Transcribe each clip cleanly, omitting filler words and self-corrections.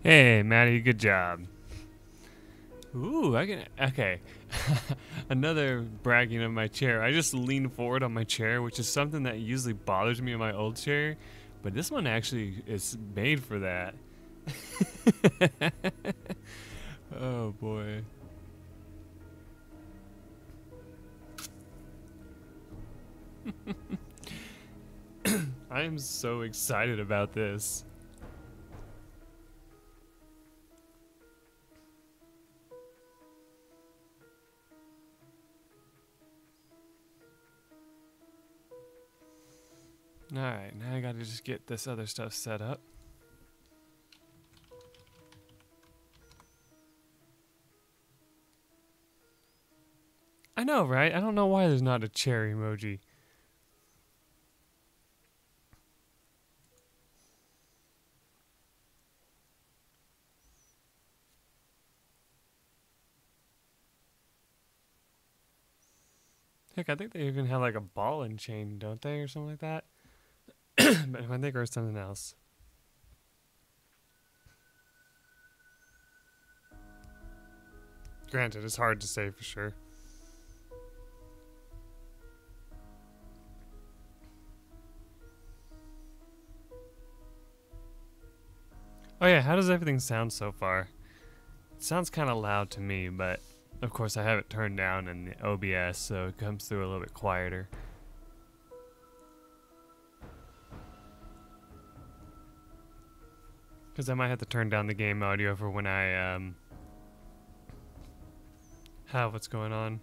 Hey, Maddie, good job. Ooh, okay. Another bragging of my chair. I just leaned forward on my chair, which is something that usually bothers me in my old chair, but this one actually is made for that. Oh boy. I am so excited about this. Alright, now I gotta just get this other stuff set up. I know, right? I don't know why there's not a chair emoji. Heck, I think they even have like a ball and chain, don't they, or something like that? But I think there's something else. Granted, it's hard to say for sure. Oh yeah, how does everything sound so far? It sounds kind of loud to me, but of course I have it turned down in the OBS, so it comes through a little bit quieter. Because I might have to turn down the game audio for when I have what's going on.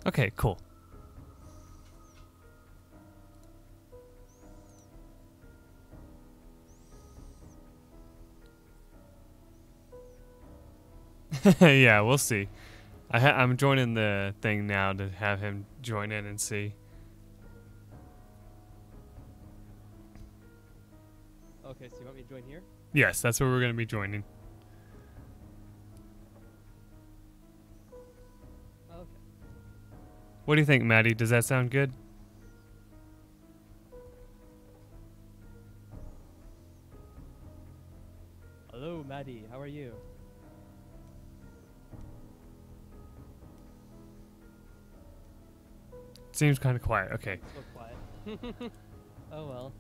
Okay, cool. Yeah, we'll see. I'm joining the thing now to have him join in and see. Okay, so you want me to join here? Yes, that's where we're going to be joining. Okay. What do you think, Maddie? Does that sound good? Hello, Maddie. How are you? Seems kind of quiet. Okay. So quiet. Oh well.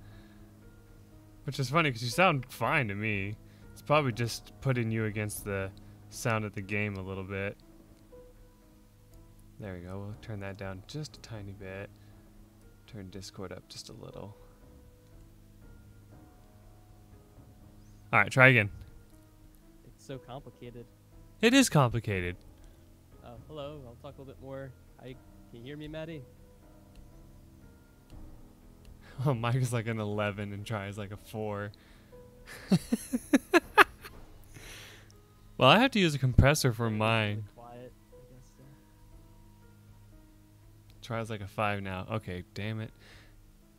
Which is funny because you sound fine to me. It's probably just putting you against the sound of the game a little bit. There we go. We'll turn that down just a tiny bit. Turn Discord up just a little. Alright, try again. It's so complicated. It is complicated. Oh, hello. I'll talk a little bit more. Can you hear me, Maddie? Oh, Mike is like an 11 and tries like a 4. Well, I have to use a compressor for mine. Quiet, I guess. Tries like a 5 now. Okay, damn it.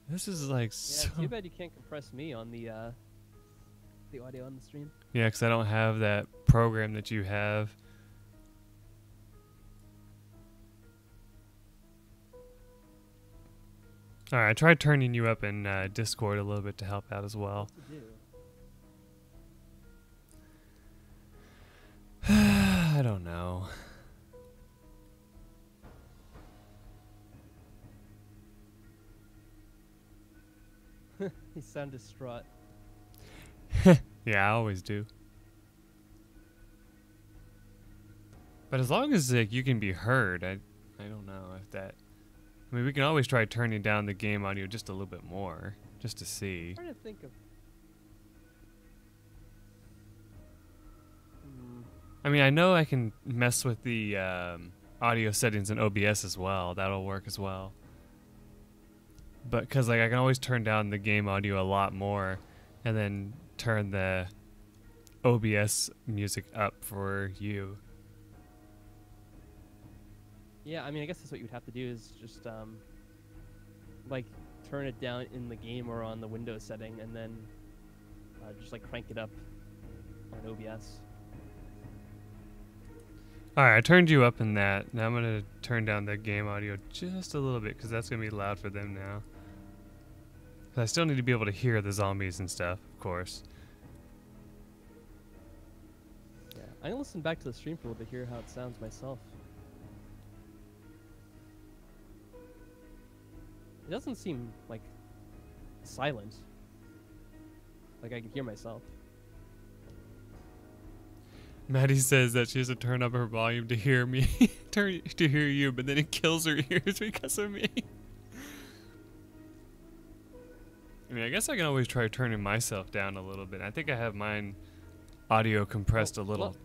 This is like Yeah, so... too bad you can't compress me on the audio on the stream. Yeah, because I don't have that program that you have. Alright, I tried turning you up in Discord a little bit to help out as well. What to do? I don't know. You sound distraught. Yeah, I always do. But as long as like you can be heard, I don't know if that... I mean, we can always try turning down the game audio just a little bit more, just to see. I'm trying to think of... I mean, I know I can mess with the audio settings in OBS as well. That'll work as well. But because like I can always turn down the game audio a lot more, and then turn the OBS music up for you. Yeah, I mean, I guess that's what you'd have to do is just, like, turn it down in the game or on the Windows setting, and then just, like, crank it up on OBS. All right, I turned you up in that. Now I'm gonna turn down the game audio just a little bit because that's gonna be loud for them now. 'Cause I still need to be able to hear the zombies and stuff, of course. Yeah, I can listen back to the stream for a little bit, hear how it sounds myself. It doesn't seem like silent. Like I can hear myself. Maddie says that she has to turn up her volume to hear me, to hear you, but then it kills her ears because of me. I mean, I guess I can always try turning myself down a little bit. I think I have mine audio compressed a little.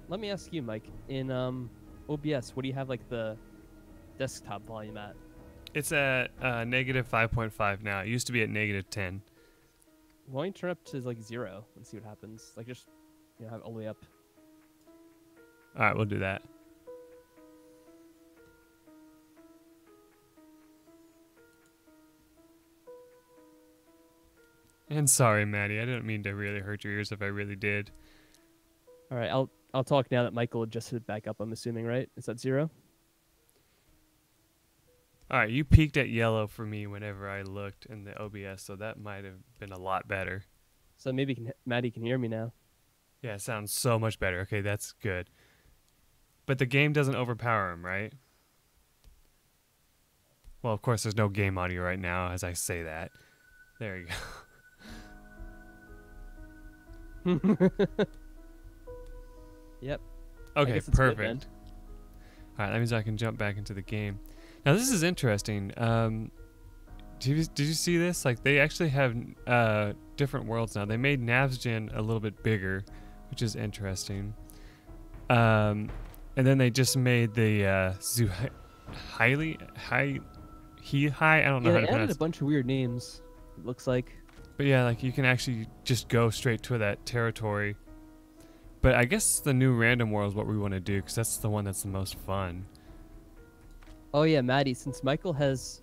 Let me ask you, Mike. In OBS, what do you have like the desktop volume at? It's at negative 5.5 now. It used to be at negative 10. Why don't you turn up to like 0 and see what happens? Like just have it all the way up. All right, we'll do that. And sorry, Maddie. I didn't mean to really hurt your ears if I really did. All right, I'll talk now that Michael adjusted it back up. I'm assuming, right? Is that 0? All right, you peaked at yellow for me whenever I looked in the OBS, so that might have been a lot better. So maybe Maddie can hear me now. Yeah, it sounds so much better. Okay, that's good. But the game doesn't overpower him, right? Well, of course, there's no game audio right now as I say that. There you go. Yep. Okay, perfect. Good, all right, that means I can jump back into the game. Now, this is interesting. Did you see this? Like, they actually have different worlds now. They made Navsgen a little bit bigger, which is interesting. And then they just made the High. I don't know how to they pronounce added it. a bunch of weird names, it looks like. But yeah, like you can actually just go straight to that territory. But I guess the new random world is what we want to do because that's the one that's the most fun. Oh yeah, Maddie, since Michael has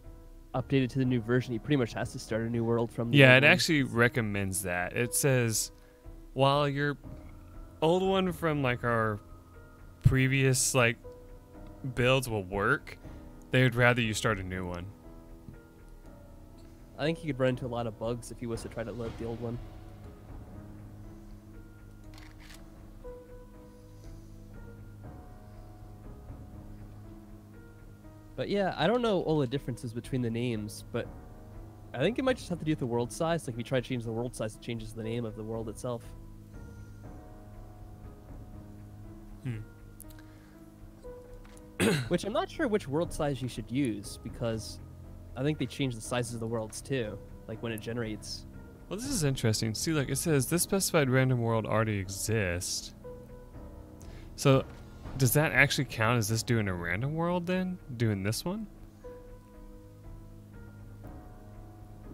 updated to the new version, he pretty much has to start a new world from the Yeah, old it one. actually recommends that. It says, while your old one from like our previous like builds will work, they would rather you start a new one. I think he could run into a lot of bugs if he was to try to load the old one. But yeah, I don't know all the differences between the names, but I think it might just have to do with the world size. Like if you try to change the world size, it changes the name of the world itself. Which I'm not sure which world size you should use, because I think they change the sizes of the worlds too, like when it generates. Well, this is interesting. See, like it says, this specified random world already exists. So, does that actually count as this doing a random world then? Doing this one?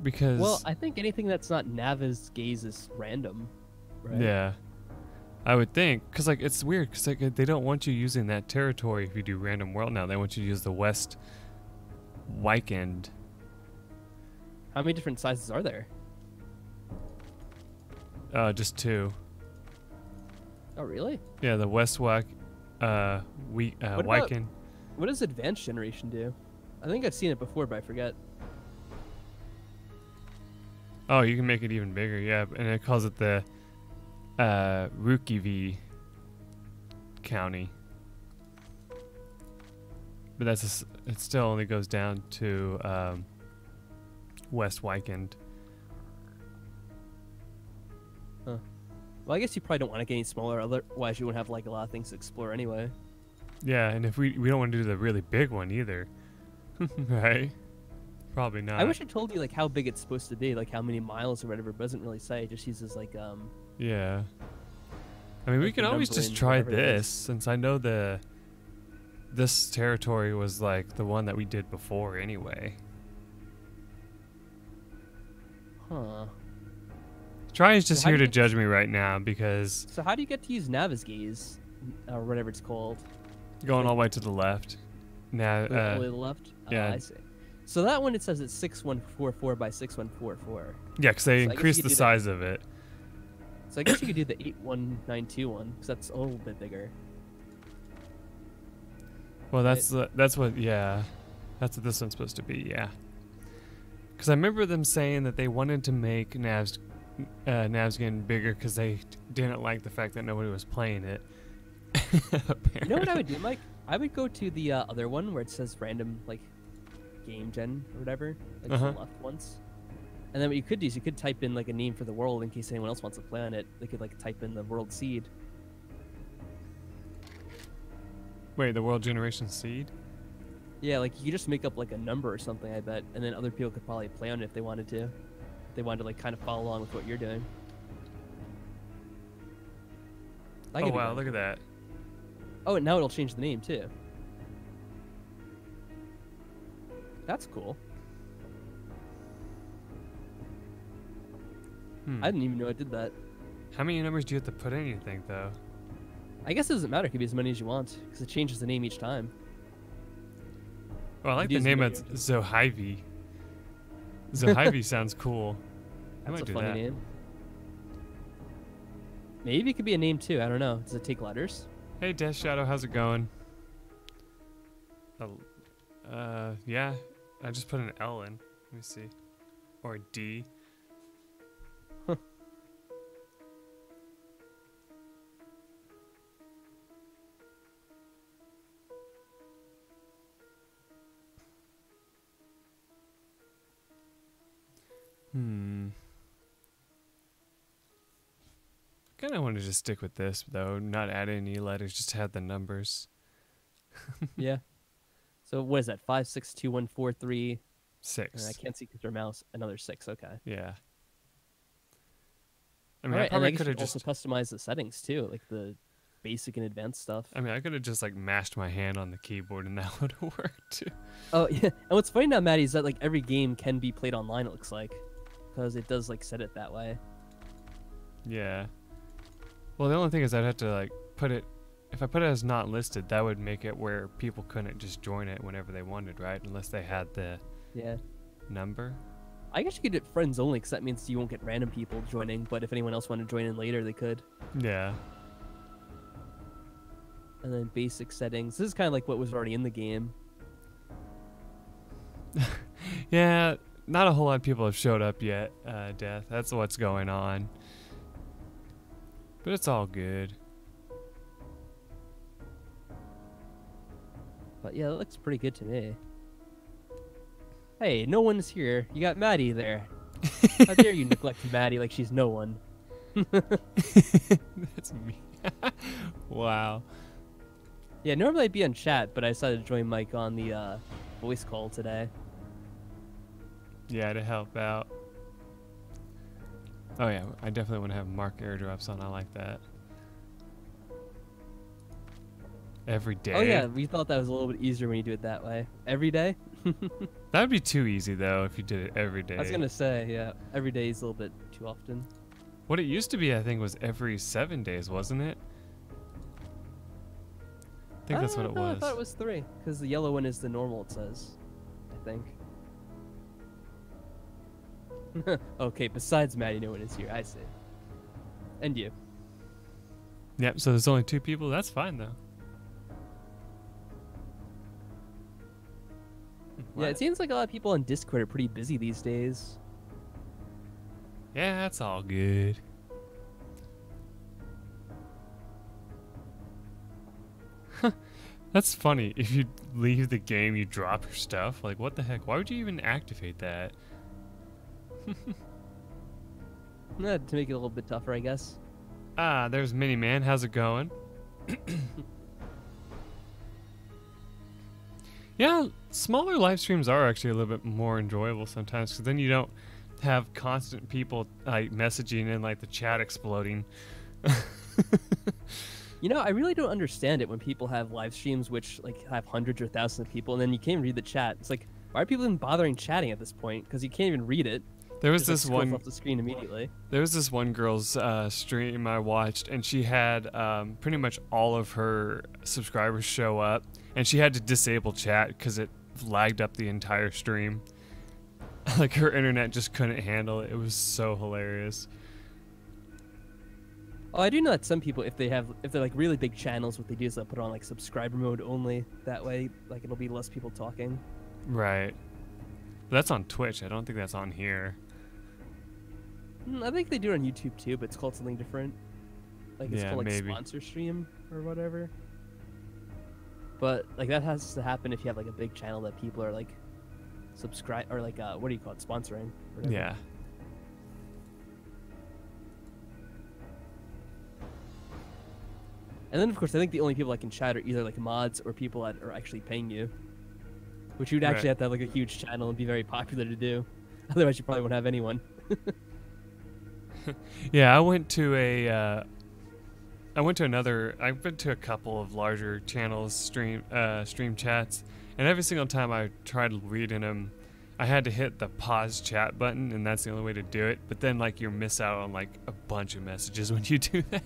Because... Well, I think anything that's not Navis Gaze is random, right? Yeah. I would think, because like it's weird, because like they don't want you using that territory if you do random world now. They want you to use the West Weekend. How many different sizes are there? Just 2. Oh, really? Yeah, the West Weekend. What does advanced generation do? I think I've seen it before, but I forget. Oh, you can make it even bigger, yeah, and it calls it the Rukivi County. But that's it still only goes down to West Weekend. Huh. Well, I guess you probably don't want to get any smaller, otherwise you won't have like a lot of things to explore anyway. Yeah, and if we don't want to do the really big one either. Right? Probably not. I wish it told you like how big it's supposed to be, like how many miles or whatever, but it doesn't really say. It just uses like Yeah. I mean, we like can the always number just and try whatever it is. this, since I know this territory was like the one that we did before anyway. Huh. Try is just So how here do to you- judge me right now because So how do you get to use Navis Gaze, or whatever it's called? going all the way to the left. Now, All the way to the left? yeah. I see. So that one, it says it's 6144 by 6144. yeah, because they So I guess increased you the could do that. size of it. So I guess you could do the 81921, because that's a little bit bigger. Well, that's what that's what this one's supposed to be. Yeah. Because I remember them saying that they wanted to make Navs getting bigger because they didn't like the fact that nobody was playing it. You know what I would do, Mike? I would go to the other one where it says random like game gen or whatever, like the left ones. And then what you could do is you could type in like a name for the world in case anyone else wants to play on it. They could like type in the world seed. Wait, the world generation seed? Yeah, like you could just make up like a number or something, I bet, and then other people could probably play on it if they wanted to. If they wanted to like kind of follow along with what you're doing. Oh wow, look at that. Oh, and now it'll change the name too. That's cool. I didn't even know it did that. How many numbers do you have to put in, you think, though? I guess it doesn't matter. It could be as many as you want, because it changes the name each time. Well, I like the name of Zohivy. Zohivy sounds cool. That's a funny name. Maybe it could be a name, too. I don't know. Does it take letters? Hey, Death Shadow. How's it going? Yeah. I just put an L in. Let me see. Or a D. Kind of wanted to stick with this, though. Not add any letters, just have the numbers. Yeah. So what is that? 5, 6, 2, 1, 4, 3. 6. I can't see because their mouse. Another 6. Okay. Yeah. I mean, right, I probably could have just also customized the settings too, like the basic and advanced stuff. I mean, I could have just like mashed my hand on the keyboard and that would have worked too. Oh yeah. And what's funny now, Maddie, is that like every game can be played online. It looks like, because it does like set it that way. Yeah. Well, the only thing is I'd have to like put it. If I put it as not listed, that would make it where people couldn't just join it whenever they wanted, right? Unless they had the number. I guess you could do it friends only, because that means you won't get random people joining. But if anyone else wanted to join in later, they could. Yeah. And then basic settings. This is kind of like what was already in the game. Yeah, not a whole lot of people have showed up yet, Death. That's what's going on. But it's all good. But yeah, that looks pretty good to me. Hey, no one's here. You got Maddie there. How dare you neglect Maddie like she's no one? That's me. Wow. Yeah, normally I'd be on chat, but I decided to join Mike on the voice call today. Yeah, to help out. Oh yeah, I definitely want to have Mark airdrops on. I like that. Every day. Oh yeah, we thought that was a little bit easier when you do it that way. Every day? That would be too easy though if you did it every day. I was gonna say, yeah, every day is a little bit too often. What it used to be, I think, was every 7 days, wasn't it? I think that's what it was. I thought it was 3, because the yellow one is the normal, it says. I think. Okay, besides Maddie, no one is here. I see. And you. Yep, so there's only 2 people. That's fine, though. Yeah, it seems like a lot of people on Discord are pretty busy these days. Yeah, that's all good. That's funny. If you leave the game, you drop your stuff. Like, what the heck? Why would you even activate that? To make it a little bit tougher, I guess. Ah, there's Mini-Man. How's it going? Yeah, smaller live streams are actually a little bit more enjoyable sometimes, because then you don't have constant people like messaging and like the chat exploding. You know, I really don't understand it when people have live streams which like have hundreds or thousands of people, and then you can't even read the chat. It's like, why are people even bothering chatting at this point? Because you can't even read it. There was this one off the screen immediately. There was this one girl's stream I watched, and she had pretty much all of her subscribers show up, and she had to disable chat because it lagged up the entire stream. Like, her internet just couldn't handle it. It was so hilarious. Oh, I do know that some people, if they're like really big channels, what they do is they'll put on like subscriber mode only. That way, like it'll be less people talking. Right. That's on Twitch. I don't think that's on here. I think they do it on YouTube too, but it's called something different. Like it's Yeah, called like maybe. sponsor stream or whatever. But like that has to happen if you have like a big channel that people are like subscribe or like what do you call it, sponsoring? Or whatever. Yeah. And then of course I think the only people that can chat are either like mods or people that are actually paying you, which you'd actually Right. have to have like a huge channel and be very popular to do. Otherwise, you probably won't have anyone. Yeah, I went to a couple of larger channels stream chats, and every single time I tried reading them, I had to hit the pause chat button, and that's the only way to do it. But then like you miss out on like a bunch of messages when you do that.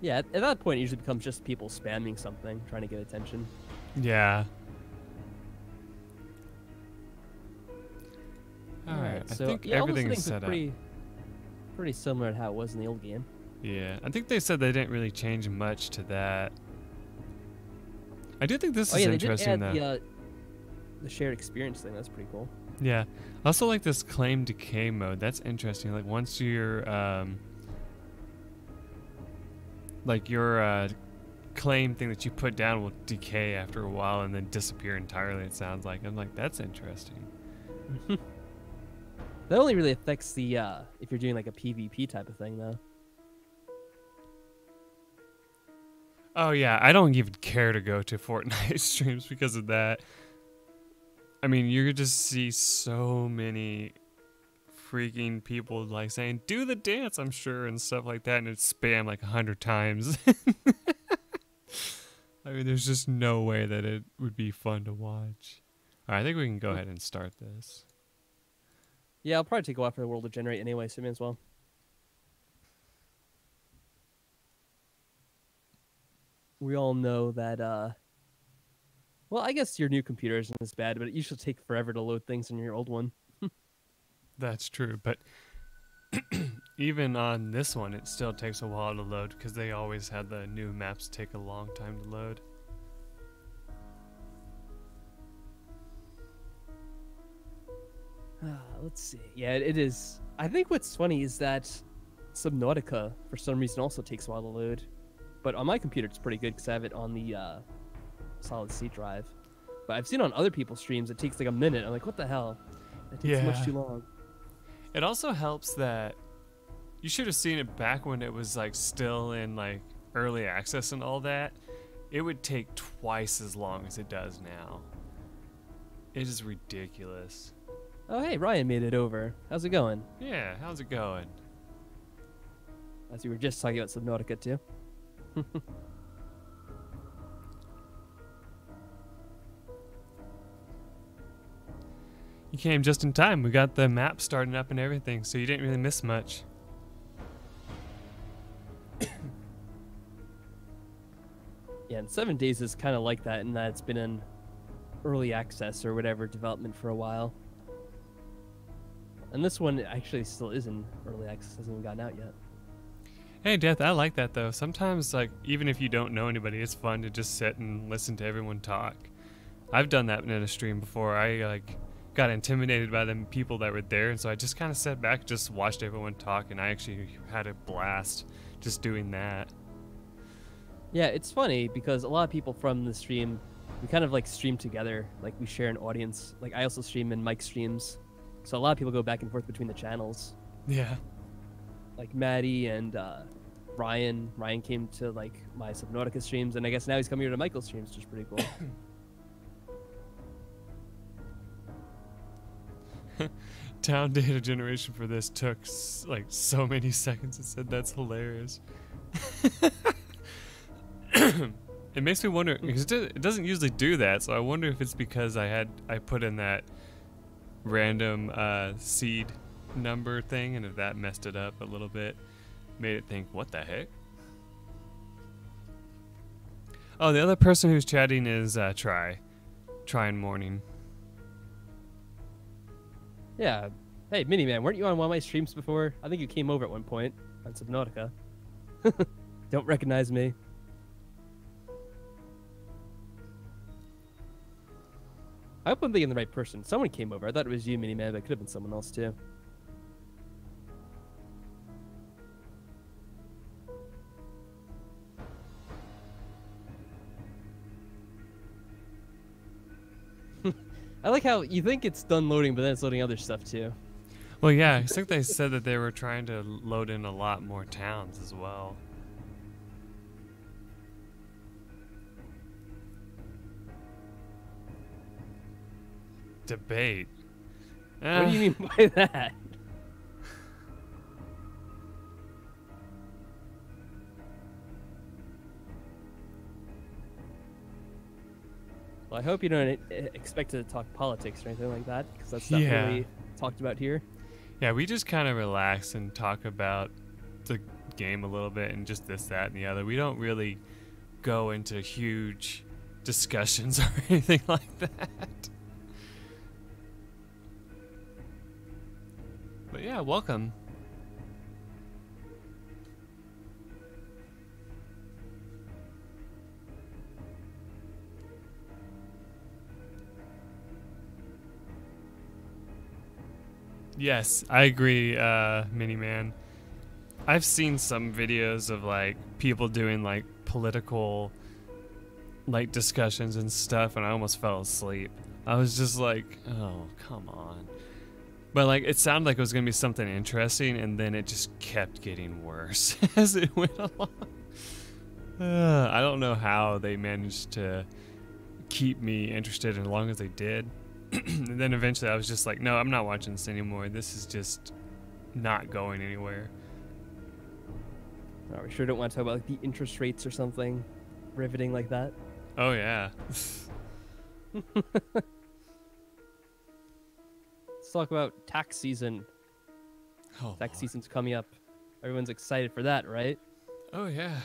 Yeah, at that point, it usually becomes just people spamming something, trying to get attention. Yeah. All Alright, right, I so think yeah, all those everything is things are set up. pretty similar to how it was in the old game. Yeah, I think they said they didn't really change much to that. I do think this Oh is yeah, they did interesting add though. the shared experience thing. That's pretty cool. Yeah, I also like this claim decay mode. That's interesting. Like once your claim thing that you put down will decay after a while and then disappear entirely. It sounds like. I'm like, that's interesting. That only really affects the if you're doing like a PvP type of thing, though. Oh yeah, I don't even care to go to Fortnite streams because of that. I mean, you could just see so many freaking people like saying, do the dance, I'm sure, and stuff like that, and it's spam like 100 times. I mean, there's just no way that it would be fun to watch. All right, I think we can go ahead and start this. Yeah, I'll probably take a while for the world to generate anyway, so may as well. We all know that, well, I guess your new computer isn't as bad, but it usually take forever to load things in your old one. That's true, but even on this one, it still takes a while to load because they always had the new maps take a long time to load. Let's see. Yeah, it is. I think what's funny is that Subnautica, for some reason, also takes a while to load. But on my computer, it's pretty good because I have it on the solid state drive. But I've seen on other people's streams, it takes like a minute. I'm like, what the hell? That takes much too long. It also helps that you should have seen it back when it was like still in like early access and all that. It would take twice as long as it does now. It is ridiculous. Oh, hey, Ryan made it over. How's it going? Yeah, how's it going? As we were just talking about Subnautica, too. You came just in time. We got the map starting up and everything, so you didn't really miss much. Yeah, and 7 Days is kind of like that in that it's been in early access or whatever development for a while. And this one actually still is in early access, hasn't even gotten out yet. Hey, Death, I like that though. Sometimes, like, even if you don't know anybody, it's fun to just sit and listen to everyone talk. I've done that in a stream before. I like got intimidated by the people that were there, and so I just kind of sat back, just watched everyone talk, and I actually had a blast just doing that. Yeah, it's funny because a lot of people from the stream, we kind of like stream together. Like we share an audience. Like I also stream and Mike streams. So a lot of people go back and forth between the channels. Yeah. Like Maddie and Ryan. Ryan came to like my Subnautica streams, and I guess now he's coming here to Michael's streams, which is pretty cool. Town data generation for this took like so many seconds. It said that's hilarious. It makes me wonder because it doesn't usually do that, so I wonder if it's because I put in that random seed number thing, and if that messed it up a little bit, made it think, what the heck? Oh, the other person who's chatting is Try and Morning. Yeah, Hey, Miniman, weren't you on one of my streams before? I think you came over at one point on Subnautica. Don't recognize me. I hope I'm thinking the right person. Someone came over. I thought it was you, Miniman, but it could have been someone else too. I like how you think it's done loading, but then it's loading other stuff too. Well, yeah, I think they said that they were trying to load in a lot more towns as well. Debate. What do you mean by that? Well, I hope you don't expect to talk politics or anything like that, because that's not really talked about here. Yeah, we just kind of relax and talk about the game a little bit and just this, that, and the other. We don't really go into huge discussions or anything like that. But yeah, welcome. Yes, I agree, Miniman. I've seen some videos of like people doing like political like discussions and stuff, and I almost fell asleep. I was just like, oh, come on. But like it sounded like it was gonna be something interesting, and then it just kept getting worse as it went along. I don't know how they managed to keep me interested as long as they did. And then eventually I was just like, no, I'm not watching this anymore. This is just not going anywhere. Oh, we sure don't want to talk about like the interest rates or something riveting like that. Oh, yeah. Let's talk about tax season. Oh, tax season's coming up. Everyone's excited for that, right? Oh, yeah.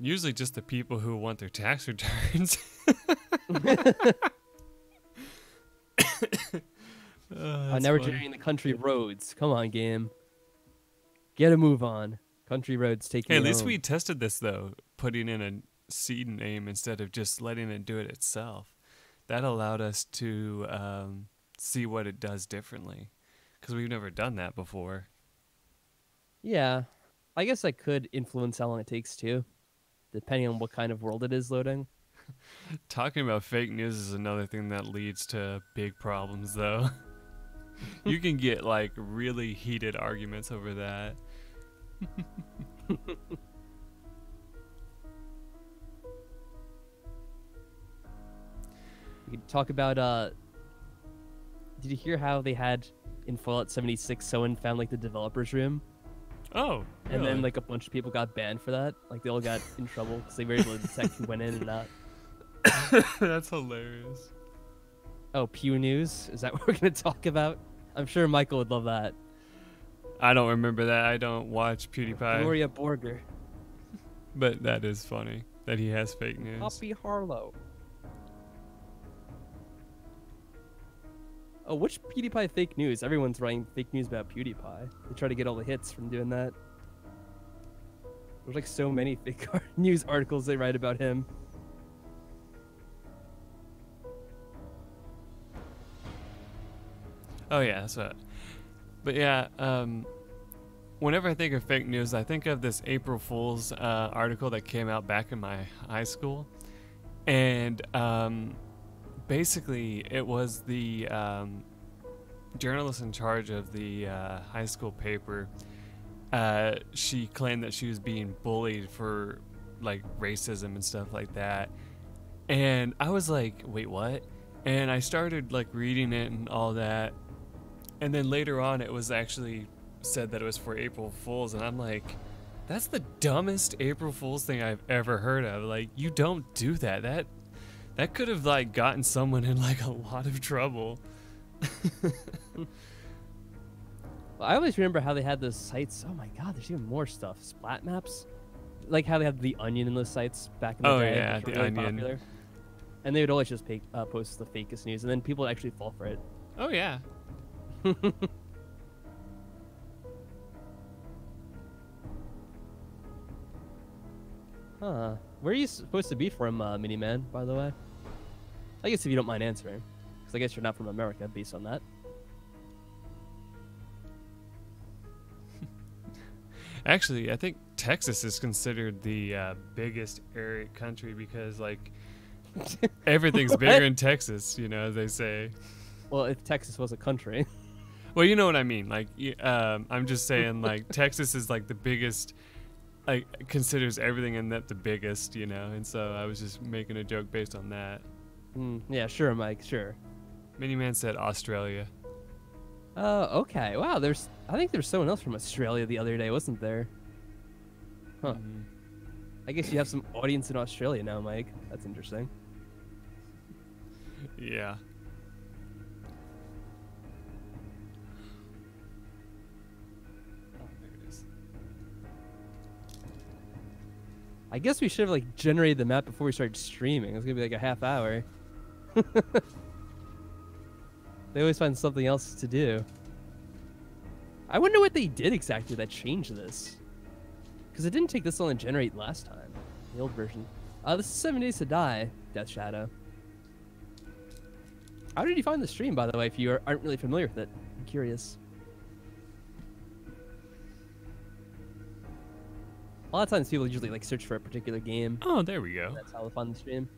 Usually just the people who want their tax returns. Now we're generating the country roads. Come on, game. Get a move on. Country roads taking. Hey, at least we tested this though, putting in a seed name instead of just letting it do it itself. That allowed us to see what it does differently, because we've never done that before. Yeah, I guess that could influence how long it takes too, depending on what kind of world it is loading. Talking about fake news is another thing that leads to big problems, though. You can get like really heated arguments over that. We could talk about did you hear how they had in Fallout 76 someone found like the developers room? Oh, really? And then like a bunch of people got banned for that. Like they all got in trouble because they were able to detect who went in and out. That's hilarious. Oh, Pew News? Is that what we're going to talk about? I'm sure Michael would love that. I don't remember that. I don't watch PewDiePie. Gloria Borger. But that is funny that he has fake news. Poppy Harlow. Oh, which PewDiePie fake news? Everyone's writing fake news about PewDiePie. They try to get all the hits from doing that. There's like so many fake news articles they write about him. Oh yeah, that's what. But yeah, whenever I think of fake news, I think of this April Fool's article that came out back in my high school, and basically it was the journalist in charge of the high school paper. She claimed that she was being bullied for like racism and stuff like that, and I was like, wait, what? And I started like reading it and all that. And then later on, it was actually said that it was for April Fools, and I'm like, that's the dumbest April Fools thing I've ever heard of. Like, you don't do that. That could have like gotten someone in like a lot of trouble. Well, I always remember how they had those sites. Oh my God, there's even more stuff. Splat maps, like how they had the Onion in those sites back in the day. Oh yeah, the really Onion. Popular. And they would always just post the fakest news, and then people would actually fall for it. Oh yeah. Huh. Where are you supposed to be from, Mini-Man, by the way? I guess if you don't mind answering. Because I guess you're not from America, based on that. Actually, I think Texas is considered the biggest area country because, like, everything's bigger in Texas, you know, as they say. Well, if Texas was a country. Well, you know what I mean. Like, I'm just saying, like, Texas is, like, the biggest, like, considers everything in that the biggest, you know, and so I was just making a joke based on that. Yeah, sure, Mike, sure. Miniman said Australia. Okay. Wow, I think there's someone else from Australia the other day, wasn't there? Huh. I guess you have some audience in Australia now, Mike. That's interesting. Yeah. Oh, there it is. I guess we should have, like, generated the map before we started streaming. It's gonna be like a half hour. They always find something else to do. I wonder what they did exactly that changed this. Because it didn't take this long to generate last time. The old version. This is 7 Days to Die, Death Shadow. How did you find the stream, by the way, if you aren't really familiar with it? I'm curious. A lot of times people usually, like, search for a particular game. Oh, there we go. That's how they find the stream.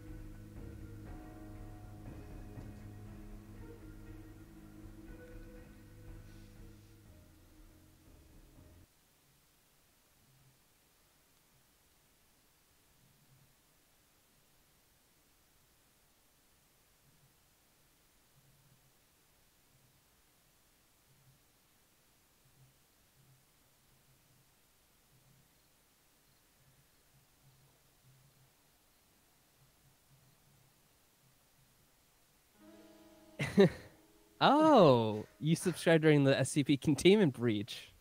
Oh, you subscribed during the SCP containment breach.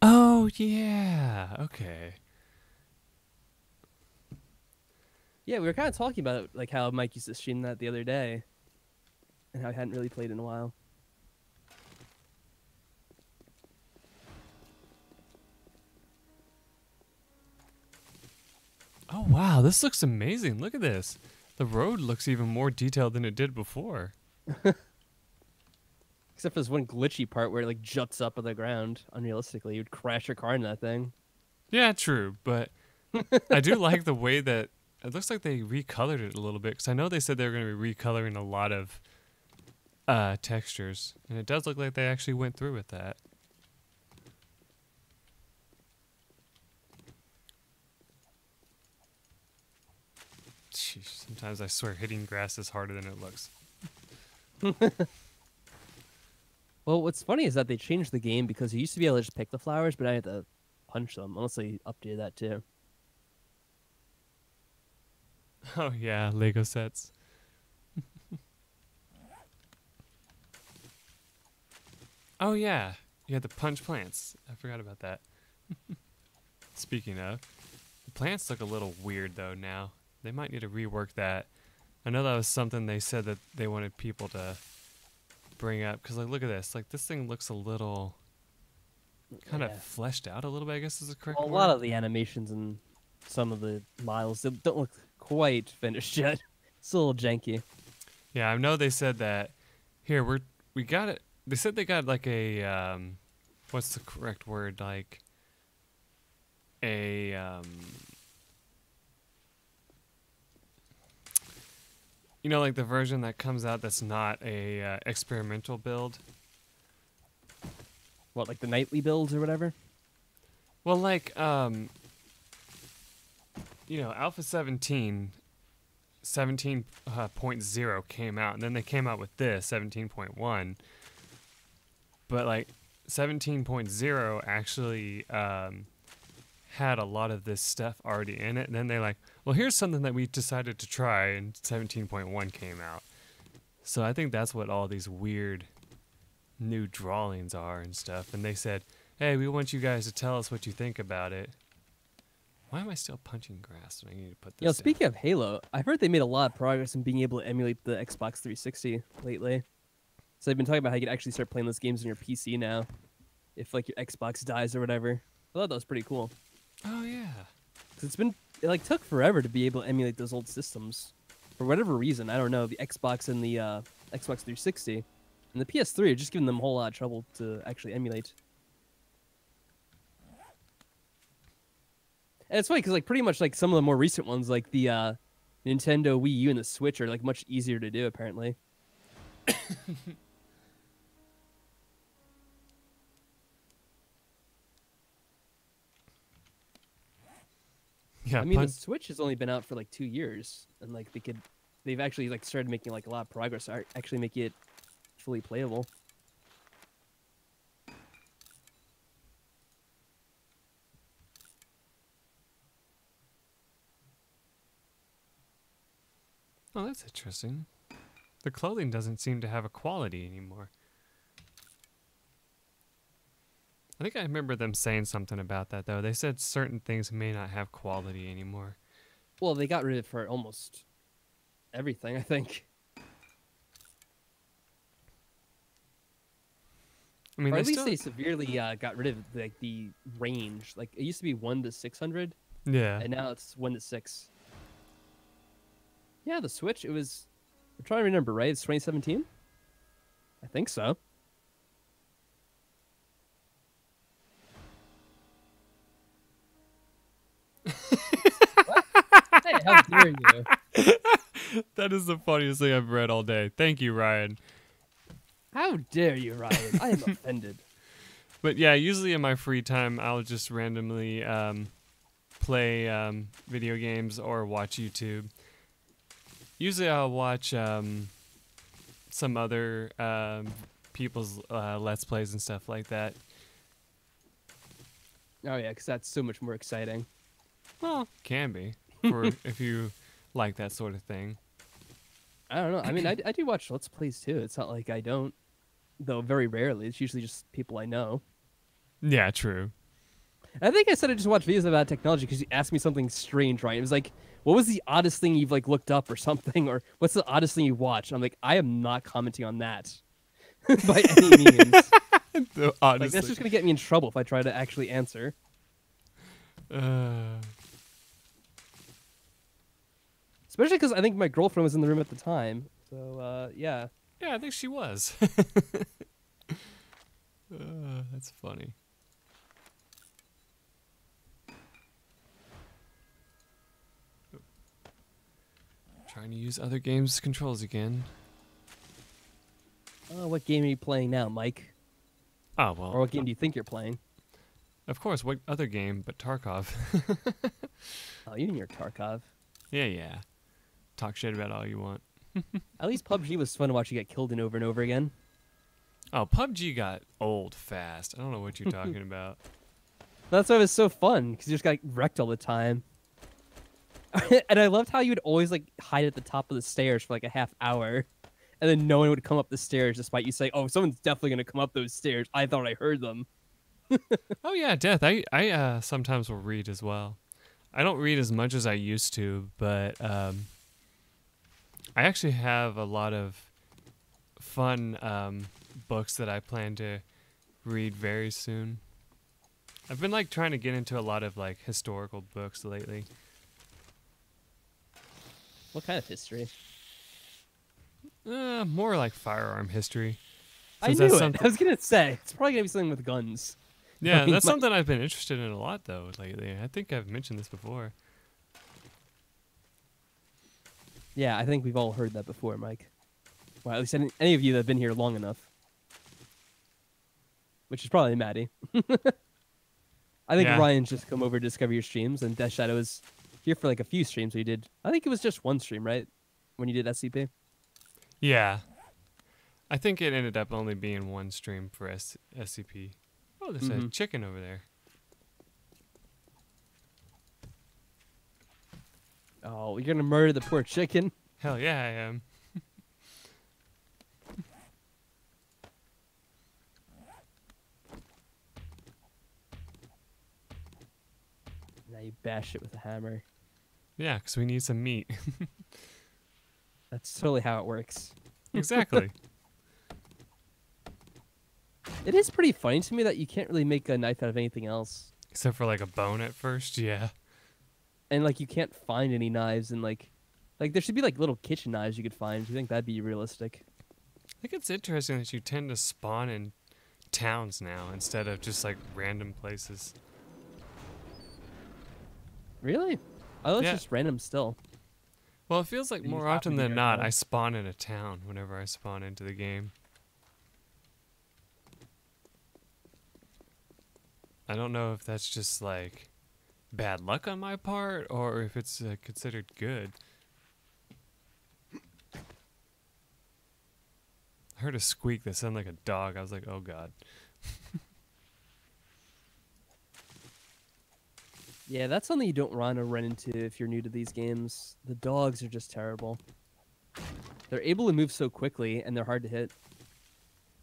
Oh, yeah. Okay. Yeah, we were kind of talking about, like, how Mike used to stream that the other day. And how I hadn't really played in a while. Oh, wow. This looks amazing. Look at this. The road looks even more detailed than it did before. Except for this one glitchy part where it, like, juts up on the ground. Unrealistically, you'd crash your car in that thing. Yeah, true. But I do like the way that it looks like they recolored it a little bit. Because I know they said they were going to be recoloring a lot of textures. And it does look like they actually went through with that. Jeez, sometimes I swear hitting grass is harder than it looks. Well, what's funny is that they changed the game because you used to be able to just pick the flowers, but I had to punch them. Unless they updated that too. Oh, yeah, Lego sets. Oh, yeah. You had the punch plants. I forgot about that. Speaking of, the plants look a little weird, though, now. They might need to rework that. I know that was something they said that they wanted people to bring up. Because, like, look at this. Like, this thing looks a little kind of fleshed out a little bit, I guess is the correct word. A lot of the animations and some of the models don't look quite finished yet. It's a little janky. Yeah, I know they said that. Here, we got it. They said they got, like, a, what's the correct word? Like, a, you know, like the version that comes out that's not a experimental build. What, like the nightly builds or whatever? Well, like, you know, Alpha 17.0 came out, and then they came out with this, 17.1. But, like, 17.0 actually had a lot of this stuff already in it, and then they're like, well, here's something that we decided to try, and 17.1 came out. So I think that's what all these weird new drawings are and stuff. And they said, hey, we want you guys to tell us what you think about it. Why am I still punching grass when I need to put this You know, down? speaking of Halo, I've heard they made a lot of progress in being able to emulate the Xbox 360 lately. So they've been talking about how you can actually start playing those games on your PC now, if like your Xbox dies or whatever. I thought that was pretty cool. Oh yeah. Cause it like took forever to be able to emulate those old systems, for whatever reason. I don't know. The Xbox and the Xbox 360 and the PS3 are just giving them a whole lot of trouble to actually emulate. And it's funny because like pretty much like some of the more recent ones, like the Nintendo Wii U and the Switch, are like much easier to do apparently. Yeah. I mean, the Switch has only been out for like 2 years, and like they've actually like started making like a lot of progress, actually making it fully playable. Oh, that's interesting. The clothing doesn't seem to have a quality anymore. I think I remember them saying something about that, though. They said certain things may not have quality anymore. Well, they got rid of it for almost everything, I think. I mean, or at least they severely got rid of like the range. Like it used to be 1 to 600, yeah. and now it's 1 to 6. Yeah, the Switch. It was. I'm trying to remember, right? It's 2017. I think so. What? Hey, how dare you? That is the funniest thing I've read all day. Thank you, Ryan. How dare you, Ryan? I am offended. But yeah, usually in my free time, I'll just randomly play video games or watch YouTube. Usually I'll watch some other people's Let's Plays and stuff like that. Oh yeah, because that's so much more exciting. Well, can be for if you like that sort of thing. I don't know. I mean, I do watch Let's Plays too. It's not like I don't, though very rarely. It's usually just people I know. Yeah, true. I think I said I just watch videos about technology because you asked me something strange, right? It was like, what was the oddest thing you've like looked up or something, or what's the oddest thing you watched? I'm like, I am not commenting on that by any means. Like that's just gonna get me in trouble if I try to actually answer. Especially because I think my girlfriend was in the room at the time. So yeah. Yeah, I think she was. That's funny. Trying to use other games' controls again. What game are you playing now, Mike? Oh, well. Or what game do you think you're playing? Of course, what other game but Tarkov? Oh, you and your Tarkov. Yeah. Talk shit about all you want. At least PUBG was fun to watch you get killed in over and over again. Oh, PUBG got old fast. I don't know what you're talking about. That's why it was so fun, because you just got wrecked all the time. And I loved how you would always like hide at the top of the stairs for like a half hour, and then no one would come up the stairs despite you saying, "Oh, someone's definitely gonna come up those stairs. I thought I heard them." Oh yeah, Death. I sometimes will read as well. I don't read as much as I used to, but I actually have a lot of fun books that I plan to read very soon. I've been like trying to get into a lot of like historical books lately. What kind of history? More like firearm history. I knew it. I was gonna say it's probably gonna be something with guns. Yeah, I mean, that's something I've been interested in a lot though lately. I think I've mentioned this before. Yeah, I think we've all heard that before, Mike. Well, at least any of you that have been here long enough. Which is probably Maddie. I think Ryan's just come over to discover your streams, and Death Shadow was here for like a few streams we did. I think it was just one stream, right? When you did SCP? Yeah. I think it ended up only being one stream for SCP. Oh, there's a chicken over there. Oh, you're gonna murder the poor chicken? Hell yeah, I am. Now you bash it with a hammer. Yeah, because we need some meat. That's totally how it works. Exactly. It is pretty funny to me that you can't really make a knife out of anything else. Except for like a bone at first, yeah. And like you can't find any knives, and like there should be like little kitchen knives you could find. Do you think that'd be realistic? I think it's interesting that you tend to spawn in towns now instead of just like random places. Really? Oh, it's Yeah. just random still. Well, it feels like You more just happen often to be than there not, now. I spawn in a town whenever I spawn into the game. I don't know if that's just like bad luck on my part or if it's considered good. I heard a squeak that sounded like a dog. I was like, oh god. Yeah, that's something you don't want to run into if you're new to these games. The dogs are just terrible. They're able to move so quickly, and they're hard to hit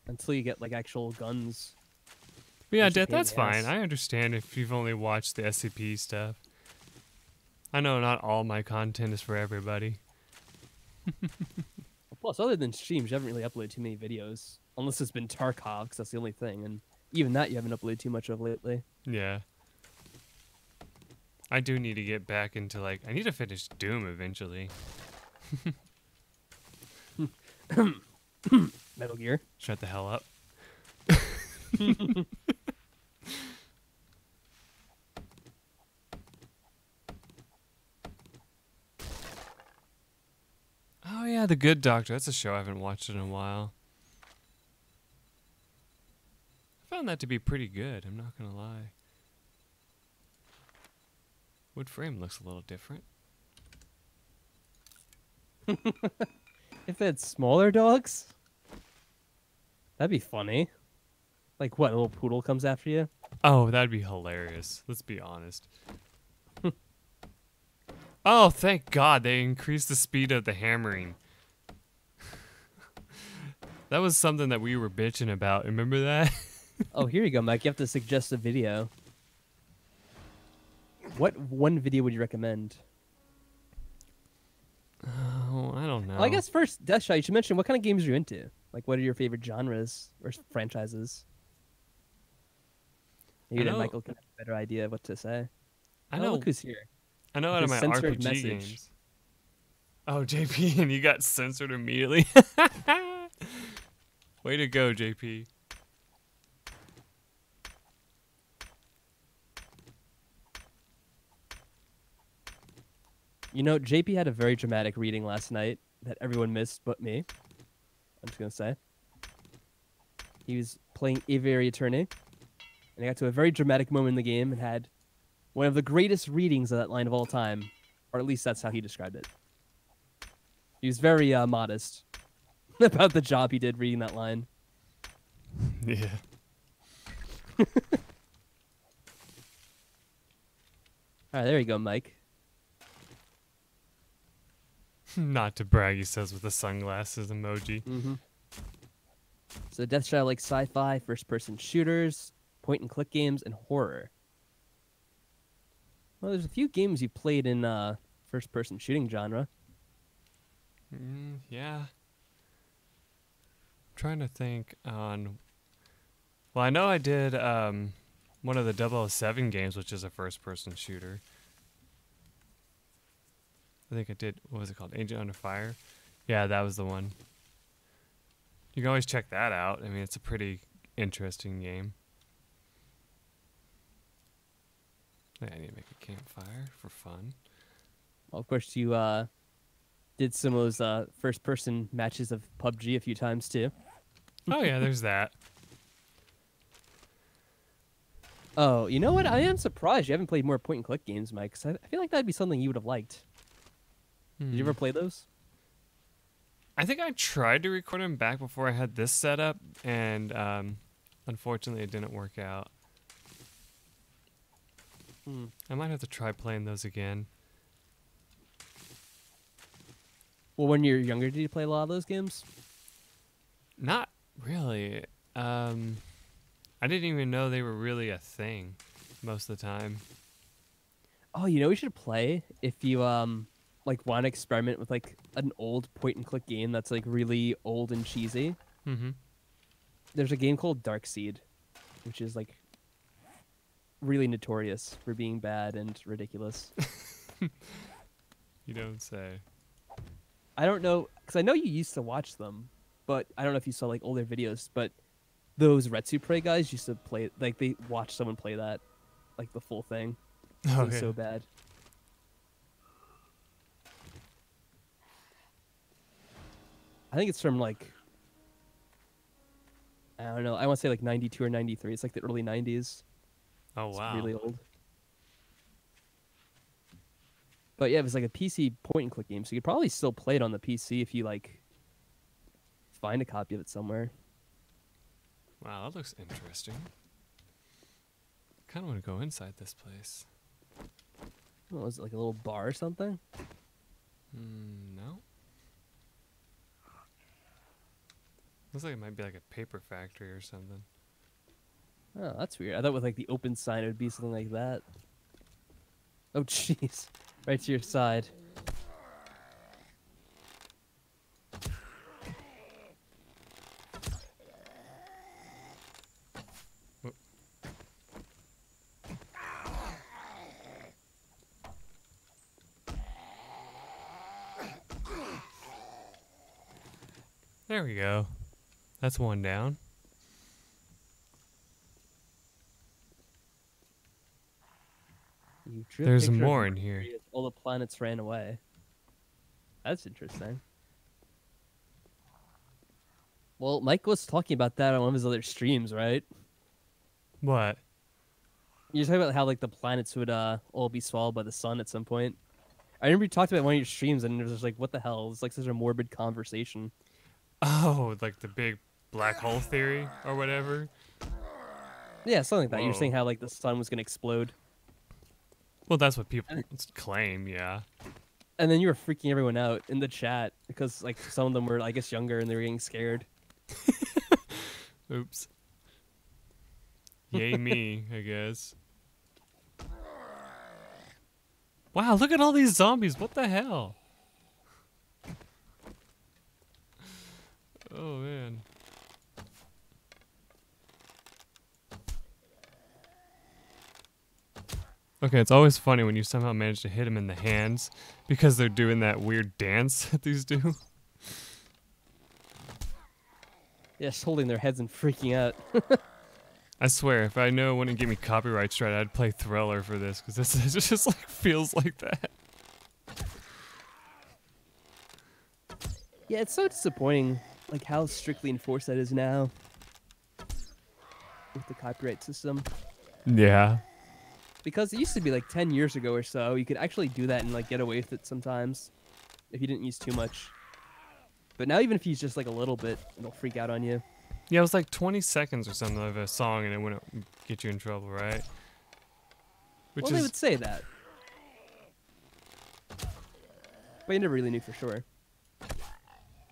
until you get like actual guns. But yeah, It's a pain in that's the fine. ass. I understand if you've only watched the SCP stuff. I know not all my content is for everybody. Plus, other than streams, you haven't really uploaded too many videos, unless it's been Tarkov, because that's the only thing, and even that you haven't uploaded too much of lately. Yeah. I do need to get back into like I need to finish Doom eventually. Metal Gear. Shut the hell up. Oh yeah, The Good Doctor. That's a show I haven't watched in a while. I found that to be pretty good, I'm not gonna lie. Wood frame looks a little different. If they had smaller dogs, that'd be funny. Like what? A little poodle comes after you? Oh, that'd be hilarious. Let's be honest. Oh, thank God they increased the speed of the hammering. That was something that we were bitching about. Remember that? Oh, here you go, Mike. You have to suggest a video. What one video would you recommend? Oh, I don't know. Well, I guess first, Deathshot, you should mention what kind of games you're into. Like, what are your favorite genres or franchises? Maybe then know- Michael can have a better idea of what to say. I Oh, know. look who's here. I know out of my His censored RPG message. games. Oh, JP, and you got censored immediately. Way to go, JP. You know, JP had a very dramatic reading last night that everyone missed but me. I'm just going to say. He was playing Aviary Attorney, and he got to a very dramatic moment in the game and had one of the greatest readings of that line of all time, or at least that's how he described it. He was very modest about the job he did reading that line. Yeah. All right, there you go, Mike. Not to brag, he says with the sunglasses emoji. Mm-hmm. So Deathshot like sci-fi, first-person shooters, point-and-click games, and horror. Well, there's a few games you played in first-person shooting genre. Yeah. I'm trying to think on... Well, I know I did one of the 007 games, which is a first-person shooter. I think I did, what was it called? Agent Under Fire? Yeah, that was the one. You can always check that out. I mean, it's a pretty interesting game. Yeah, I need to make a campfire for fun. Well, of course, you did some of those first-person matches of PUBG a few times, too. Oh, yeah, there's that. Oh, you know what? I am surprised you haven't played more point-and-click games, Mike, 'cause I feel like that'd be something you would have liked. Did you ever play those? I think I tried to record them back before I had this set up, and unfortunately it didn't work out. I might have to try playing those again. Well, when you were younger, did you play a lot of those games? Not really. I didn't even know they were really a thing most of the time. Oh, you know we should play if you like want to experiment with like an old point and click game that's like really old and cheesy. Mm-hmm. There's a game called Dark Seed, which is like really notorious for being bad and ridiculous. You don't say. I don't know, because I know you used to watch them, but I don't know if you saw like older videos. But those Retsu Prey guys used to play, like they watched someone play that, like the full thing. It was Okay. so bad. I think it's from like, I don't know. I want to say like 92 or 93. It's like the early 90s. Oh It's wow. really old. But yeah, it was like a PC point and click game, so you could probably still play it on the PC if you like find a copy of it somewhere. Wow, that looks interesting. Kind of want to go inside this place. What was it, like a little bar or something? No. Looks like it might be like a paper factory or something. Oh, that's weird. I thought with like the open sign it would be something like that. Oh, jeez. Right to your side. Whoop. There we go. That's one down. You drew a There's picture of more in Mercury here. as all the planets ran away. That's interesting. Well, Mike was talking about that on one of his other streams, right? What? You're talking about how like the planets would all be swallowed by the sun at some point. I remember you talked about it in one of your streams, and it was just like, what the hell? It's like such a morbid conversation. Oh, like the big black hole theory or whatever? Yeah, something like that. You're Whoa. saying how like the sun was gonna explode, Well, that's what people claim, yeah. and then you were freaking everyone out in the chat because like some of them were, I guess, younger and they were getting scared. Oops. Yay me, I guess. Wow, look at all these zombies. What the hell? Oh, man. Okay, it's always funny when you somehow manage to hit them in the hands because they're doing that weird dance that these do. Yeah, just holding their heads and freaking out. I swear, if I know it wouldn't give me copyright strike, I'd play Thriller for this because this it just like feels like that. Yeah, it's so disappointing, like how strictly enforced that is now with the copyright system. Yeah. Because it used to be like 10 years ago or so, you could actually do that and like get away with it sometimes if you didn't use too much. But now even if you use just like a little bit, it'll freak out on you. Yeah, it was like 20 seconds or something of a song and it wouldn't get you in trouble, right? Which Well, they would say that. But you never really knew for sure.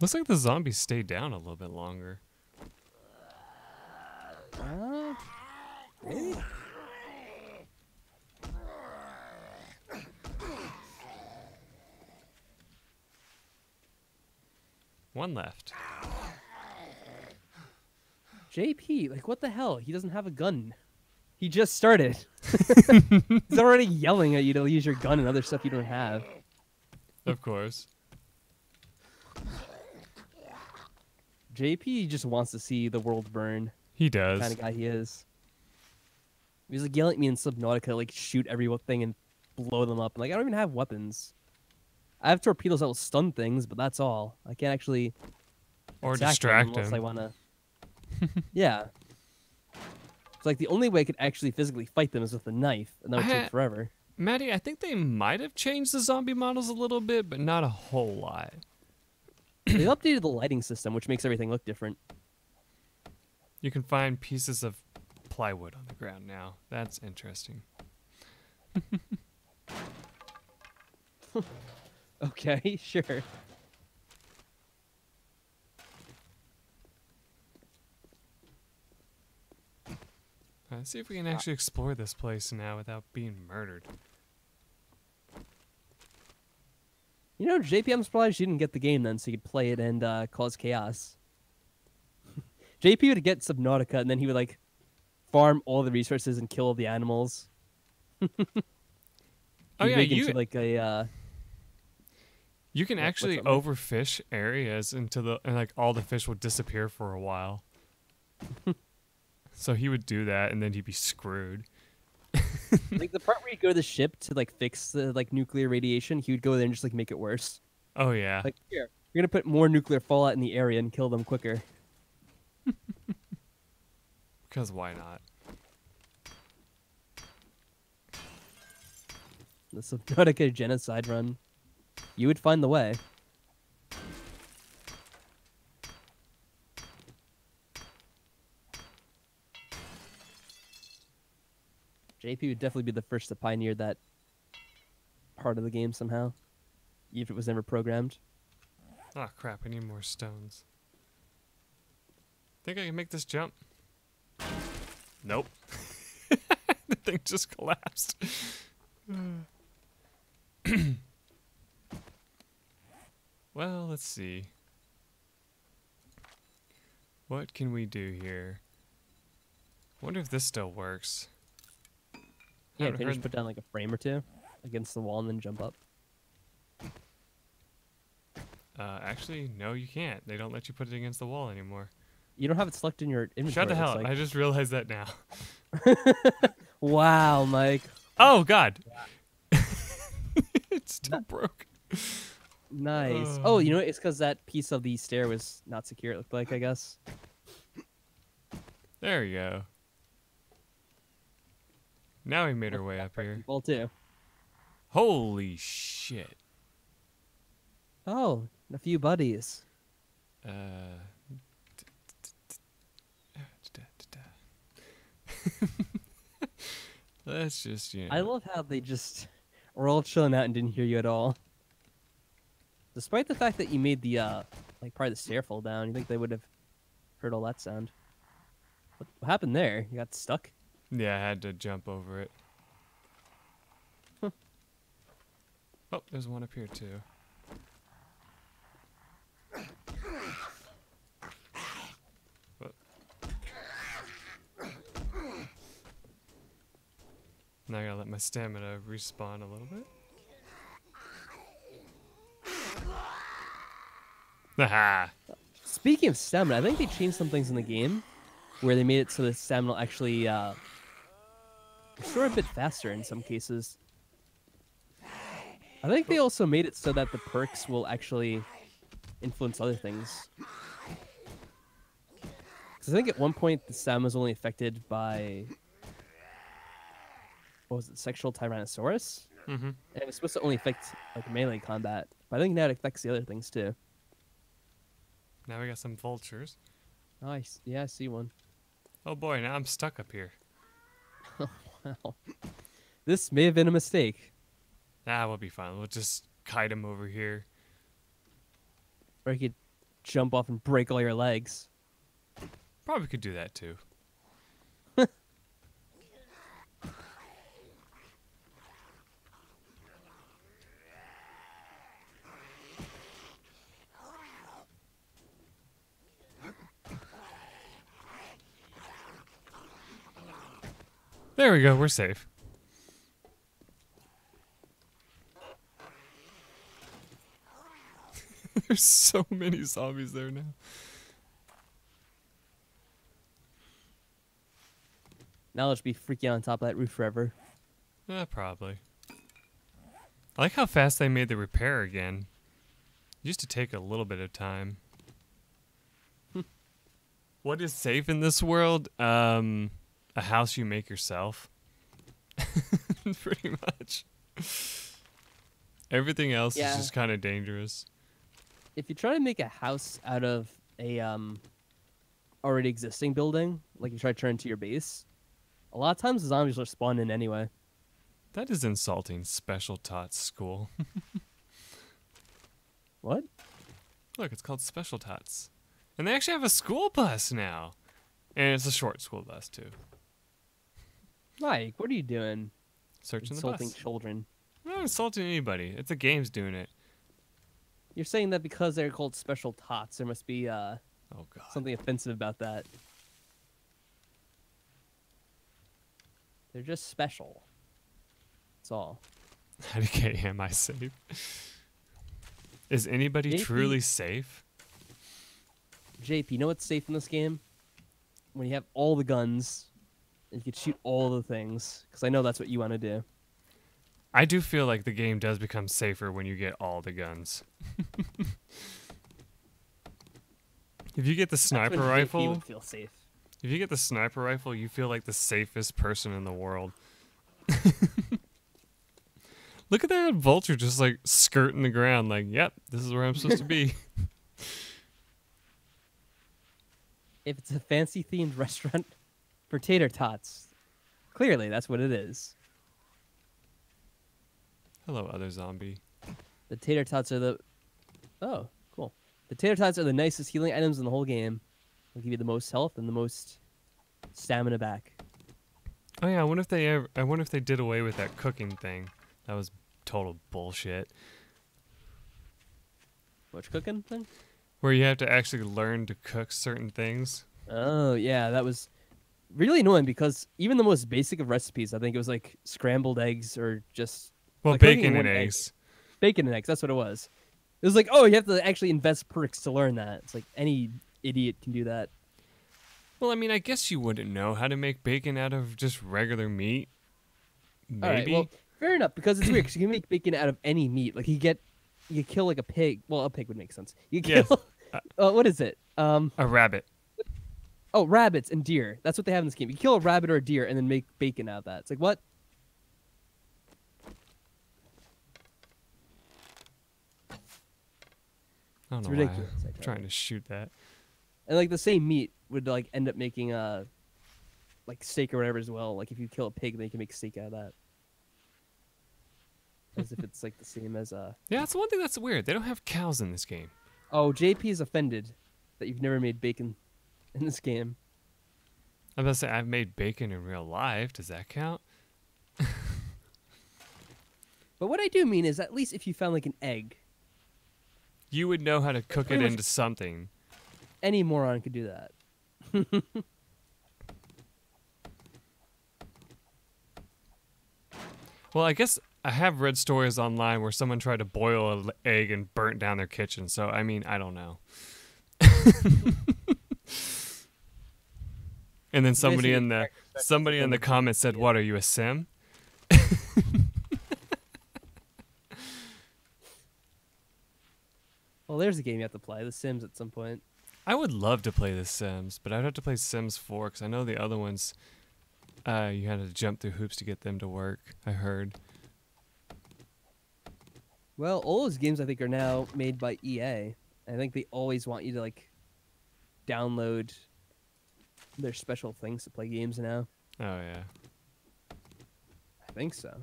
looks like the zombies stay down a little bit longer. Maybe? One left. JP, like what the hell? He doesn't have a gun. He just started. He's already yelling at you to use your gun and other stuff you don't have. Of course. JP just wants to see the world burn. He The does. kind of guy he is. He was like yelling at me in Subnautica, like shoot everything and blow them up. Like I don't even have weapons. I have torpedoes that will stun things, but that's all. I can't actually Or attack them distract unless him. I wanna. Yeah. It's like the only way I could actually physically fight them is with a knife, and that would take forever. Maddie, I think they might have changed the zombie models a little bit, but not a whole lot. They updated the lighting system, which makes everything look different. You can find pieces of plywood on the ground now. That's interesting. Okay, sure. Let's see if we can actually explore this place now without being murdered. You know, JP, I'm surprised you didn't get the game then, so you could play it and cause chaos. JP would get Subnautica, and then he would like farm all the resources and kill all the animals. Oh yeah, into like a. You can actually overfish areas and like all the fish will disappear for a while. So he would do that, and then he'd be screwed. Like the part where you go to the ship to like fix the like nuclear radiation, he would go there and just like make it worse. Oh yeah. Like here, you're gonna put more nuclear fallout in the area and kill them quicker. Because why not? The Subnautica genocide run. You would find the way. JP would definitely be the first to pioneer that part of the game somehow, even if it was never programmed. Oh crap, I need more stones. Think I can make this jump? Nope. The thing just collapsed. Well, let's see. What can we do here? Wonder if this still works. Yeah, can you just put down like a frame or two against the wall and then jump up? Actually, no, you can't. They don't let you put it against the wall anymore. You don't have it selected in your inventory. Shut the hell up. I just realized that now. Wow, Mike. Oh, God. It's still broke. Nice. Oh, you know, it's because that piece of the stair was not secure, it looked like, I guess. There we go. Now we made our way up here. Well, too. Holy shit. Oh, a few buddies. Let's just, you know. I love how they just were all chilling out and didn't hear you at all. Despite the fact that you made the, like, part of the stair fall down, you think they would have heard all that sound. What happened there? You got stuck? Yeah, I had to jump over it. Huh. Oh, there's one up here, too. Now I gotta let my stamina respawn a little bit. Aha! Speaking of stamina, I think they changed some things in the game where they made it so the stamina will actually restore a bit faster in some cases. I think they also made it so that the perks will actually influence other things. Because I think at one point the stamina was only affected by, what was it, sexual Tyrannosaurus? Mm-hmm. And it was supposed to only affect like melee combat. But I think now it affects the other things too. Now we got some vultures. Oh, yeah, I see one. Oh boy, now I'm stuck up here. Wow. This may have been a mistake. Ah, we'll be fine. We'll just kite him over here. Or you could jump off and break all your legs. Probably could do that too. There we go, we're safe. There's so many zombies there now. Now let's be freaking on top of that roof forever. Probably. I like how fast they made the repair again. It used to take a little bit of time. What is safe in this world? A house you make yourself. Pretty much. Everything else is just kind of dangerous. If you try to make a house out of a already existing building, like you try to turn into your base, a lot of times the zombies will spawn in anyway. That is insulting, Special Tots School. What? Look, it's called Special Tots. And they actually have a school bus now. And it's a short school bus, too. Mike, what are you doing? Searching the Insulting bus. children. I'm not insulting anybody. It's the game's doing it. You're saying that because they're called special tots, there must be Oh god. something offensive about that. They're just special. That's all. Okay, am I safe? Is anybody JP? truly safe? JP, you know what's safe in this game? When you have all the guns, and you can shoot all the things. Because I know that's what you want to do. I do feel like the game does become safer when you get all the guns. If you get the sniper That's when JP rifle, would feel safe. if you get the sniper rifle, you feel like the safest person in the world. Look at that vulture just like skirting the ground like, yep, this is where I'm supposed to be. If it's a fancy themed restaurant for tater tots, clearly that's what it is. Hello, other zombie. The tater tots are the... Oh, cool. The tater tots are the nicest healing items in the whole game. They'll give you the most health and the most stamina back. Oh yeah, I wonder if they did away with that cooking thing. That was total bullshit. Which cooking thing? Where you have to actually learn to cook certain things. Oh, yeah, that was really annoying because even the most basic of recipes, I think it was like scrambled eggs or just... Well, like bacon and egg. eggs. Bacon and eggs, that's what it was. It was like, oh, you have to actually invest perks to learn that. It's like any idiot can do that. Well, I mean, I guess you wouldn't know how to make bacon out of just regular meat. Maybe. All right, well, fair enough, because it's weird, because you can make bacon out of any meat. Like, you kill like a pig. Well, a pig would make sense. You kill, Yes. what is it? A rabbit. Oh, rabbits and deer. That's what they have in this game. You kill a rabbit or a deer and then make bacon out of that. It's like, what? I don't It's know ridiculous. why I'm trying to shoot that. And like the same meat would like end up making like steak or whatever as well. Like if you kill a pig, then you can make steak out of that. As if it's like the same as Yeah, that's one thing that's weird. They don't have cows in this game. Oh, JP is offended that you've never made bacon in this game. I'm about to say I've made bacon in real life. Does that count? But what I do mean is at least if you found like an egg, You would know how to cook it pretty much- into something. any moron could do that. Well, I guess I have read stories online where someone tried to boil an egg and burnt down their kitchen. So, I mean, I don't know. And then somebody in the comments said, "What are you, a sim?" Well, there's a game you have to play, The Sims, at some point. I would love to play The Sims, but I'd have to play Sims 4 because I know the other ones, you had to jump through hoops to get them to work, I heard. Well, all those games I think are now made by EA. I think they always want you to like download their special things to play games now. Oh, yeah. I think so.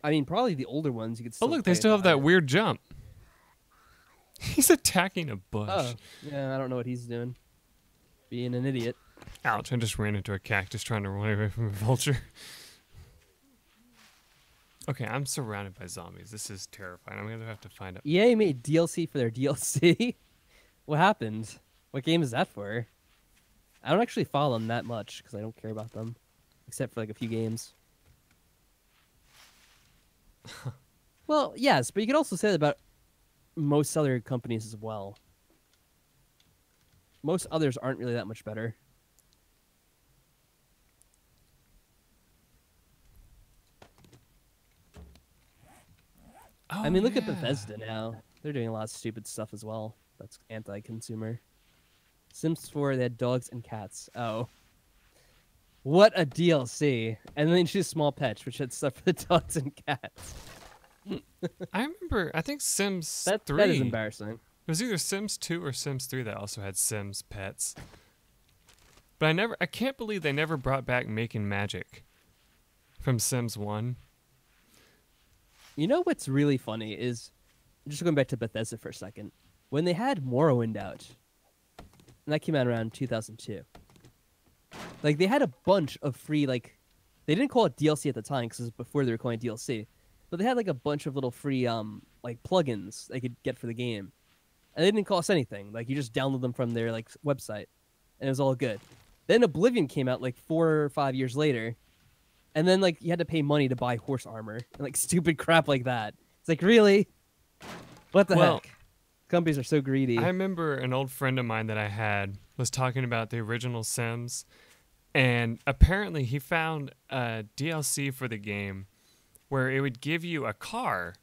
I mean, probably the older ones you could Oh, still look, play they still have that without it. weird jump. He's attacking a bush. Oh, yeah, I don't know what he's doing. Being an idiot. Ouch, I just ran into a cactus trying to run away from a vulture. Okay, I'm surrounded by zombies. This is terrifying. I'm going to have to find out. EA made DLC for their DLC? What happened? What game is that for? I don't actually follow them that much because I don't care about them. Except for like a few games. Well, yes, but you could also say that about most other companies as well. Most others aren't really that much better. Oh, I mean, look at yeah. Bethesda now. They're doing a lot of stupid stuff as well. That's anti-consumer. Sims 4, they had dogs and cats. Oh. What a DLC. And then introduced Small Pets, which had stuff for the dogs and cats. I remember, I think Sims 3. That is embarrassing. It was either Sims 2 or Sims 3 that also had Sims pets. But I can't believe they never brought back Making Magic from Sims 1. You know what's really funny is, just going back to Bethesda for a second, when they had Morrowind out, and that came out around 2002, like they had a bunch of free, like, they didn't call it DLC at the time because it was before they were calling it DLC, but they had like a bunch of little free like plugins they could get for the game, and they didn't cost anything. Like you just download them from their like website, and it was all good. Then Oblivion came out like 4 or 5 years later, and then like you had to pay money to buy horse armor and like stupid crap like that. It's like, really? What the heck? Companies are so greedy. I remember an old friend of mine that I had was talking about the original Sims, and apparently he found a DLC for the game where it would give you a car,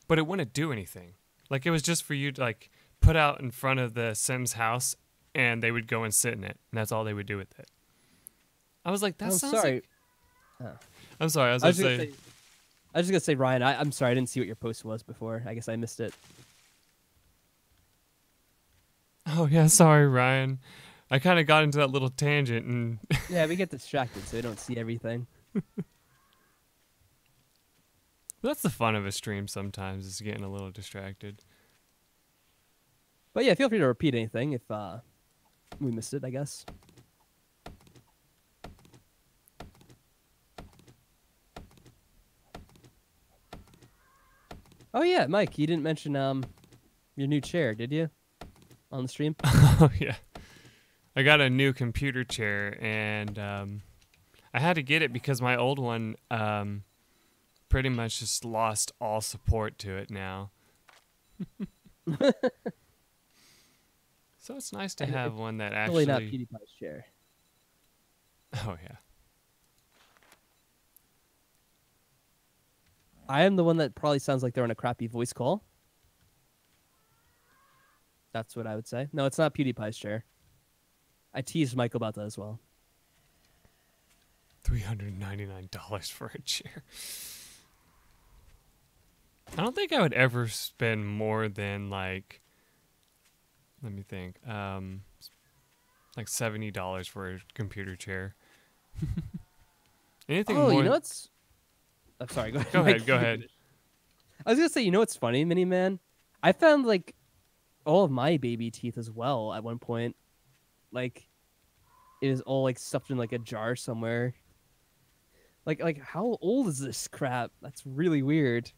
but it wouldn't do anything. Like it was just for you to like put out in front of the Sims house, and they would go and sit in it, and that's all they would do with it. I was like, that sounds sorry. like... Oh. I'm sorry. I was just gonna say, Ryan. I'm sorry. I didn't see what your post was before. I guess I missed it. Oh yeah, sorry, Ryan. I kind of got into that little tangent, and yeah, we get distracted, so we don't see everything. That's the fun of a stream. Sometimes is getting a little distracted. But yeah, feel free to repeat anything if we missed it, I guess. Oh yeah, Mike, you didn't mention your new chair, did you? On the stream? Oh yeah, I got a new computer chair, and I had to get it because my old one pretty much just lost all support to it now. So it's nice to have one that actually... Really not PewDiePie's chair. Oh yeah. I am the one that probably sounds like they're on a crappy voice call. That's what I would say. No, it's not PewDiePie's chair. I teased Michael about that as well. $399 for a chair. I don't think I would ever spend more than like... Let me think. Like $70 for a computer chair. Anything more... you know what's... I'm sorry. Go ahead. Go ahead. I was gonna say, you know what's funny, Mini Man? I found like all of my baby teeth as well at one point. Like it is all like stuffed in like a jar somewhere. Like how old is this crap? That's really weird.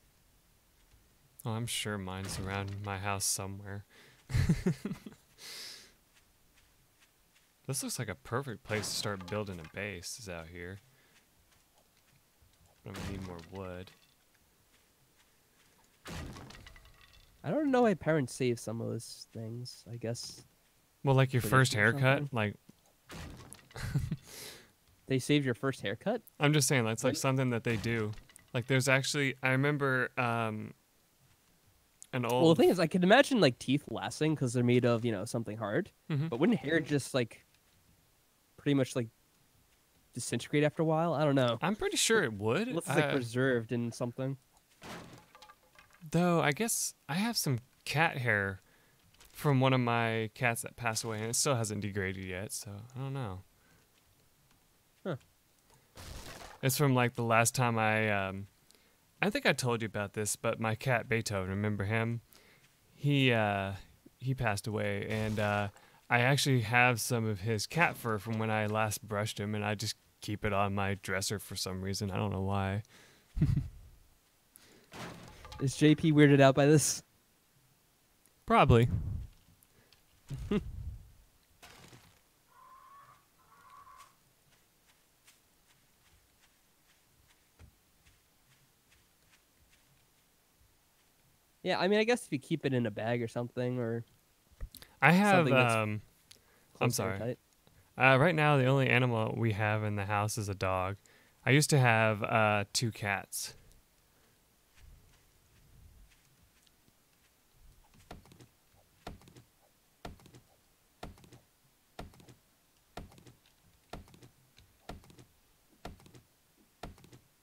Oh, I'm sure mine's around my house somewhere. This looks like a perfect place to start building a base, is out here. I'm gonna need more wood. I don't know why parents save some of those things, I guess. Well, like your first haircut? Like... They saved your first haircut? I'm just saying, that's like something that they do. Like there's actually... I remember an old... Well, the thing is, I could imagine like teeth lasting because they're made of, you know, something hard. Mm-hmm. But wouldn't hair just like pretty much like disintegrate after a while? I don't know. I'm pretty sure it would. Unless it's like preserved in something. Though, I guess I have some cat hair from one of my cats that passed away, and it still hasn't degraded yet, so I don't know. Huh. It's from like the last time I think I told you about this, but my cat Beethoven, remember him? He passed away, and I actually have some of his cat fur from when I last brushed him, and I just keep it on my dresser for some reason. I don't know why. Is JP weirded out by this? Probably. Yeah, I mean, I guess if you keep it in a bag or something, or I have I'm close sorry. airtight. Right now, the only animal we have in the house is a dog. I used to have 2 cats.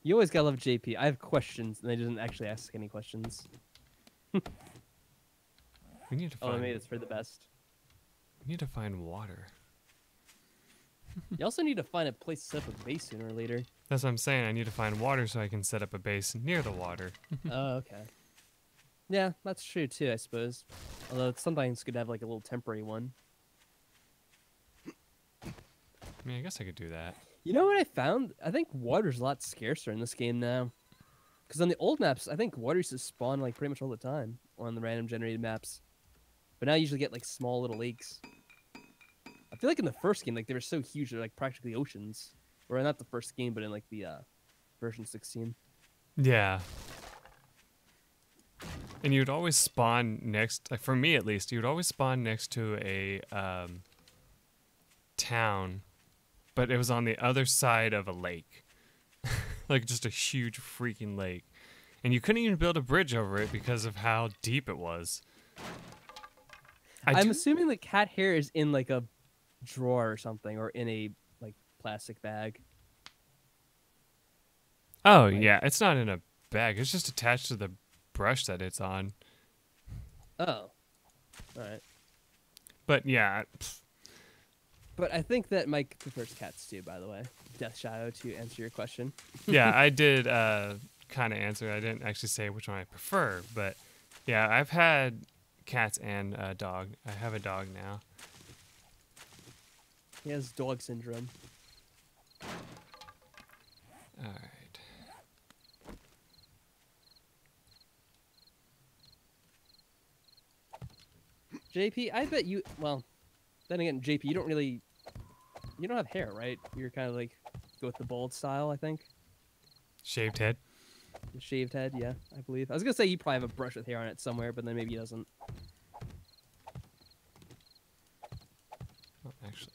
You always gotta love JP. I have questions, and he doesn't actually ask any questions. We need to find. Oh, maybe it's for the best. We need to find water. You also need to find a place to set up a base sooner or later. That's what I'm saying. I need to find water so I can set up a base near the water. Oh, okay. Yeah, that's true too, I suppose. Although it's sometimes good to have like a little temporary one. I mean, I guess I could do that. You know what I found? I think water's a lot scarcer in this game now. Because on the old maps, I think water used to spawn like pretty much all the time on the random generated maps. But now you usually get like small little lakes. I feel like in the first game, like they were so huge, they're like practically oceans. Or not the first game, but in like the version 16. Yeah. And you'd always spawn next, like for me at least, you'd always spawn next to a town, but it was on the other side of a lake. Like just a huge freaking lake. And you couldn't even build a bridge over it because of how deep it was. I'm assuming that cat hair is in like a drawer or something, or in a like plastic bag. Oh, yeah. It's not in a bag. It's just attached to the brush that it's on. Oh. All right. But yeah. But I think that Mike prefers cats too, by the way. Death Shadow, to answer your question. Yeah, I did kind of answer. I didn't actually say which one I prefer. But yeah, I've had cats and a dog. I have a dog now. He has dog syndrome. All right. JP, I bet you. Well, then again, JP, you don't have hair, right? You're kind of like go with the bald style, I think. Shaved head. The shaved head, yeah, I believe. I was gonna say you probably have a brush with hair on it somewhere, but then maybe he doesn't. Oh, actually.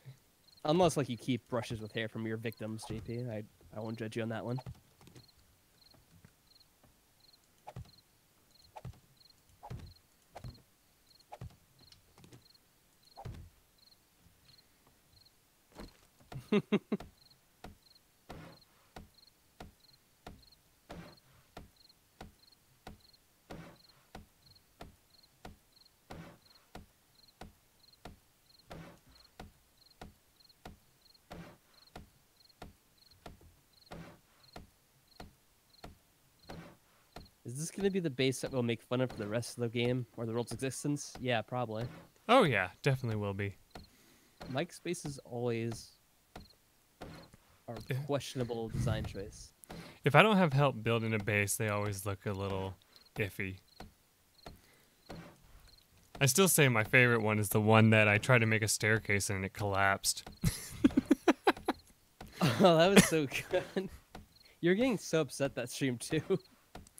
Unless like you keep brushes with hair from your victims, JP. I won't judge you on that one. Is this going to be the base that we'll make fun of for the rest of the game or the world's existence? Yeah, probably. Oh yeah, definitely will be. Mike's bases always are questionable design choice. If I don't have help building a base, they always look a little iffy. I still say my favorite one is the one that I tried to make a staircase and it collapsed. Oh, that was so good. You're getting so upset that stream too.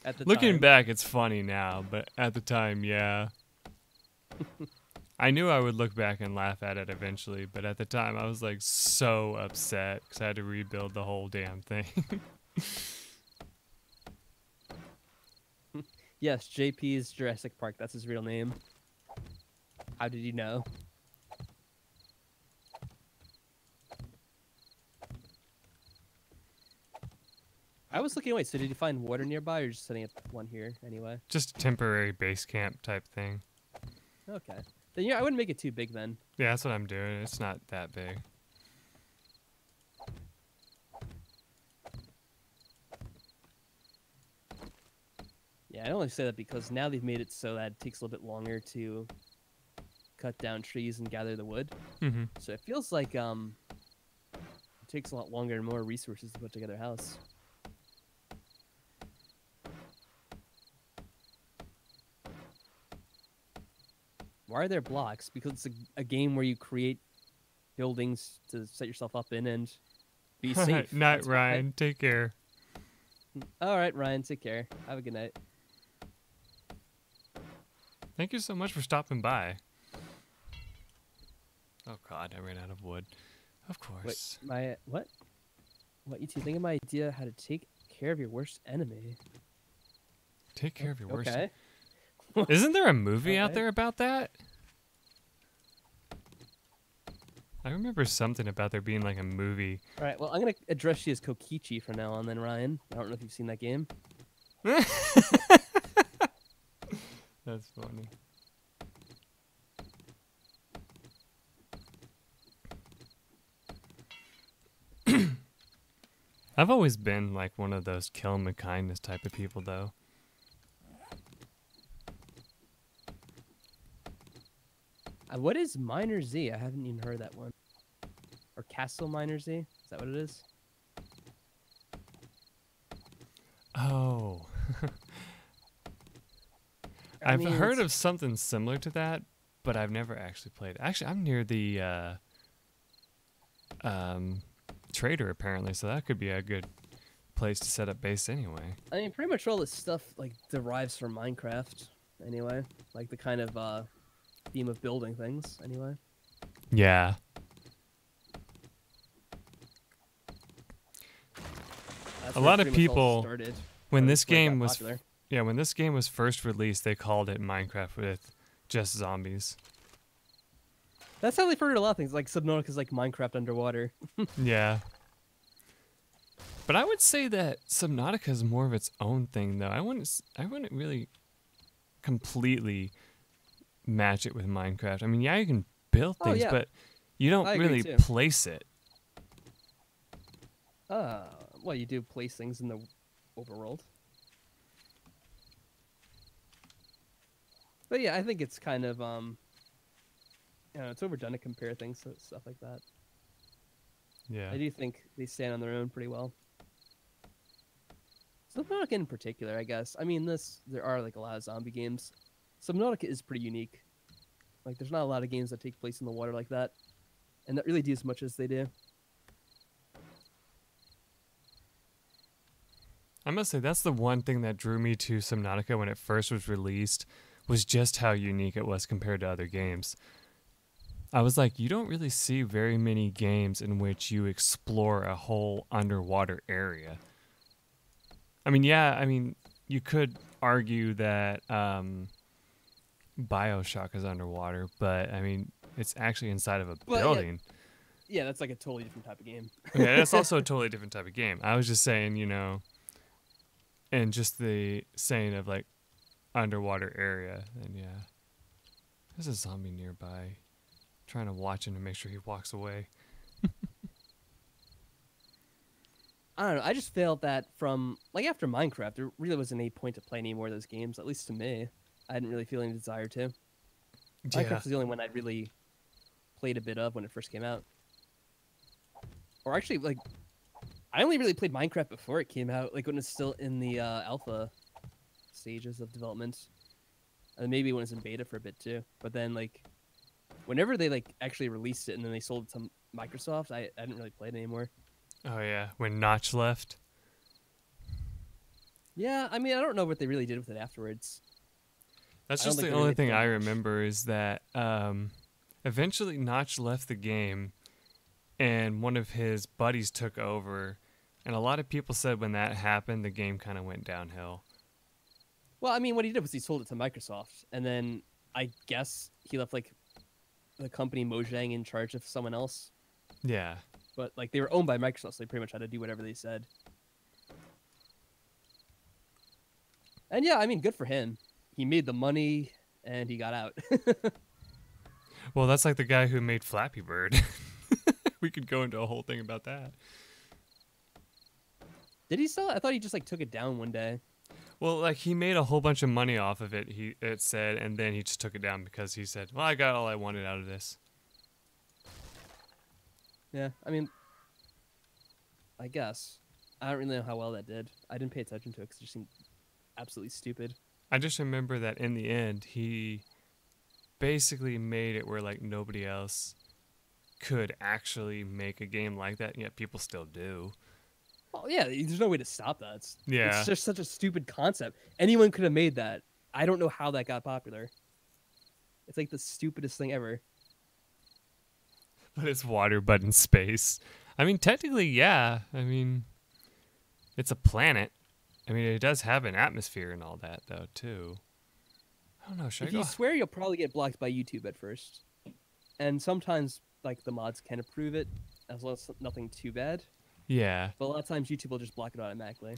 At the Looking time. back, it's funny now, but at the time, yeah. I knew I would look back and laugh at it eventually, but at the time I was like so upset because I had to rebuild the whole damn thing. Yes, JP's Jurassic Park. That's his real name. How did you know? I was looking away. So did you find water nearby, or just setting up one here anyway? Just a temporary base camp type thing. Okay. Then yeah, I wouldn't make it too big then. Yeah, that's what I'm doing. It's not that big. Yeah, I only say that because now they've made it so that it takes a little bit longer to cut down trees and gather the wood. Mm-hmm. So it feels like it takes a lot longer and more resources to put together a house. Why are there blocks? Because it's a game where you create buildings to set yourself up in and be safe. Night, That's Ryan. why. Take care. All right, Ryan. Take care. Have a good night. Thank you so much for stopping by. Oh God, I ran out of wood. Of course. Wait, what? What you two think of my idea how to take care of your worst enemy? Take care of your worst. Okay. Isn't there a movie out Okay. there about that? I remember something about there being like a movie. All right. Well, I'm gonna address you as Kokichi from now on, then, Ryan. I don't know if you've seen that game. That's funny. I've always been like one of those kill 'em with kindness type of people, though. What is Miner Z? I haven't even heard that one. Or Castle Miner Z? Is that what it is? Oh, I've heard of something similar to that, but I've never actually played it. Actually, I'm near the trader apparently, so that could be a good place to set up base anyway. I mean, pretty much all this stuff like derives from Minecraft anyway, like the kind of theme of building things anyway. Yeah. That's A where lot of pretty much all people, started, when or this where it game got was, popular. when this game was first released, they called it Minecraft with just zombies. That's how they've heard a lot of things. Like Subnautica's like Minecraft underwater. Yeah. But I would say that Subnautica is more of its own thing, though. I wouldn't really completely match it with Minecraft. I mean, yeah, you can build things, but you don't really place it. Well, you do place things in the overworld. But yeah, I think it's kind of you know, it's overdone to compare things to stuff like that. Yeah. I do think they stand on their own pretty well. Subnautica in particular, I guess. I mean, there are like a lot of zombie games. Subnautica is pretty unique. Like, there's not a lot of games that take place in the water like that, and that really do as much as they do. I must say, that's the one thing that drew me to Subnautica when it first was released, was just how unique it was compared to other games. I was like, you don't really see very many games in which you explore a whole underwater area. I mean, yeah, you could argue that BioShock is underwater, but I mean, it's actually inside of a building. Yeah, that's like a totally different type of game. Yeah, that's also a totally different type of game. I was just saying, you know, and just the saying of like underwater area, and yeah, there's a zombie nearby. Trying to watch him to make sure he walks away. I don't know. I just felt that from like after Minecraft, there really wasn't any point to play any more of those games. At least to me, I didn't really feel any desire to. Yeah. Minecraft was the only one I really played a bit of when it first came out. Or actually, like, I only really played Minecraft before it came out, like when it's still in the alpha stages of development, and maybe when it's in beta for a bit too. But then like, whenever they like actually released it and then they sold it to Microsoft, I didn't really play it anymore. Oh yeah, when Notch left. Yeah, I mean, I don't know what they really did with it afterwards. That's just the only thing I remember is that eventually Notch left the game and one of his buddies took over, and a lot of people said when that happened, the game kind of went downhill. Well, I mean, what he did was he sold it to Microsoft, and then I guess he left like the company Mojang in charge of someone else. Yeah. But like they were owned by Microsoft, so they pretty much had to do whatever they said. And yeah, I mean, good for him. He made the money and he got out. Well, that's like the guy who made Flappy Bird. We could go into a whole thing about that. Did he sell it? I thought he just like took it down one day. Well, like he made a whole bunch of money off of it, it said, and then he just took it down because he said, well, I got all I wanted out of this. Yeah, I mean, I guess. I don't really know how well that did. I didn't pay attention to it because it just seemed absolutely stupid. I just remember that in the end, he basically made it where like nobody else could actually make a game like that, and yet people still do. Oh yeah, there's no way to stop that. Yeah. It's just such a stupid concept. Anyone could have made that. I don't know how that got popular. It's like the stupidest thing ever. But it's water, but in space. I mean, technically, yeah. I mean, it's a planet. I mean, it does have an atmosphere and all that, though, too. I don't know. If you swear, you'll probably get blocked by YouTube at first. And sometimes, like, the mods can approve it, as long as nothing too bad. Yeah. But a lot of times, YouTube will just block it automatically.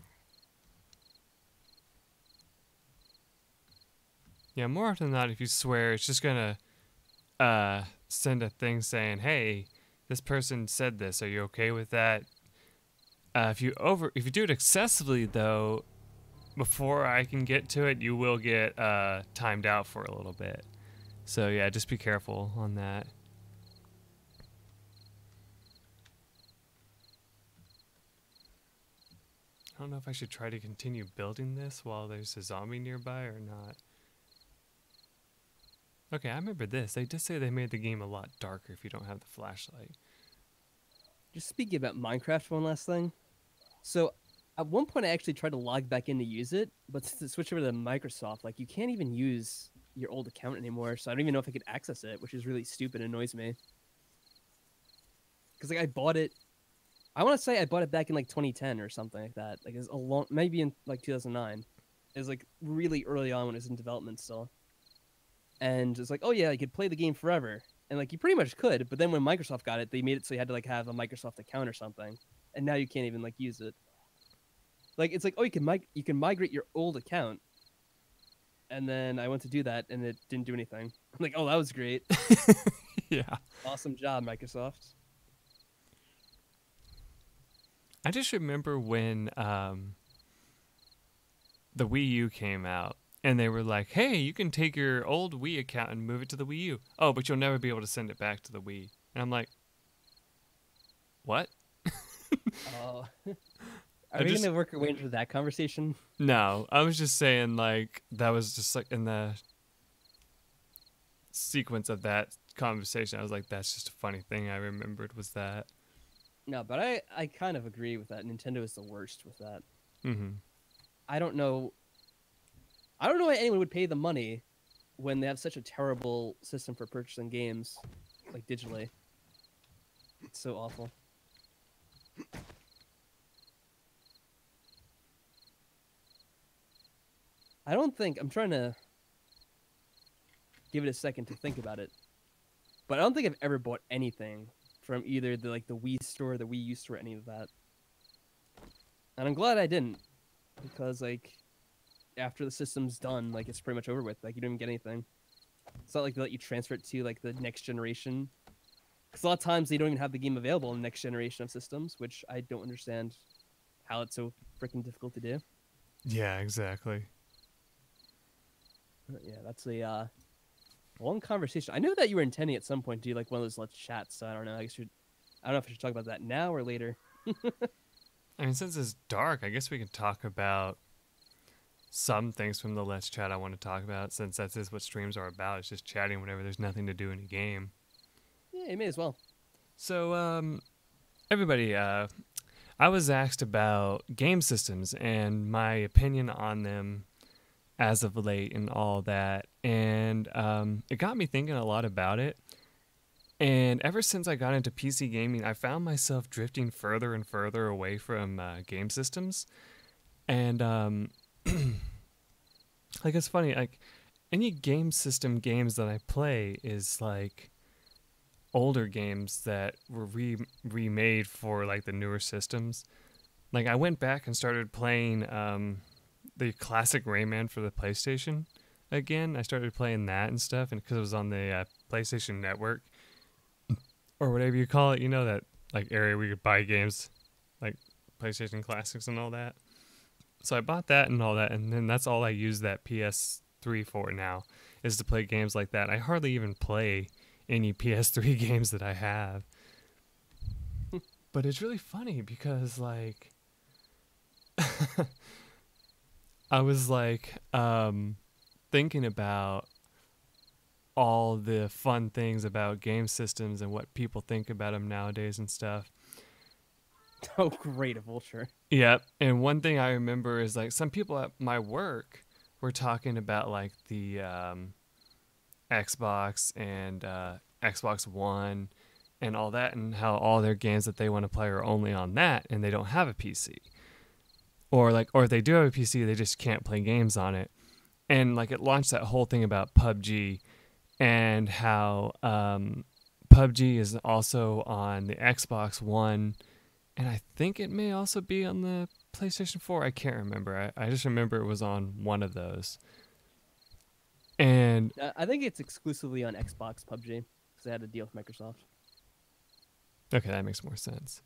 Yeah, more often than not, if you swear, it's just going to send a thing saying, hey, this person said this. Are you okay with that? If you do it excessively, though, before I can get to it, you will get timed out for a little bit. So, yeah, just be careful on that. don't know if I should try to continue building this while there's a zombie nearby or not. Okay, I remember this. They did say they made the game a lot darker if you don't have the flashlight. Just speaking about Minecraft, one last thing. So, at one point, I actually tried to log back in to use it, but to switch over to Microsoft, like, you can't even use your old account anymore, so I don't even know if I could access it, which is really stupid and annoys me. Because, like, I bought it... I want to say I bought it back in, like, 2010 or something like that. Like, it was a long... Maybe in, like, 2009. It was, like, really early on when it was in development still. And it's like, oh, yeah, you could play the game forever. And, like, you pretty much could, but then when Microsoft got it, they made it so you had to, like, have a Microsoft account or something. And now you can't even, like, use it. Like, it's like, oh, you can migrate your old account. And then I went to do that, and it didn't do anything. I'm like, oh, that was great. Yeah. Awesome job, Microsoft. I just remember when the Wii U came out, and they were like, hey, you can take your old Wii account and move it to the Wii U. Oh, but you'll never be able to send it back to the Wii. And I'm like, what? Oh. Are we going to work our way into that conversation? No, I was just saying, like, that was just, like, in the sequence of that conversation, I was like, that's just a funny thing I remembered was that. No, but I kind of agree with that. Nintendo is the worst with that. Mm-hmm. I don't know why anyone would pay the money when they have such a terrible system for purchasing games, like, digitally. It's so awful. I'm trying to give it a second to think about it, but I don't think I've ever bought anything from either the Wii store, the Wii U store, any of that. And I'm glad I didn't, because, like, after the system's done, like, it's pretty much over with. Like, you don't even get anything. It's not like they let you transfer it to, like, the next generation. Because a lot of times they don't even have the game available in the next generation of systems, which I don't understand how it's so freaking difficult to do. Yeah, exactly. Yeah, that's a long conversation. I know that you were intending at some point to do, like, one of those Let's Chats, so I don't know. I don't know if I should talk about that now or later. I mean, since it's dark, I guess we can talk about some things from the Let's Chat I want to talk about, since that is what streams are about. It's just chatting whenever there's nothing to do in a game. Yeah, you may as well. So, everybody, I was asked about game systems and my opinion on them as of late and all that, and it got me thinking a lot about it. And ever since I got into PC gaming, I found myself drifting further and further away from game systems. And like, it's funny, like, any game system games that I play is like older games that were remade for, like, the newer systems. Like, I went back and started playing the classic Rayman for the PlayStation again. I started playing that and stuff, and because it was on the PlayStation Network or whatever you call it, you know, that, like, area where you could buy games like PlayStation Classics and all that. So I bought that and all that, and then that's all I use that PS3 for now, is to play games like that. I hardly even play any PS3 games that I have. But it's really funny because, like, I was, like, thinking about all the fun things about game systems and what people think about them nowadays and stuff. Oh, great, a vulture. Yep. And one thing I remember is, like, some people at my work were talking about, like, the Xbox and Xbox One and all that, and how all their games that they want to play are only on that, and they don't have a PC. Or, like, or if they do have a PC, they just can't play games on it. And, like, it launched that whole thing about PUBG and how PUBG is also on the Xbox One, and I think it may also be on the PlayStation 4. I can't remember. I just remember it was on one of those. And I think it's exclusively on Xbox PUBG, because they had a deal with Microsoft. Okay, that makes more sense.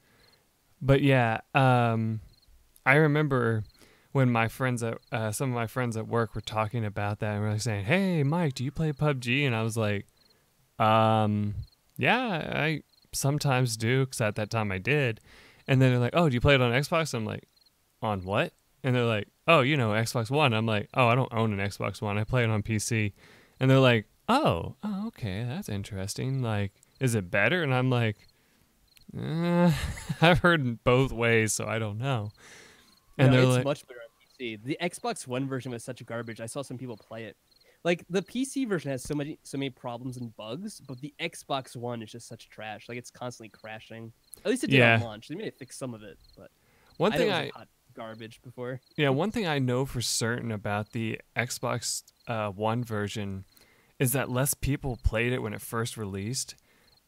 But yeah, I remember when my friends at some of my friends at work were talking about that, and were saying, "Hey, Mike, do you play PUBG?" And I was like, "Yeah, I sometimes do," because at that time I did. And then they're like, "Oh, do you play it on Xbox?" I'm like, on what? And they're like, oh, Xbox One. I'm like, oh, I don't own an Xbox One. I play it on PC. And they're like, oh, okay, that's interesting. Like, is it better? And I'm like, I've heard both ways, so I don't know. And no, they're it's like, much better on PC. The Xbox One version was such garbage. I saw some people play it. Like the PC version has so many problems and bugs, but the Xbox One is just such trash. Like it's constantly crashing. At least it did on launch. They may have fixed some of it, but one thing it was hot garbage before. Yeah, one thing I know for certain about the Xbox One version is that less people played it when it first released,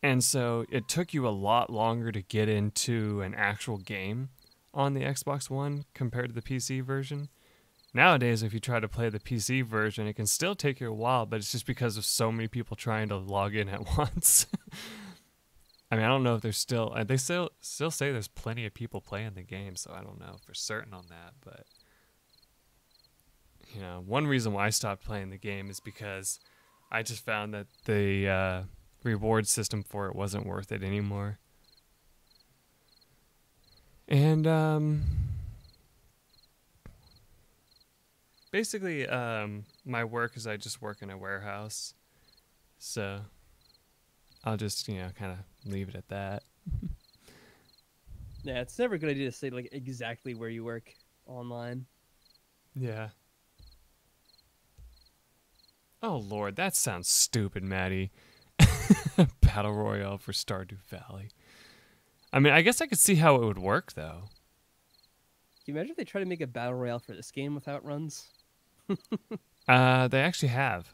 and so it took you a lot longer to get into an actual game on the Xbox One compared to the PC version. Nowadays, if you try to play the PC version, it can still take you a while, but it's just because of so many people trying to log in at once. I mean, I don't know if there's still... They still say there's plenty of people playing the game, so I don't know for certain on that. But, one reason why I stopped playing the game is because I just found that the reward system for it wasn't worth it anymore. And, basically, my work is I just work in a warehouse, so I'll just, kind of leave it at that. Yeah, it's never a good idea to say like exactly where you work online. Yeah. Oh, Lord, that sounds stupid, Maddie. Battle Royale for Stardew Valley. I mean, I guess I could see how it would work, though. Can you imagine if they try to make a Battle Royale for this game without runs? They actually have.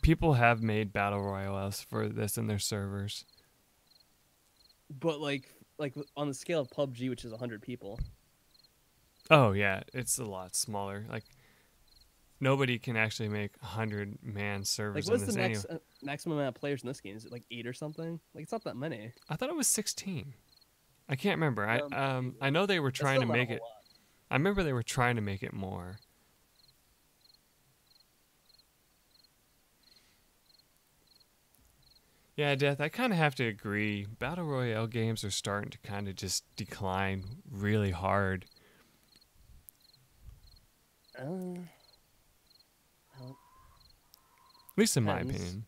People have made Battle Royales for this in their servers. But like on the scale of PUBG, which is 100 people. Oh, yeah, it's a lot smaller. Like, nobody can actually make 100-man servers Like, in what's this the maximum amount of players in this game? Is it like 8 or something? Like, it's not that many. I thought it was 16. I can't remember. I know they were trying to make it. I remember they were trying to make it more. Yeah, Death, I kind of have to agree. Battle Royale games are starting to kind of just decline really hard. At least in my opinion.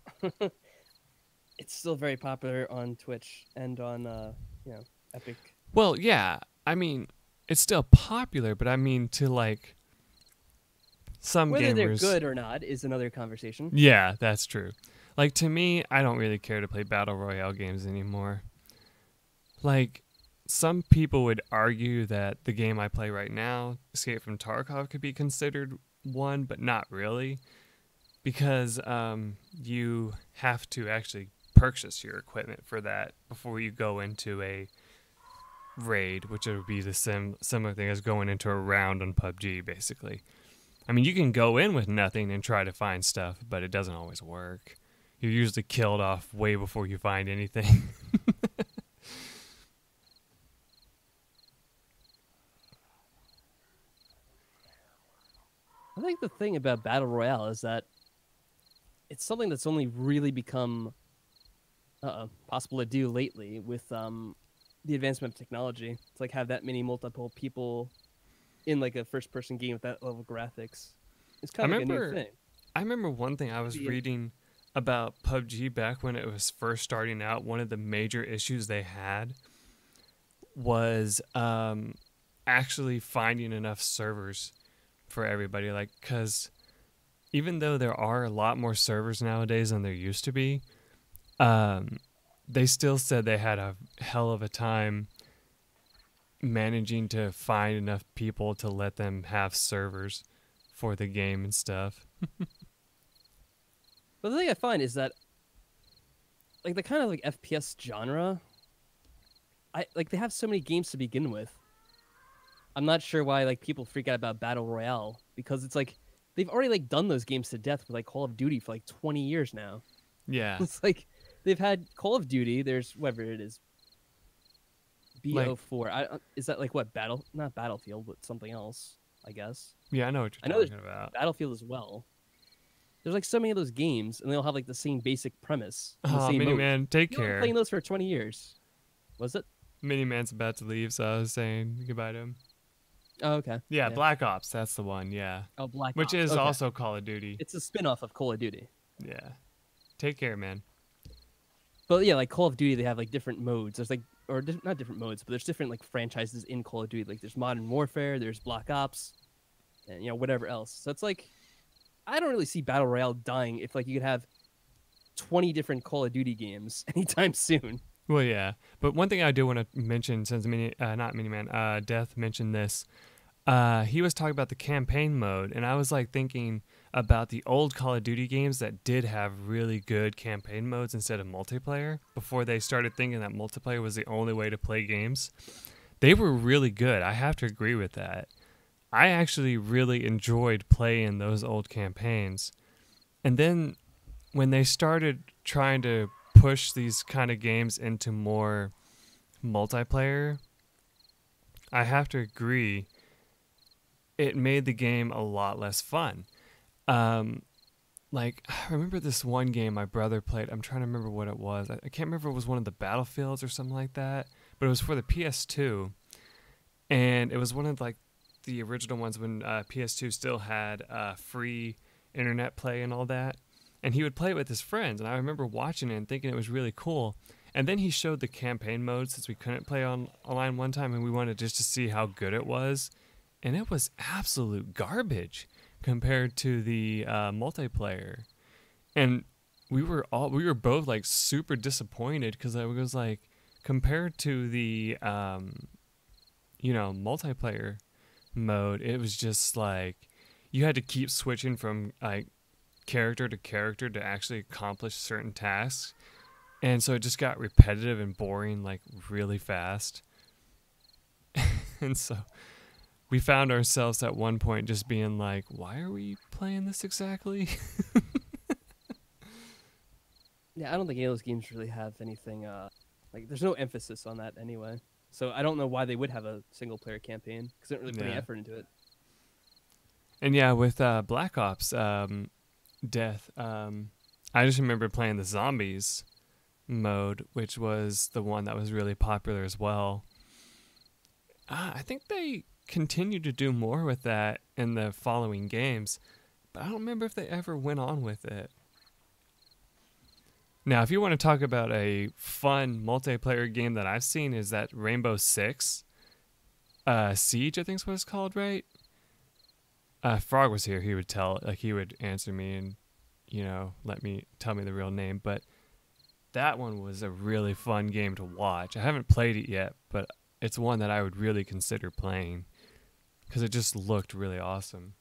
It's still very popular on Twitch and on, Epic. Well, yeah. I mean, it's still popular, but I mean to, like, some Whether gamers... they're good or not is another conversation. Yeah, that's true. Like, to me, I don't really care to play Battle Royale games anymore. Like, some people would argue that the game I play right now, Escape from Tarkov, could be considered one, but not really. Because you have to actually purchase your equipment for that before you go into a raid, which would be the similar thing as going into a round on PUBG, basically. I mean, you can go in with nothing and try to find stuff, but it doesn't always work. You're usually killed off way before you find anything. I think the thing about Battle Royale is that it's something that's only really become possible to do lately with the advancement of technology. To like have that many multiple people in like a first-person game with that level of graphics. It's kind of like a new thing. I remember one thing I was reading about PUBG back when it was first starting out. One of the major issues they had was actually finding enough servers for everybody. Like, because even though there are a lot more servers nowadays than there used to be, they still said they had a hell of a time managing to find enough people to let them have servers for the game and stuff. But the thing I find is that, like, the kind of like FPS genre, they have so many games to begin with. I'm not sure why like people freak out about Battle Royale, because it's like they've already like done those games to death with like Call of Duty for like 20 years now. Yeah, it's like they've had Call of Duty. There's whatever it is, BO4. Is that like what not Battlefield, but something else? I guess. Yeah, I know what you're talking about. Battlefield as well. There's like so many of those games, and they all have like the same basic premise. Oh, Miniman, take care. I've been playing those for 20 years. Was it? Miniman's about to leave, so I was saying goodbye to him. Oh, okay. Yeah, Yeah. Black Ops, that's the one, yeah. Oh, Black Which Ops. is Okay. also Call of Duty. It's a spin-off of Call of Duty. Yeah. Take care, man. But yeah, like Call of Duty, they have like different modes. There's like, or not different modes, but there's different like franchises in Call of Duty. Like there's Modern Warfare, there's Black Ops, and whatever else. So it's like, I don't really see Battle Royale dying if like you could have 20 different Call of Duty games anytime soon. Well, yeah. But one thing I do want to mention, since not Miniman, Death mentioned this, he was talking about the campaign mode, and I was like thinking about the old Call of Duty games that did have really good campaign modes instead of multiplayer before they started thinking that multiplayer was the only way to play games. They were really good. I have to agree with that. I actually really enjoyed playing those old campaigns. And then when they started trying to push these kind of games into more multiplayer, I have to agree, it made the game a lot less fun. Like, I remember this one game my brother played. I'm trying to remember what it was. I can't remember if it was one of the Battlefields or something like that, but it was for the PS2, and it was one of like the original ones when PS2 still had free internet play and all that. And he would play it with his friends, and I remember watching it and thinking it was really cool. And then he showed the campaign mode since we couldn't play online one time, and we wanted just to see how good it was. And it was absolute garbage compared to the multiplayer. And we were both like super disappointed because I was like, compared to the multiplayer mode, it was just like you had to keep switching from like character to character to actually accomplish certain tasks, and so it just got repetitive and boring like really fast. And so we found ourselves at one point just being like, why are we playing this exactly? Yeah, I don't think any of those games really have anything like there's no emphasis on that anyway. So I don't know why they would have a single player campaign because they don't really put any effort into it. And yeah, with Black Ops Death, I just remember playing the zombies mode, which was the one that was really popular as well. I think they continued to do more with that in the following games, but I don't remember if they ever went on with it. Now, if you want to talk about a fun multiplayer game that I've seen, is that Rainbow Six Siege, I think is what it's called, right? Frog was here. He would answer me and, tell me the real name. But that one was a really fun game to watch. I haven't played it yet, but it's one that I would really consider playing because it just looked really awesome.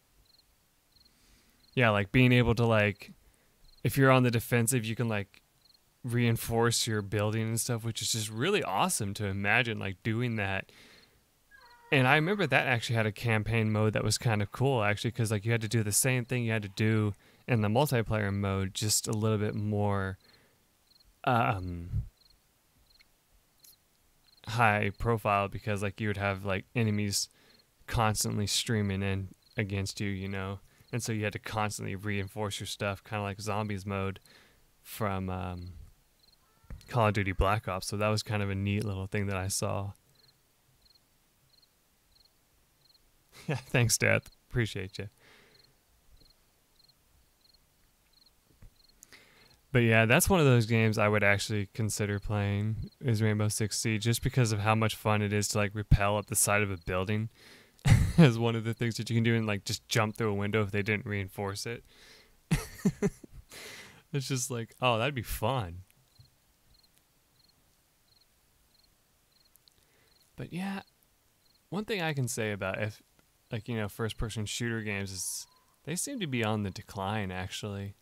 Yeah, like being able to like, if you're on the defensive, you can like reinforce your building and stuff, which is just really awesome to imagine like doing that. And I remember that actually had a campaign mode that was kind of cool actually, because like you had to do the same thing you had to do in the multiplayer mode, just a little bit more high profile, because like you would have like enemies constantly streaming in against you, and so you had to constantly reinforce your stuff, kind of like zombies mode from Call of Duty Black Ops. So that was kind of a neat little thing that I saw. Yeah, thanks, Dad. Appreciate you. But yeah, that's one of those games I would actually consider playing, is Rainbow Six Siege, just because of how much fun it is to like rappel up the side of a building as one of the things that you can do, and like just jump through a window if they didn't reinforce it. It's just like, oh, that'd be fun. But yeah, one thing I can say about first person shooter games is they seem to be on the decline, actually.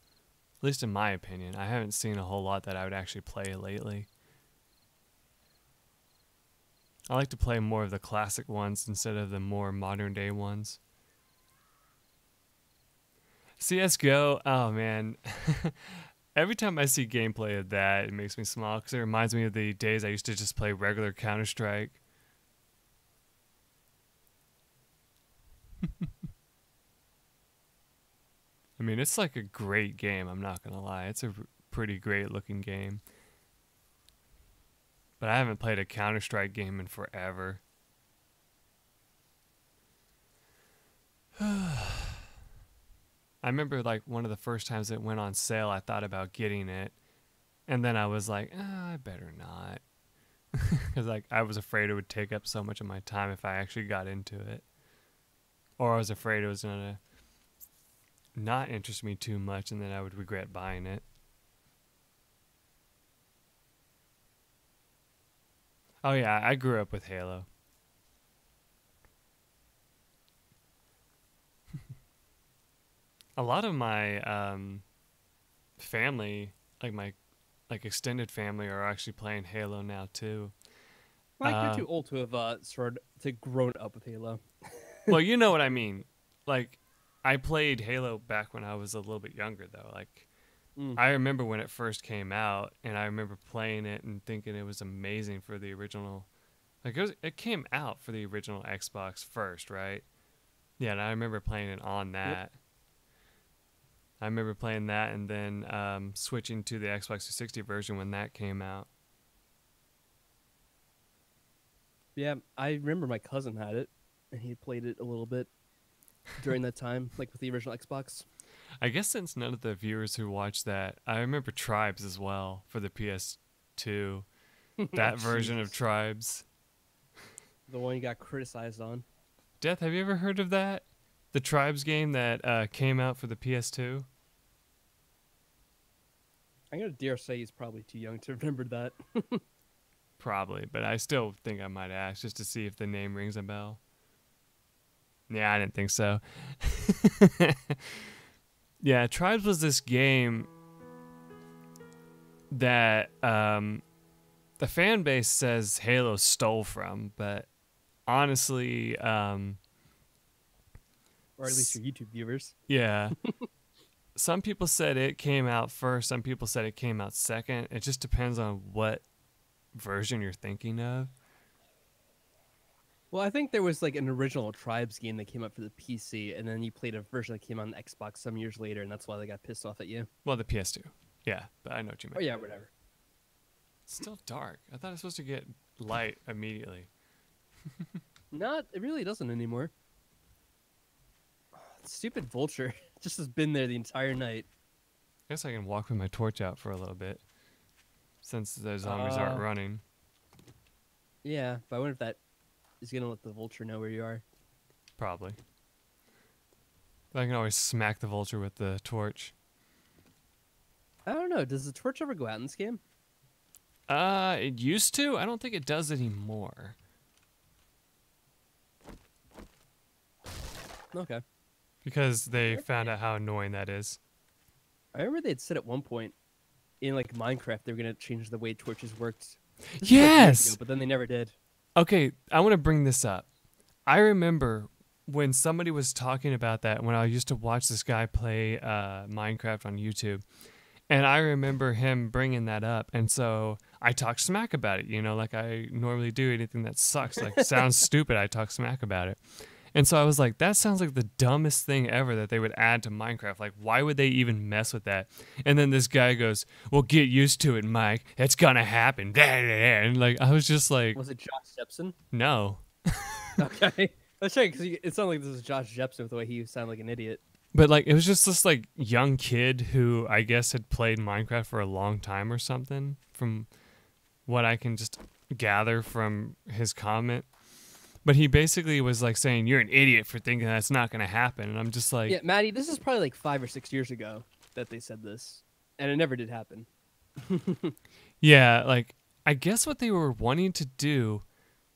At least in my opinion. I haven't seen a whole lot that I would actually play lately. I like to play more of the classic ones instead of the more modern day ones. CSGO, oh man. Every time I see gameplay of that, it makes me smile because it reminds me of the days I used to just play regular Counter-Strike. I mean, it's like a great game, I'm not going to lie. It's a pretty great looking game. But I haven't played a Counter-Strike game in forever. I remember like one of the first times it went on sale, I thought about getting it. And then I was like, I better not. Because like I was afraid it would take up so much of my time if I actually got into it. Or I was afraid it was going to not interest me too much and then I would regret buying it. Oh yeah, I grew up with Halo. A lot of my family, like my extended family, are actually playing Halo now too. Mike, you're too old to have grown up with Halo. Well, you know what I mean. Like, I played Halo back when I was a little bit younger, though. Like, I remember when it first came out, and I remember playing it and thinking it was amazing for the original. Like, it came out for the original Xbox first, right? Yeah, and I remember playing it on that. Yep. I remember playing that and then switching to the Xbox 360 version when that came out. Yeah, I remember my cousin had it, and he played it a little bit during that time, like with the original Xbox. I guess since none of the viewers who watched that, I remember Tribes as well for the PS2. That version of Tribes. The one you got criticized on. Death, have you ever heard of that? The Tribes game that came out for the PS2? I'm going to dare say he's probably too young to remember that. Probably, but I still think I might ask just to see if the name rings a bell. Yeah, I didn't think so. Yeah, Tribes was this game that the fan base says Halo stole from, but honestly... or at least your YouTube viewers. Yeah. Some people said it came out first. Some people said it came out second. It just depends on what version you're thinking of. Well, I think there was like an original Tribes game that came out for the PC, and then you played a version that came on the Xbox some years later, and that's why they got pissed off at you. Well, the PS2. Yeah, but I know what you mean. Oh, yeah, whatever. It's still dark. I thought it was supposed to get light immediately. It really doesn't anymore. Stupid vulture just has been there the entire night. I guess I can walk with my torch out for a little bit, since the zombies aren't running. Yeah, but I wonder if that is going to let the vulture know where you are. Probably. But I can always smack the vulture with the torch. I don't know. Does the torch ever go out in this game? It used to. I don't think it does anymore. Okay. Because they found out how annoying that is. I remember they'd said at one point in like Minecraft they were going to change the way torches worked. Yes! Ago, but then they never did. Okay, I want to bring this up. I remember when somebody was talking about that when I used to watch this guy play Minecraft on YouTube. And I remember him bringing that up. And so I talked smack about it, like I normally do. Anything that sucks, like sounds stupid, I talk smack about it. And so I was like, that sounds like the dumbest thing ever that they would add to Minecraft. Like, why would they even mess with that? And then this guy goes, well, get used to it, Mike. It's going to happen. And like, I was just like... Was it Josh Jepson? No. Okay. Let's check, because it sounded like this was Josh Jepson with the way he sounded like an idiot. But like, it was just this like young kid who I guess had played Minecraft for a long time or something, from what I can just gather from his comment. But he basically was like saying, you're an idiot for thinking that's not going to happen. And I'm just like... Yeah, Maddie, this is probably like 5 or 6 years ago that they said this. And it never did happen. Yeah, like, I guess what they were wanting to do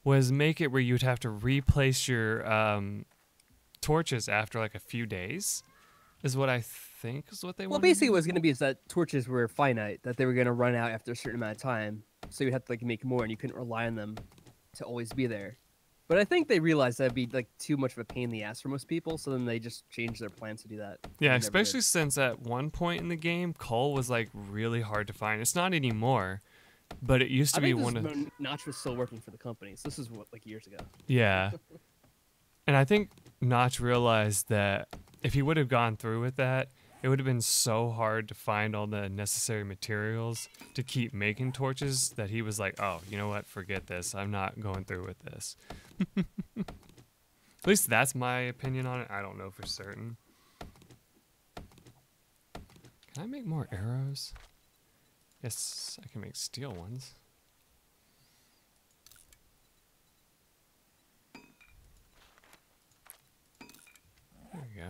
was make it where you'd have to replace your torches after like a few days, is what I think is what they wanted. Well, basically what it was going to be is that torches were finite, that they were going to run out after a certain amount of time. So you'd have to like make more, and you couldn't rely on them to always be there. But I think they realized that'd be like too much of a pain in the ass for most people, so then they just changed their plans to do that. Yeah, especially since at one point in the game, coal was like really hard to find. It's not anymore, but it used to be one of... Notch was still working for the company, so this is what, like years ago. Yeah. And I think Notch realized that if he would have gone through with that, it would have been so hard to find all the necessary materials to keep making torches that he was like, oh, you know what? Forget this. I'm not going through with this. At least that's my opinion on it. I don't know for certain. Can I make more arrows? Yes, I can make steel ones. There we go.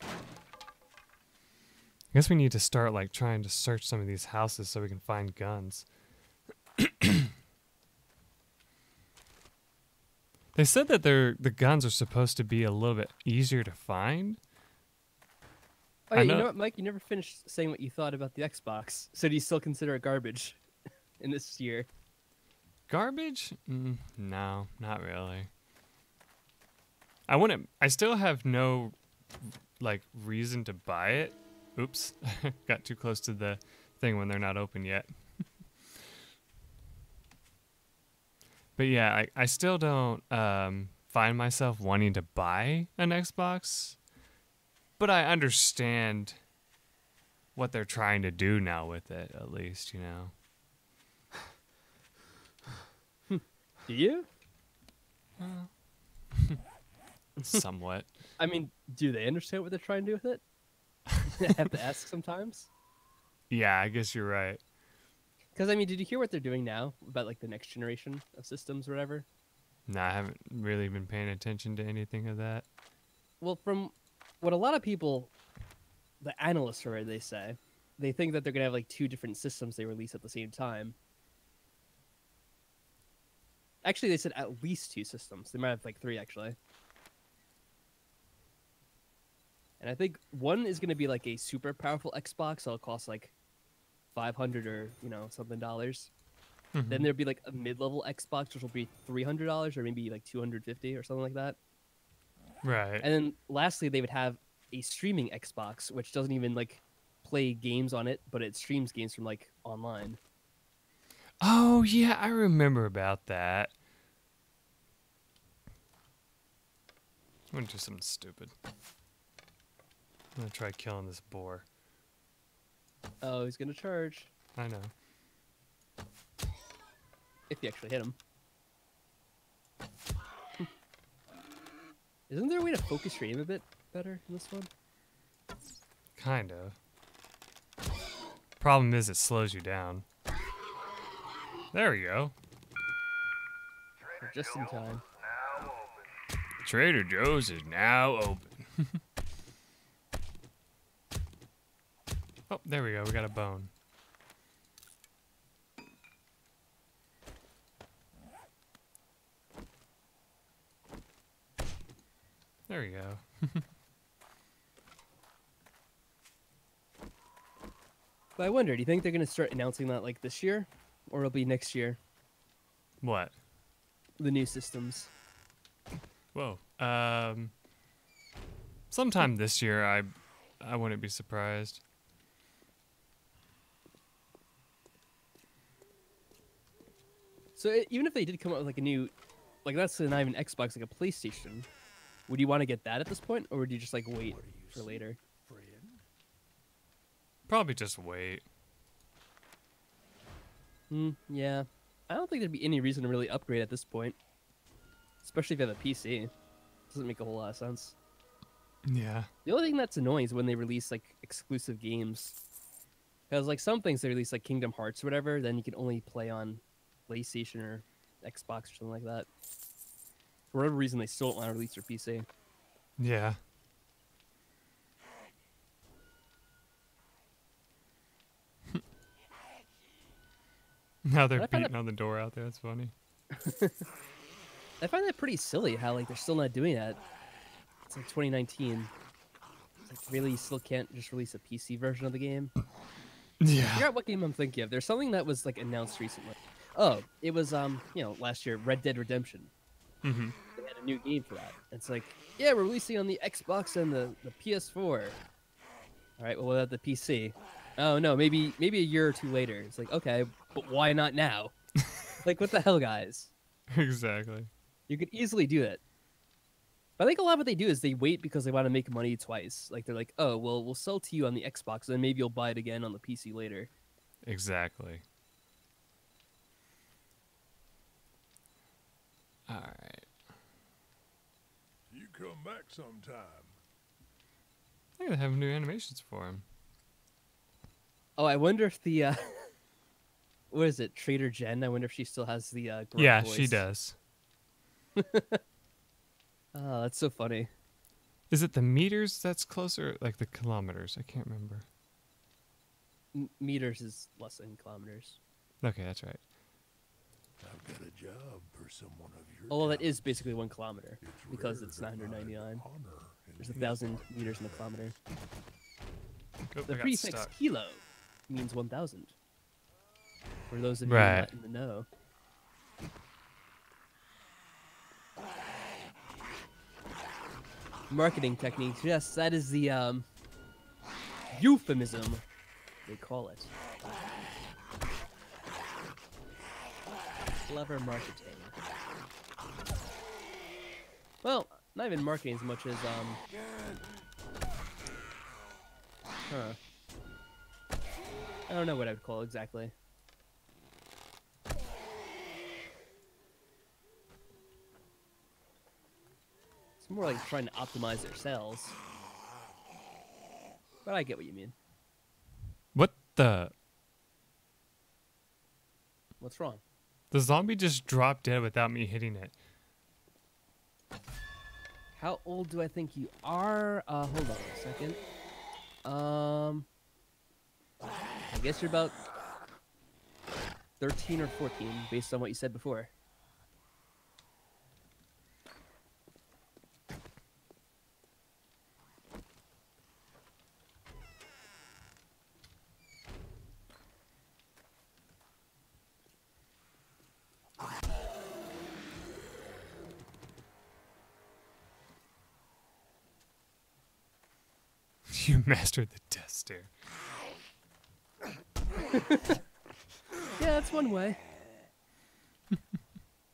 I guess we need to start like trying to search some of these houses so we can find guns. They said that the guns are supposed to be a little bit easier to find. Oh yeah, you know what, Mike? You never finished saying what you thought about the Xbox. So do you still consider it garbage in this year? Garbage? No, not really. I still have no like reason to buy it. Oops, got too close to the thing when they're not open yet. But yeah, I still don't find myself wanting to buy an Xbox. But I understand what they're trying to do now with it, at least, you know. Do you? Somewhat. I mean, do they understand what they're trying to do with it? I have to ask sometimes. Yeah, I guess you're right. Because, I mean, did you hear what they're doing now about, like, the next generation of systems or whatever? No, I haven't really been paying attention to anything of that. Well, from what a lot of people, the analysts already, they say, they think that they're going to have, like, 2 different systems they release at the same time. Actually, they said at least 2 systems. They might have, like, 3, actually. And I think one is going to be, like, a super powerful Xbox. So it'll cost, like, $500 or, you know, something dollars. Mm-hmm. Then there'll be, like, a mid-level Xbox, which will be $300 or maybe, like, $250 or something like that. Right. And then lastly, they would have a streaming Xbox, which doesn't even, like, play games on it, but it streams games from, like, online. Oh, yeah, I remember about that. I'm going to do something stupid. I'm going to try killing this boar. Oh, he's going to charge. I know. If you actually hit him. Isn't there a way to focus your aim a bit better in this one? Kind of. Problem is it slows you down. There we go. We're just in time. Trader Joe's is now open. Oh, there we go. We got a bone. There we go. But I wonder, do you think they're going to start announcing that like this year? Or it'll be next year? What? The new systems. Whoa. Sometime this year, I wouldn't be surprised. So even if they did come up with like a new, like that's not even Xbox, like a PlayStation, would you want to get that at this point, or would you just like wait for later? Probably just wait. Yeah. I don't think there'd be any reason to really upgrade at this point, especially if you have a PC. Doesn't make a whole lot of sense. Yeah. The only thing that's annoying is when they release like exclusive games, because like some things they release like Kingdom Hearts or whatever, then you can only play on PlayStation or Xbox or something like that. For whatever reason, they still don't want to release their PC. Yeah. Now they're beating on the door out there. That's funny. I find that pretty silly how like they're still not doing that. It's like 2019. It's like really you still can't just release a PC version of the game. Yeah. I forgot what game I'm thinking of. There's something that was like announced recently. Oh, it was last year, Red Dead Redemption. Mm-hmm. They had a new game for that. It's like, yeah, we're releasing on the Xbox and the PS4. All right, well, what about the PC? Oh no, maybe a year or two later. It's like, okay, but why not now? Like, what the hell, guys? Exactly. You could easily do it. But I think a lot of what they do is they wait because they want to make money twice. Like, they're like, oh, well, we'll sell to you on the Xbox, and then maybe you'll buy it again on the PC later. Exactly. All right. You come back sometime. I gotta have new animations for him. Oh, I wonder if the what is it, Trader Jen? I wonder if she still has the gruff Yeah, voice. she does. Oh, that's so funny. Is it the meters that's closer, like the kilometers? I can't remember. Meters is less than kilometers. Okay, that's right. I've got a job for someone of your Although that is talents. basically 1 kilometer It's because rare it's to find 999. honor in There's his 1,000 line. meters in a kilometer. Oh, The I got prefix stuck. kilo means 1,000. For those of you Right. not in the know. Marketing techniques. Yes, that is the euphemism they call it. Clever marketing. Well, not even marketing as much as I don't know what I would call it exactly. It's more like trying to optimize their sales. But I get what you mean. What the? What's wrong? The zombie just dropped dead without me hitting it. How old do I think you are? Hold on a second. I guess you're about 13 or 14, based on what you said before. You mastered the death stare. Yeah, that's one way.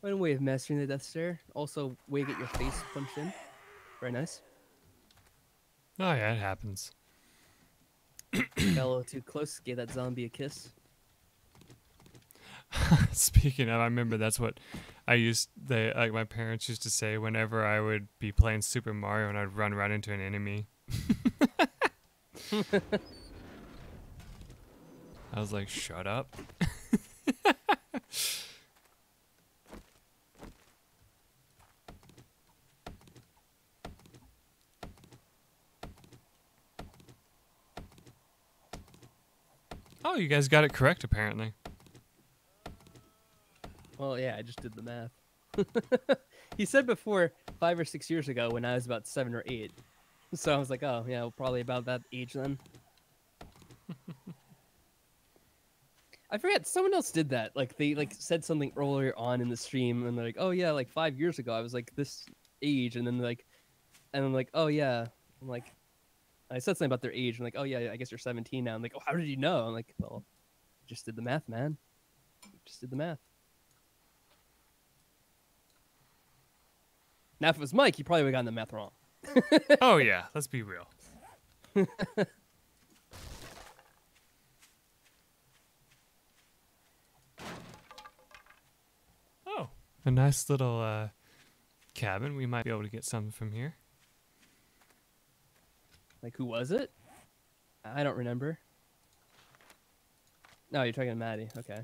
One way of mastering the death stare. Also, way to get your face punched in. Very nice. Oh yeah, it happens. Got a little too close. Gave that zombie a kiss. Speaking of, I remember that's what like my parents used to say whenever I would be playing Super Mario and I'd run right into an enemy. I was like, shut up. Oh, you guys got it correct, apparently. Well, yeah, I just did the math. He said before 5 or 6 years ago when I was about 7 or 8. So I was like, oh, yeah, well, probably about that age then. I forget, someone else did that. Like, they said something earlier on in the stream, and they're like, oh, yeah, like 5 years ago, I was like this age, and then I'm like, oh, yeah. I'm like, I said something about their age, and like, oh, yeah, I guess you're 17 now. I'm like, oh, how did you know? I'm like, well, just did the math, man. Just did the math. Now, if it was Mike, he probably would have gotten the math wrong. Oh yeah, let's be real. Oh, a nice little cabin. We might be able to get something from here. Like, who was it? I don't remember. No, you're talking to Maddie. Okay.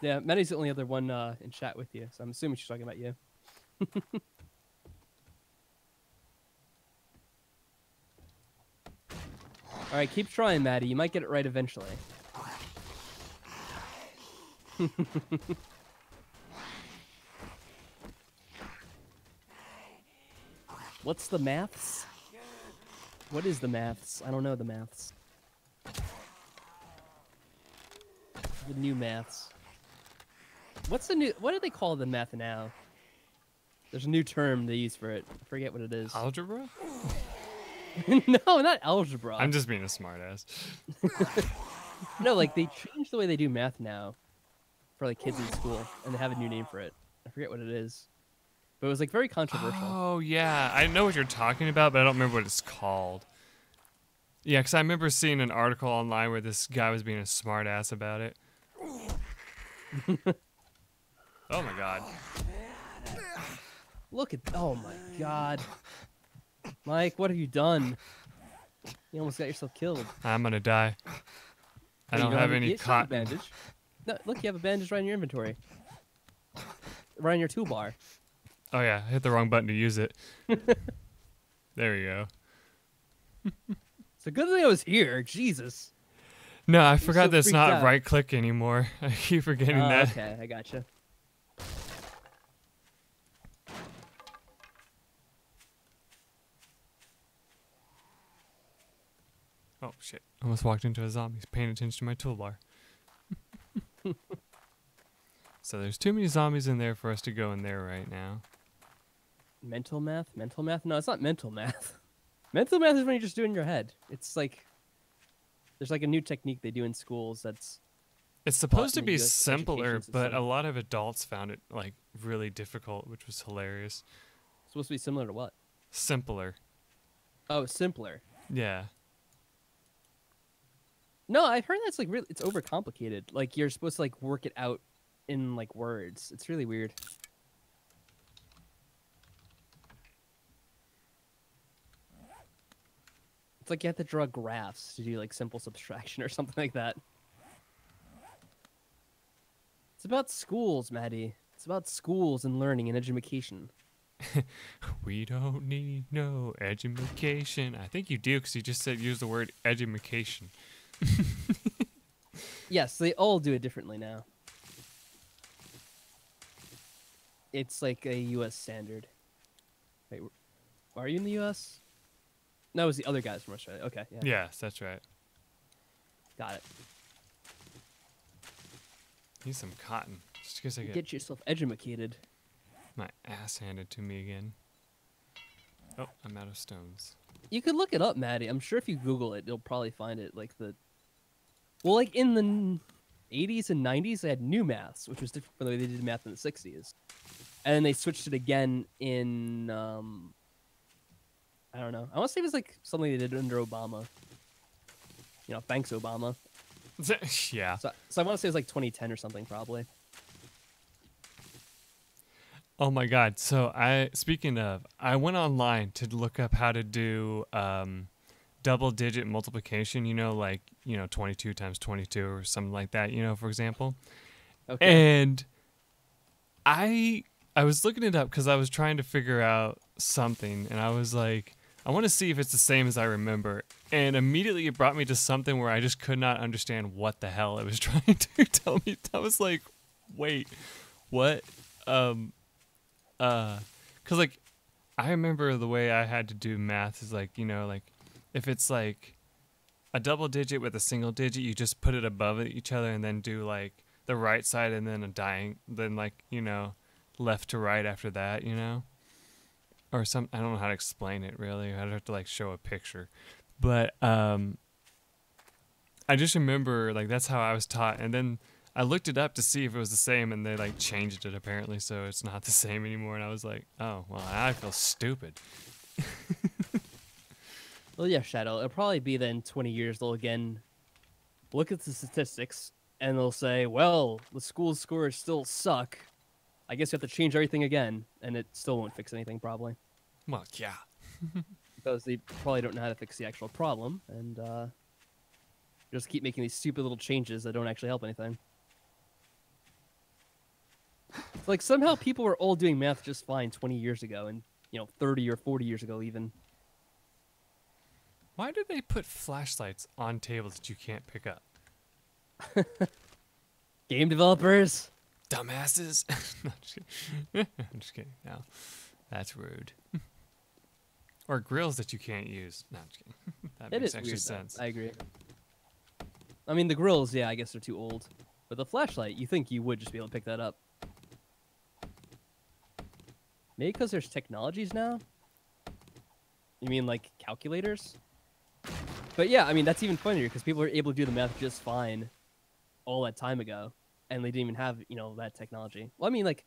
Yeah, Maddie's the only other one in chat with you, so I'm assuming she's talking about you. All right, keep trying, Maddie. You might get it right eventually. What's the maths? What is the maths? I don't know the maths. The new maths. What's the new? What do they call the math now? There's a new term they use for it. I forget what it is. Algebra? No, not algebra. I'm just being a smartass. No, like they changed the way they do math now for like kids in school, and they have a new name for it. I forget what it is, but it was like very controversial. Oh yeah, I know what you're talking about, but I don't remember what it's called. Yeah, because I remember seeing an article online where this guy was being a smartass about it. Oh my god. Look at, oh my god. Mike, what have you done? You almost got yourself killed. I'm gonna die. I Hey, you don't have a- any you still have a cotton. bandage. No, look, you have a bandage right in your inventory. Right on your toolbar. Oh yeah, I hit the wrong button to use it. There you go. It's a good thing I was here. Jesus. No, I so forgot that's freaked not out. right click anymore. I keep forgetting that. Okay, I gotcha. Oh shit! Almost walked into a zombie. He's paying attention to my toolbar. So there's too many zombies in there for us to go in there right now. Mental math? Mental math? No, it's not mental math. Mental math is when you're just doing your head. It's like there's like a new technique they do in schools that's It's supposed to in the be US simpler, education but system. a lot of adults found it like really difficult, which was hilarious. supposed to be similar to what? Simpler. Oh, simpler. Yeah. No, I've heard that's like really it's overcomplicated. Like you're supposed to like work it out in like words. It's really weird. It's like you have to draw graphs to do like simple subtraction or something like that. It's about schools, Maddie. It's about schools and learning and education. We don't need no education. I think you do because you just said use the word education. Yes, they all do it differently now. It's like a U.S. standard. Wait, are you in the U.S.? No, it was the other guys from Australia. Okay, yeah. Yes, that's right. Got it. Need some cotton. Just because I Get yourself edumacated. my ass handed to me again. Oh, I'm out of stones. You could look it up, Maddie. I'm sure if you Google it, you'll probably find it. Well, like in the 80s and 90s, they had new maths, which was different from the way they did math in the 60s. And then they switched it again in, I don't know. I want to say it was like something they did under Obama. You know, thanks, Obama. Yeah. So I want to say it was like 2010 or something, probably. Oh my God. So I went online to look up how to do double digit multiplication, 22 times 22 or something like that, for example. Okay. And I was looking it up because I was trying to figure out something, and I was like, I want to see if it's the same as I remember. And immediately it brought me to something where I just could not understand what the hell it was trying to tell me. I was like, wait, what? Cause like I remember the way I had to do math is like, like if it's like a double digit with a single digit, you just put it above each other and then do like the right side and then then like, left to right after that, or I don't know how to explain it really. I'd have to like show a picture, but, I just remember like that's how I was taught. And then I looked it up to see if it was the same, and they like changed it apparently, so it's not the same anymore. And I was like, oh well, I feel stupid. Well, yeah, Shadow. It'll probably be then 20 years they'll again look at the statistics and they'll say, well, the school scores still suck. I guess you have to change everything again, and it still won't fix anything probably. Well, yeah. Because they probably don't know how to fix the actual problem, and just keep making these stupid little changes that don't actually help anything. It's like somehow people were all doing math just fine 20 years ago, and 30 or 40 years ago even. Why do they put flashlights on tables that you can't pick up? Game developers. Dumbasses. No, I'm just kidding. I'm just kidding. No, that's rude. Or grills that you can't use. No, I'm just kidding. That It makes is extra weird, sense. though. I agree. I mean, the grills, yeah, I guess they're too old. But the flashlight, you think you would just be able to pick that up. Maybe because there's technologies now? You mean like calculators? But yeah, I mean, that's even funnier because people were able to do the math just fine all that time ago. And they didn't even have, that technology. Well, I mean, like,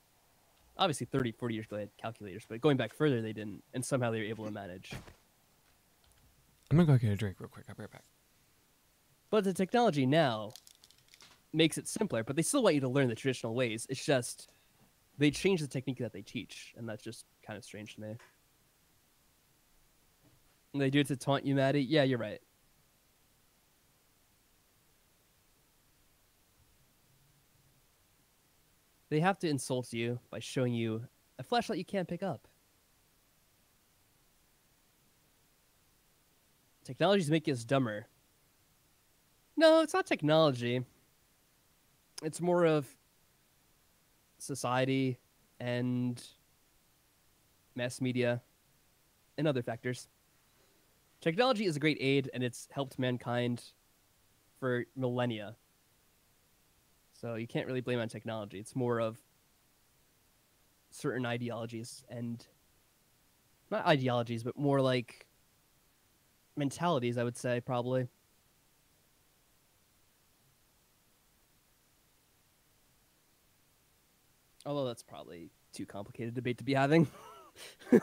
obviously 30, 40 years ago they had calculators, but going back further they didn't. And somehow they were able to manage. I'm going to go get a drink real quick. I'll be right back. But the technology now makes it simpler, but they still want you to learn the traditional ways. It's just they change the technique that they teach, and that's just kind of strange to me. And they do it to taunt you, Maddie. Yeah, you're right. They have to insult you by showing you a flashlight you can't pick up. Technology's making us dumber. No, it's not technology. It's more of society and mass media and other factors. Technology is a great aid, and it's helped mankind for millennia. So you can't really blame it on technology. It's more of certain ideologies and not ideologies, but more like mentalities, I would say, probably. Although that's probably too complicated debate to be having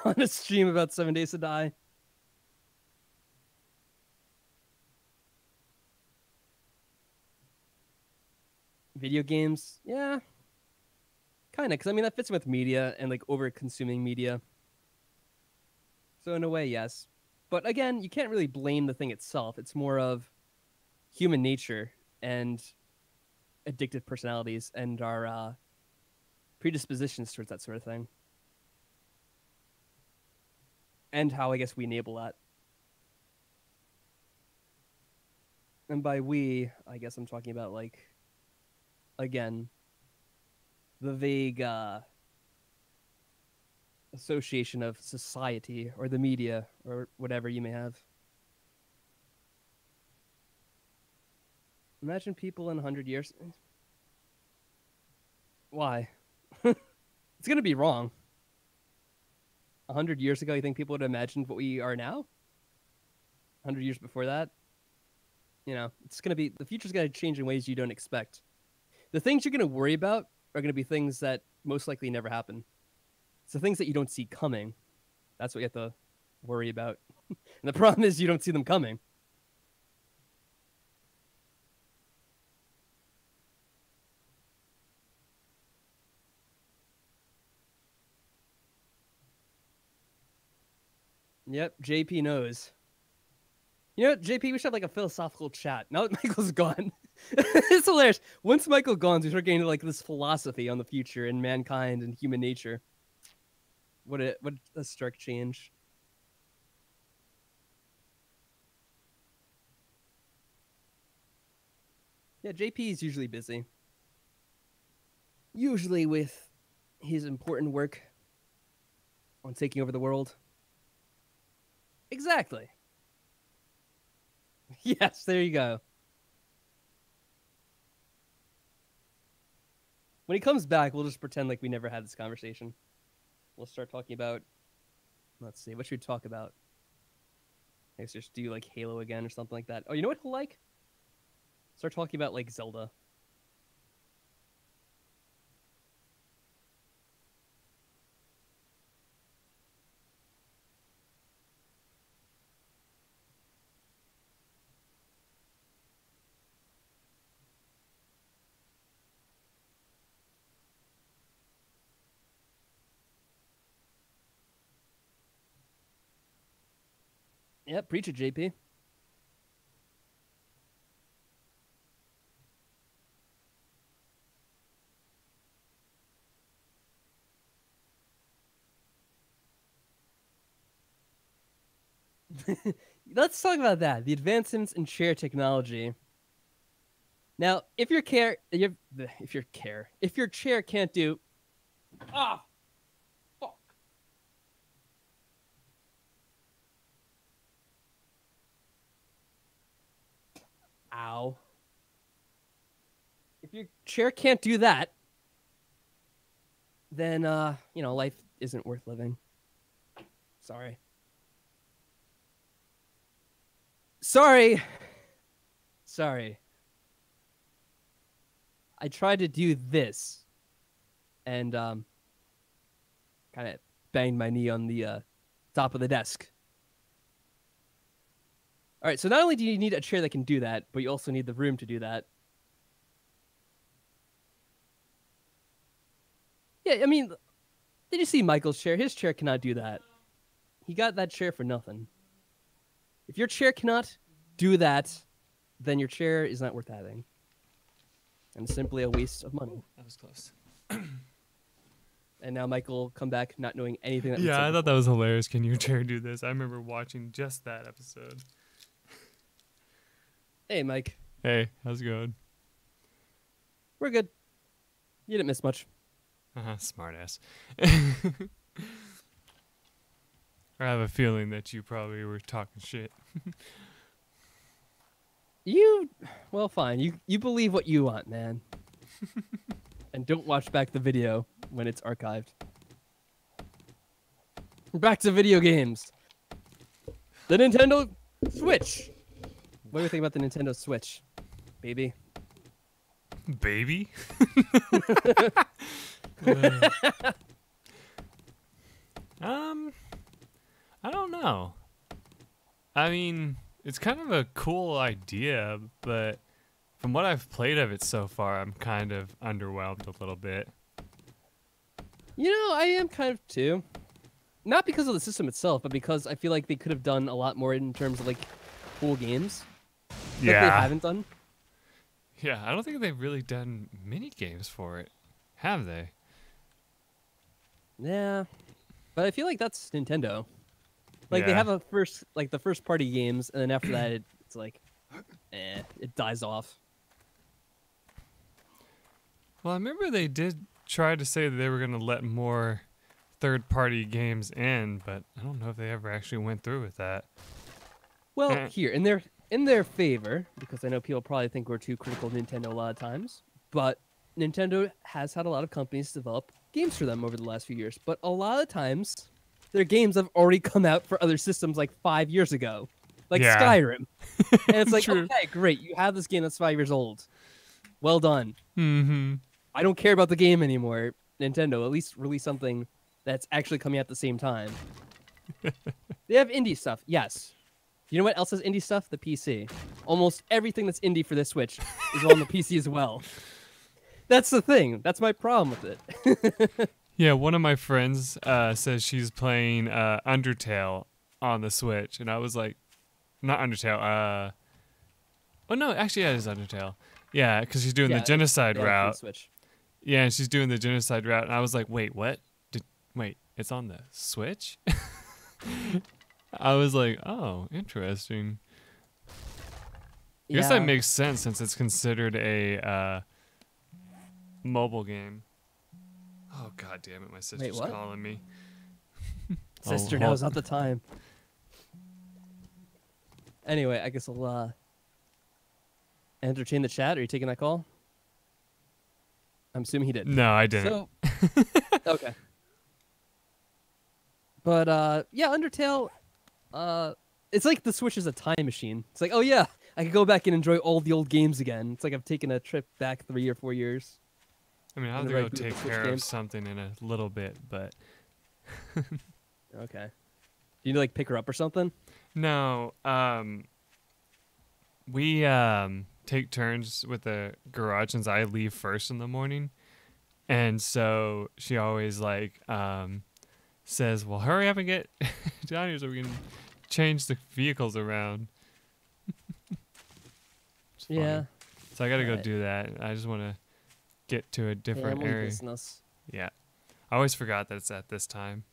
on a stream about 7 Days to Die. Video games, yeah, kind of, because I mean that fits with media and like over consuming media. So in a way, yes, but again, you can't really blame the thing itself. It's more of human nature and addictive personalities and our predispositions towards that sort of thing, and how I guess we enable that. And by we, I guess I'm talking about like, again, the vague association of society or the media or whatever you may have. Imagine people in 100 years. Why? It's going to be wrong. 100 years ago, you think people would have imagined what we are now? 100 years before that? You know, it's going to be, the future's going to change in ways you don't expect. The things you're going to worry about are going to be things that most likely never happen. It's the things that you don't see coming. That's what you have to worry about. And the problem is you don't see them coming. Yep, JP knows. You know what, JP, we should have like a philosophical chat. Now that Michael's gone. It's hilarious. Once Michael gone, we start getting into like this philosophy on the future and mankind and human nature. What a stark change. Yeah, JP is usually busy. Usually with his important work on taking over the world. Exactly. Yes, there you go. When he comes back, we'll just pretend like we never had this conversation. We'll start talking about, let's see, what should we talk about? I guess just do like Halo again or something like that. Oh, you know what he'll like? Start talking about like Zelda. Yep, preach it, JP. Let's talk about that. The advancements in chair technology. Now, if your chair can't do, ah, fuck. Ow. If your chair can't do that, then life isn't worth living. Sorry. I tried to do this and kind of banged my knee on the top of the desk. All right, so not only do you need a chair that can do that, but you also need the room to do that. Yeah, I mean, did you see Michael's chair? His chair cannot do that. He got that chair for nothing. If your chair cannot do that, then your chair is not worth having. And it's simply a waste of money. That was close. And now Michael will come back not knowing anything. That Yeah, I thought that was hilarious. Can your chair do this? I remember watching just that episode. Hey, Mike. Hey, how's it going? We're good. You didn't miss much. Smart ass. I have a feeling that you probably were talking shit. Well, fine. You believe what you want, man. And don't watch back the video when it's archived. Back to video games. The Nintendo Switch. What do you think about the Nintendo Switch, baby? Baby? I don't know. I mean, it's kind of a cool idea, but from what I've played of it so far, I'm kind of underwhelmed a little bit. I am kind of too. Not because of the system itself, but because I feel like they could have done a lot more in terms of like cool games. Yeah. That they haven't done. Yeah, I don't think they've really done mini games for it. Have they? Yeah. But I feel like that's Nintendo. Like they have the first party games, and then after that it's like it dies off. Well, I remember they did try to say that they were going to let more third-party games in, but I don't know if they ever actually went through with that. Well, here in their favor, because I know people probably think we're too critical of Nintendo a lot of times, but Nintendo has had a lot of companies develop games for them over the last few years. But a lot of times, their games have already come out for other systems like 5 years ago, like Skyrim. And it's like, okay, great, you have this game that's 5 years old. Well done. Mm-hmm. I don't care about the game anymore. Nintendo, at least release something that's actually coming out at the same time. They have indie stuff, yes. You know what else has indie stuff? The PC. Almost everything that's indie for this Switch is on the PC as well. That's the thing. That's my problem with it. Yeah, one of my friends says she's playing Undertale on the Switch, and I was like, not Undertale. Oh no, actually, yeah, it is Undertale. Yeah, because she's doing the genocide route. Switch. Yeah, and she's doing the genocide route, and I was like, wait, what? Wait, it's on the Switch? I was like, oh, interesting. I guess that makes sense since it's considered a mobile game. Oh, god damn it, my sister's calling me. Sister, now's not the time. Anyway, I guess I'll entertain the chat. Are you taking that call? I'm assuming he did. No, I didn't. So, okay. But, yeah, Undertale, it's like the Switch is a time machine. It's like, oh, yeah, I can go back and enjoy all the old games again. It's like I've taken a trip back 3 or 4 years. I mean, I'll have to go take care of something in a little bit, but... Okay. Do you need to, like, pick her up or something? No, we take turns with the garage since I leave first in the morning. And so she always, like, says, well, hurry up and get down here so we can change the vehicles around. Yeah. So I got to go do that. I just want to get to a different area. Business. Yeah. I always forgot that it's at this time.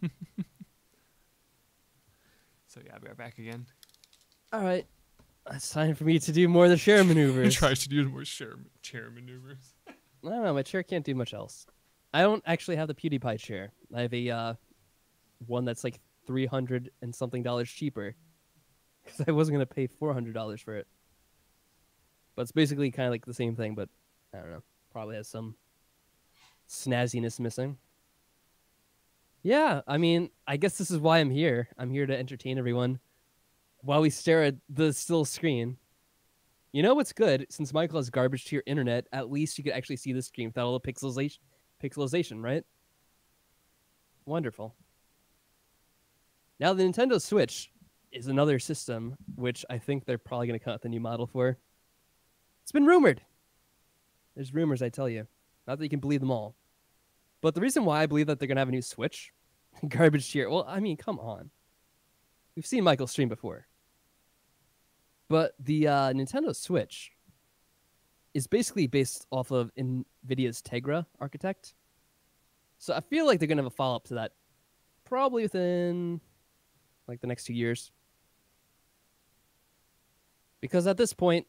So yeah, I'll be right back again. All right. It's time for me to do more of the chair maneuvers. Try to do more chair maneuvers. I don't know. My chair can't do much else. I don't actually have the PewDiePie chair. I have a one that's like $300 and something cheaper because I wasn't gonna pay $400 for it. But it's basically kind of like the same thing, but I don't know. Probably has some snazziness missing. Yeah, I mean, I guess this is why I'm here. I'm here to entertain everyone while we stare at the still screen. You know what's good? Since Michael has garbage to your internet, at least you could actually see the screen without all the pixelization, right? Wonderful. Now, the Nintendo Switch is another system, which I think they're probably going to come out with a new model for. It's been rumored. There's rumors, I tell you. Not that you can believe them all. But the reason why I believe that they're going to have a new Switch, garbage tier, well, I mean, come on. We've seen Michael stream before. But the Nintendo Switch is basically based off of NVIDIA's Tegra architect. So I feel like they're going to have a follow-up to that probably within like the next 2 years. Because at this point,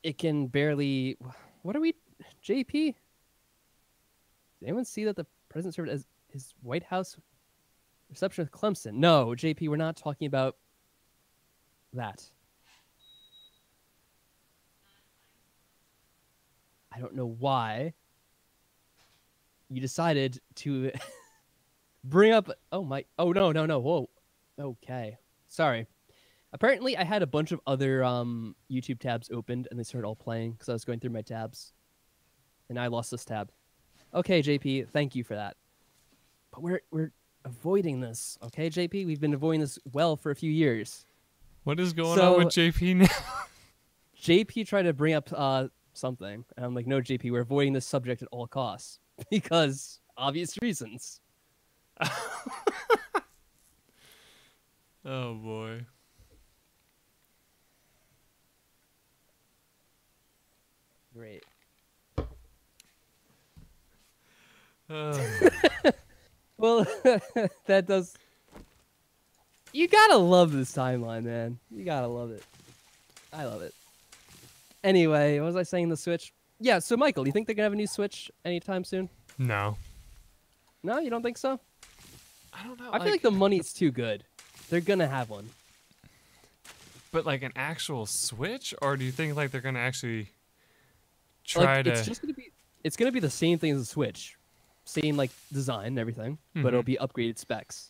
it can barely... What are we... JP? Did anyone see that the president served as his White House reception with Clemson? No, JP, we're not talking about that. I don't know why you decided to bring up... Oh, my... Oh, no. Whoa. Okay. Sorry. Apparently, I had a bunch of other YouTube tabs opened, and they started all playing because I was going through my tabs. And I lost this tab. Okay, JP, thank you for that. But we're avoiding this, okay, JP? We've been avoiding this well for a few years. What is going on with JP now? JP tried to bring up something, and I'm like, no, JP, we're avoiding this subject at all costs because obvious reasons. Oh, boy. Great. Well, that does... You gotta love this timeline, man. You gotta love it. I love it. Anyway, what was I saying, the Switch? Yeah, so Michael, do you think they're gonna have a new Switch anytime soon? No. No, you don't think so? I don't know. I feel like the money's too good. They're gonna have one. But like an actual Switch? Or do you think like they're going to actually try to... It's gonna be the same thing as the Switch. Same like design and everything, but it'll be upgraded specs.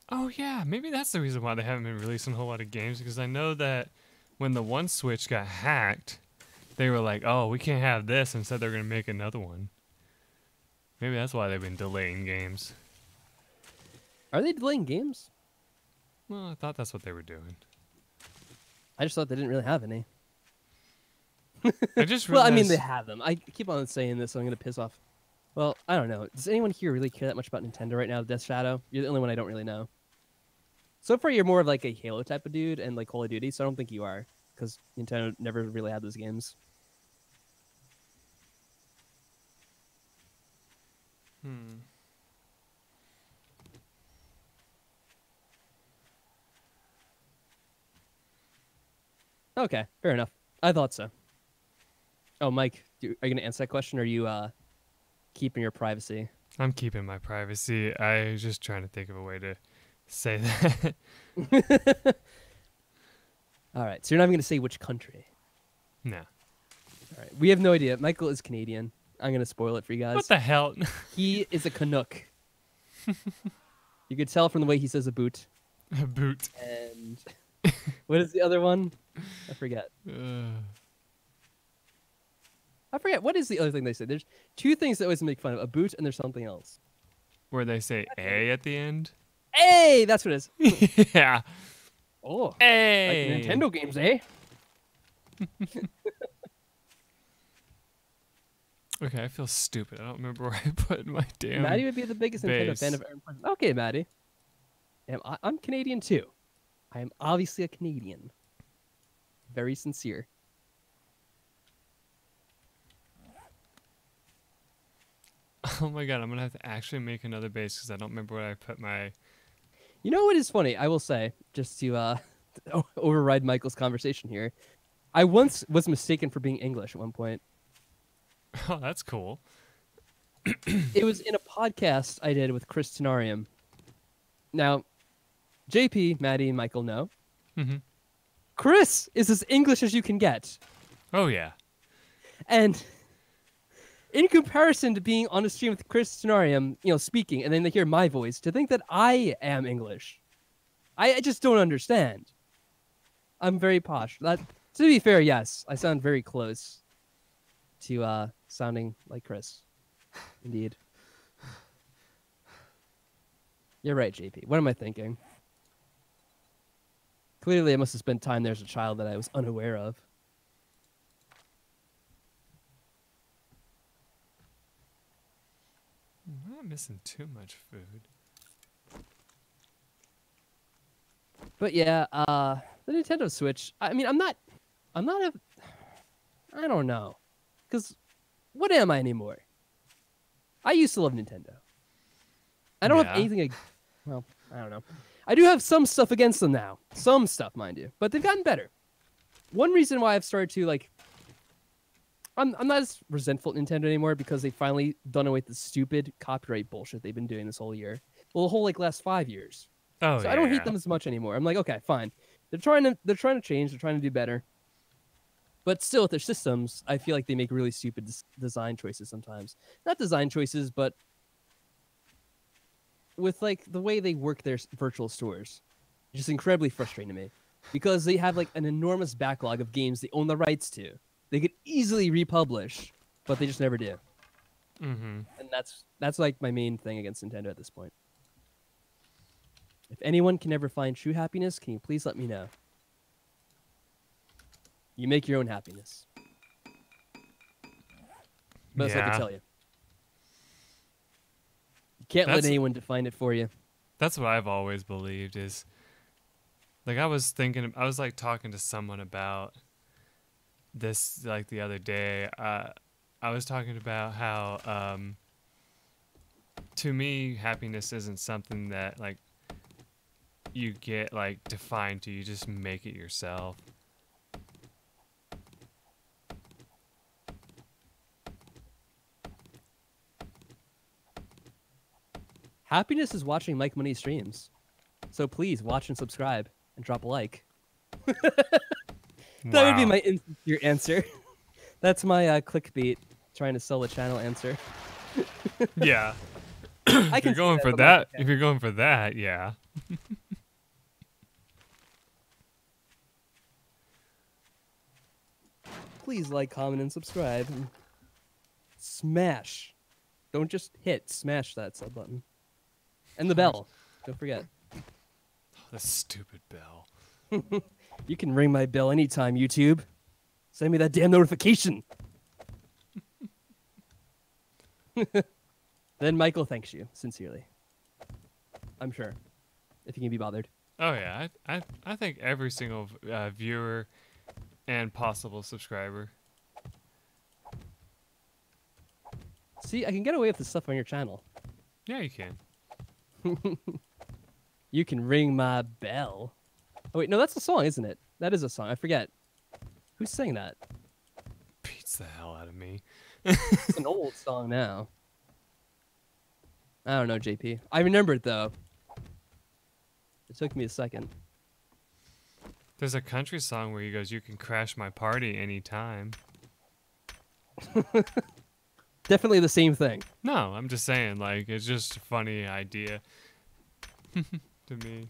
Oh yeah, maybe that's the reason why they haven't been releasing a whole lot of games, because I know that when the one Switch got hacked, they were like, oh, we can't have this, and said they're going to make another one. Maybe that's why they've been delaying games. Are they delaying games? Well, I thought that's what they were doing. I just thought they didn't really have any. I just Well, realized... I mean, they have them. I keep on saying this, so I'm going to piss off. Well, I don't know. Does anyone here really care that much about Nintendo right now, Death Shadow? You're the only one I don't really know. So far, you're more of like a Halo type of dude and like Call of Duty, so I don't think you are, because Nintendo never really had those games. Okay, fair enough. I thought so. Oh, Mike, are you going to answer that question, or are you keeping your privacy? I'm keeping my privacy. I was just trying to think of a way to say that. All right, so you're not even going to say which country? No. All right, we have no idea. Michael is Canadian. I'm going to spoil it for you guys. What the hell? He is a Canuck. You could tell from the way he says a boot. A boot. And what is the other one? I forget. I forget. What is the other thing they say? There's two things that always make fun of. A boot and there's something else. Where they say A at the end? Hey! That's what it is. Yeah. Oh. Hey! Like Nintendo games, eh? Okay, I feel stupid. I don't remember where I put my damn Maddie would be the biggest Nintendo base. fan of ever. Okay, Maddie. I'm Canadian too. I am obviously a Canadian. Very sincere. Oh my god, I'm going to have to actually make another base because I don't remember where I put my... You know what is funny? I will say, just to override Michael's conversation here, I once was mistaken for being English at one point. Oh, that's cool. It was in a podcast I did with Chris Tenarium. Now, JP, Maddie, and Michael know. Mm-hmm. Chris is as English as you can get. Oh, yeah. And in comparison to being on a stream with Chris Tenarium, speaking, and then they hear my voice, to think that I am English, I just don't understand. I'm very posh. To be fair, yes, I sound very close to sounding like Chris. Indeed. You're right, JP. What am I thinking? Clearly, I must have spent time there as a child that I was unaware of. I'm not missing too much food. But yeah, The Nintendo Switch. I mean, I'm not a. I don't know, because what am I anymore? I used to love Nintendo. I don't have anything. Well, I don't know. I do have some stuff against them now. Some stuff, mind you, but they've gotten better. One reason why I've started to like. I'm not as resentful at Nintendo anymore because they finally done away with the stupid copyright bullshit they've been doing this whole year. Well, the whole like last 5 years. Oh, so I don't hate them as much anymore. I'm like, okay, fine. They're trying to change. They're trying to do better. But still, with their systems, I feel like they make really stupid design choices sometimes. Not design choices, but with like the way they work their virtual stores, it's just incredibly frustrating to me because they have like an enormous backlog of games they own the rights to. They could easily republish, but they just never do. Mm-hmm. And that's like my main thing against Nintendo at this point. If anyone can ever find true happiness, can you please let me know? You make your own happiness. Best I can tell you. You can't let anyone define it for you. That's what I've always believed is, like, I was like talking to someone about this like the other day. I was talking about how to me happiness isn't something that like you get like defined to. You just make it yourself. Happiness is watching Mike Money streams. So please watch and subscribe and drop a like. That would be my insincere answer. That's my clickbait trying to sell a channel answer. Yeah. If you're going for that, yeah. Please like, comment, and subscribe. And smash. Don't just hit. Smash that sub button. And the bell. Don't forget. The stupid bell. You can ring my bell anytime, YouTube. Send me that damn notification. Then Michael thanks you, sincerely. I'm sure. If you can be bothered. Oh, yeah. I think every single viewer and possible subscriber. See, I can get away with this stuff on your channel. Yeah, you can. You can ring my bell. Oh, wait, no, that's a song, isn't it? That is a song. I forget. Who's saying that? Beats the hell out of me. It's an old song now. I don't know, JP. I remember it, though. It took me a second. There's a country song where he goes, "You can crash my party anytime." Definitely the same thing. No, I'm just saying, like, it's just a funny idea to me.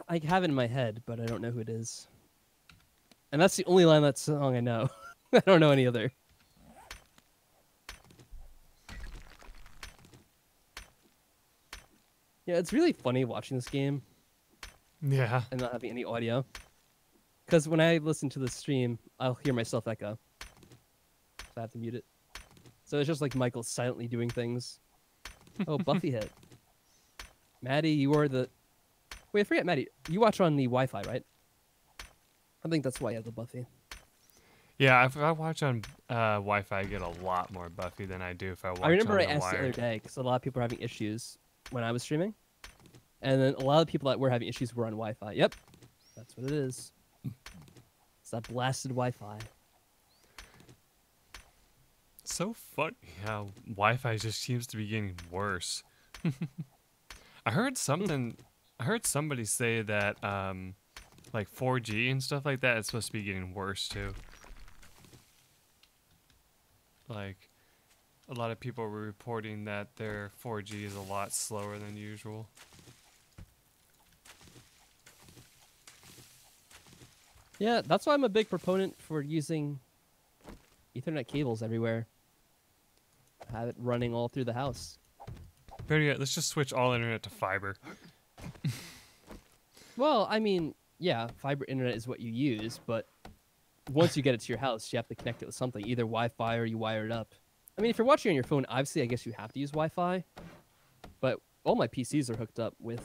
I have it in my head, but I don't know who it is. And that's the only line of that song I know. I don't know any other. Yeah, it's really funny watching this game. Yeah. And not having any audio. Because when I listen to the stream, I'll hear myself echo. So I have to mute it. So it's just like Michael silently doing things. Oh, Buffy hit. Maddie, you are the... Wait, I forget, Maddie. You watch on the Wi-Fi, right? I think that's why you have the Buffy. Yeah, if I watch on Wi-Fi, I get a lot more Buffy than I do if I watch on the I remember I wired. asked the other day, because a lot of people were having issues when I was streaming. And then a lot of people that were having issues were on Wi-Fi. Yep, that's what it is. It's that blasted Wi-Fi. So funny how Wi-Fi just seems to be getting worse. I heard somebody say that like 4G and stuff like that is supposed to be getting worse too. Like a lot of people were reporting that their 4G is a lot slower than usual. Yeah, that's why I'm a big proponent for using Ethernet cables everywhere. Have it running all through the house. Better yet, let's just switch all internet to fiber. Well, I mean, yeah, fiber internet is what you use, but once you get it to your house, you have to connect it with something, either Wi-Fi or you wire it up. I mean, if you're watching on your phone, obviously, I guess you have to use Wi-Fi. But all my PCs are hooked up with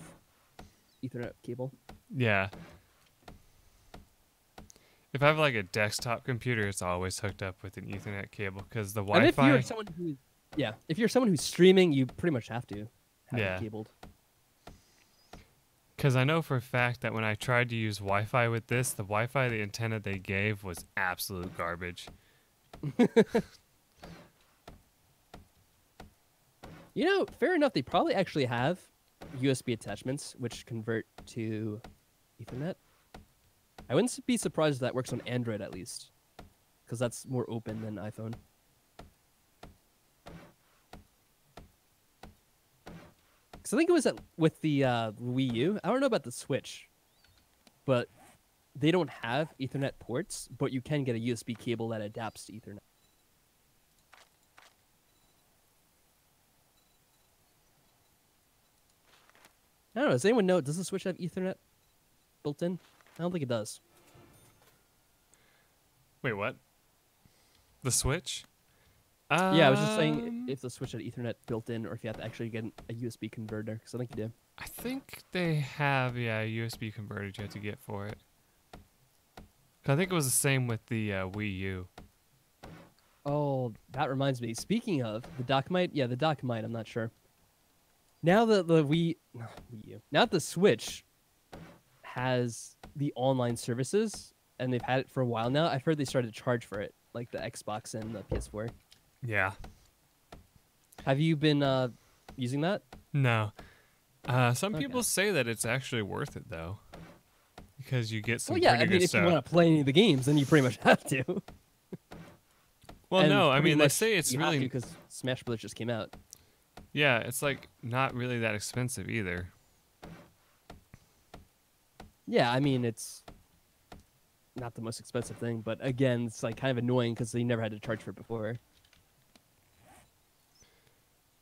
Ethernet cable. Yeah. If I have like a desktop computer, it's always hooked up with an Ethernet cable because the Wi-Fi. And if you're someone who, if you're someone who's streaming, you pretty much have to have it cabled. Because I know for a fact that when I tried to use Wi-Fi with this, the Wi-Fi, the antenna they gave was absolute garbage. You know, fair enough. They probably actually have USB attachments which convert to Ethernet. I wouldn't be surprised if that works on Android at least, because that's more open than iPhone. Because I think it was with the Wii U. I don't know about the Switch, but they don't have Ethernet ports, but you can get a USB cable that adapts to Ethernet. I don't know. Does anyone know? Does the Switch have Ethernet built in? I don't think it does. Wait, what? The Switch? Yeah, I was just saying if the Switch had Ethernet built in, or if you have to actually get a USB converter, because I think you do. I think they have, a USB converter you have to get for it. I think it was the same with the Wii U. Oh, that reminds me. Speaking of the dock might, the dock might. I'm not sure. Now that the Wii U, now that the Switch has the online services, and they've had it for a while now, I've heard they started to charge for it, like the Xbox and the PS4. Yeah. Have you been using that? No. Some people say that it's actually worth it though, because you get some. Well, yeah. pretty I mean, good if stuff. you want to play any of the games, then you pretty much have to. Well, And no. I pretty mean, they much say it's you have really. to, because Smash Bros. Just came out. Yeah, it's like not really that expensive either. Yeah, I mean, it's not the most expensive thing, but again, it's like kind of annoying because they never had to charge for it before.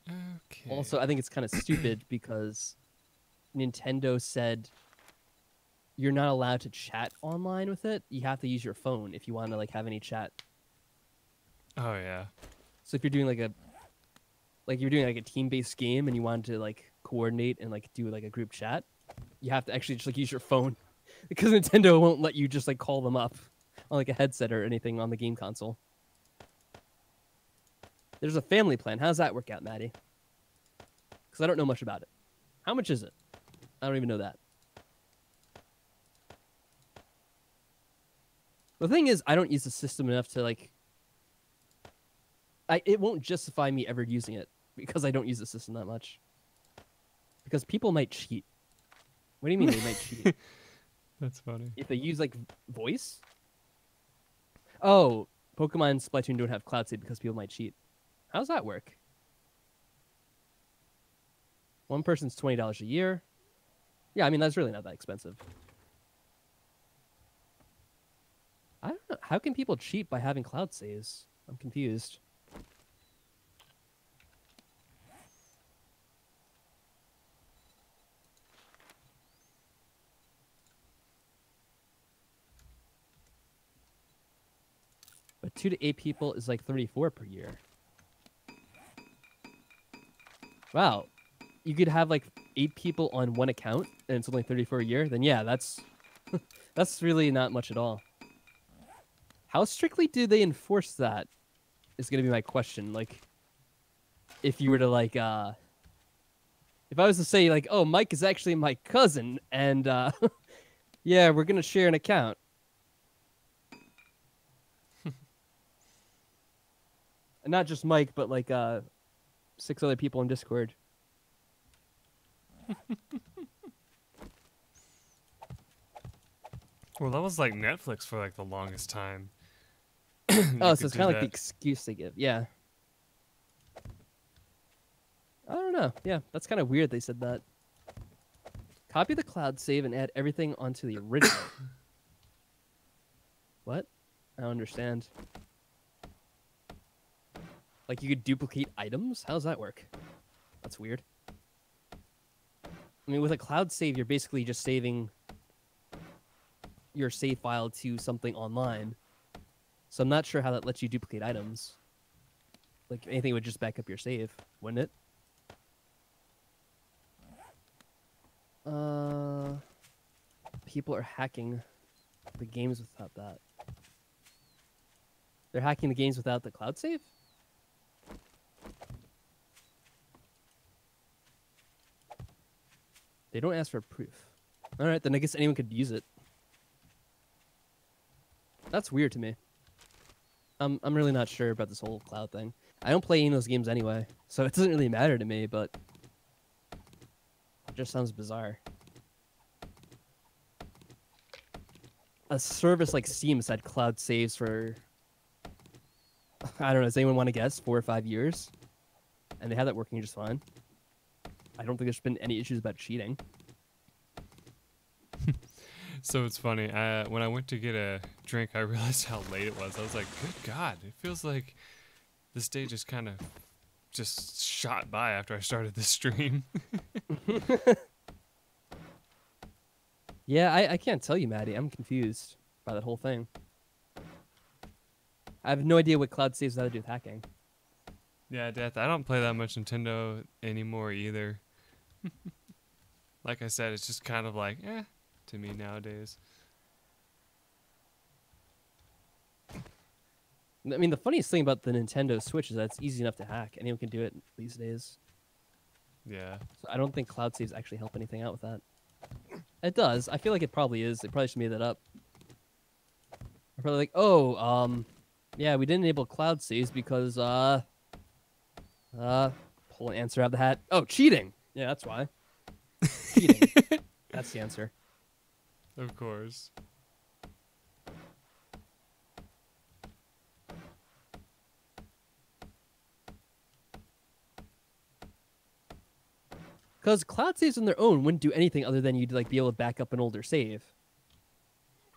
Okay. Also, I think it's kind of stupid because Nintendo said you're not allowed to chat online with it. You have to use your phone if you want to like have any chat. Oh yeah. So if you're doing you're doing like a team-based game and you want to like coordinate and like do like a group chat, you have to actually just like use your phone because Nintendo won't let you just like call them up on like a headset or anything on the game console. There's a family plan. How does that work out, Maddie? Because I don't know much about it. How much is it? I don't even know that. The thing is, I don't use the system enough to like. It won't justify me ever using it because I don't use the system that much. Because people might cheat. What do you mean they might cheat? That's funny. If they use like voice? Oh, Pokemon and Splatoon don't have cloud save because people might cheat. How does that work? One person's $20 a year. Yeah, I mean that's really not that expensive. I don't know. How can people cheat by having cloud saves? I'm confused. But 2 to 8 people is like 34 per year. Wow. You could have like 8 people on one account and it's only 34 a year? Then yeah, that's that's really not much at all. How strictly do they enforce that is going to be my question. Like, if you were to like, if I was to say like, oh, Mike is actually my cousin and yeah, we're going to share an account. And not just Mike, but like 6 other people in Discord. Well, that was like Netflix for like the longest time. Oh, so it's kind of like the excuse they give. Yeah. I don't know. Yeah, that's kind of weird they said that. Copy the cloud save and add everything onto the original. What? I don't understand. Like you could duplicate items? How does that work? That's weird. I mean, with a cloud save, you're basically just saving your save file to something online. So I'm not sure how that lets you duplicate items. Like, anything would just back up your save, wouldn't it? People are hacking the games without that. They're hacking the games without the cloud save? They don't ask for proof. All right, then I guess anyone could use it. That's weird to me. I'm really not sure about this whole cloud thing. I don't play any of those games anyway, so it doesn't really matter to me, but it just sounds bizarre. A service like Steam has had cloud saves for, I don't know, does anyone want to guess, 4 or 5 years? And they had that working just fine. I don't think there's been any issues about cheating. So it's funny. When I went to get a drink, I realized how late it was. I was like, good God, it feels like this day just kind of just shot by after I started the stream. Yeah, I can't tell you, Maddie. I'm confused by that whole thing. I have no idea what cloud saves have to do with hacking. Yeah, Death, I don't play that much Nintendo anymore either. Like I said, it's just kind of like, to me nowadays. I mean, the funniest thing about the Nintendo Switch is that it's easy enough to hack. Anyone can do it these days. Yeah. So I don't think cloud saves actually help anything out with that. It does. I feel like it probably is. They probably should made that up. They're probably like, oh, yeah, we didn't enable cloud saves because, pull an answer out of the hat. Oh, cheating. Yeah, that's why. Cheating. That's the answer. Of course. Because cloud saves on their own wouldn't do anything other than you'd like be able to back up an older save.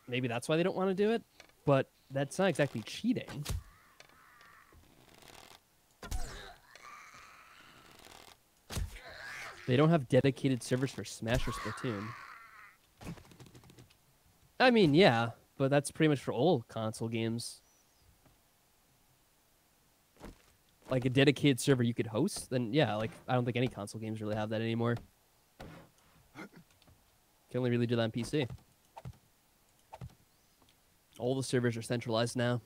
Maybe that's why they don't want to do it, but that's not exactly cheating. They don't have dedicated servers for Smash or Splatoon. I mean, yeah, but that's pretty much for all console games. Like a dedicated server you could host, then yeah, like I don't think any console games really have that anymore. Can only really do that on PC. All the servers are centralized now.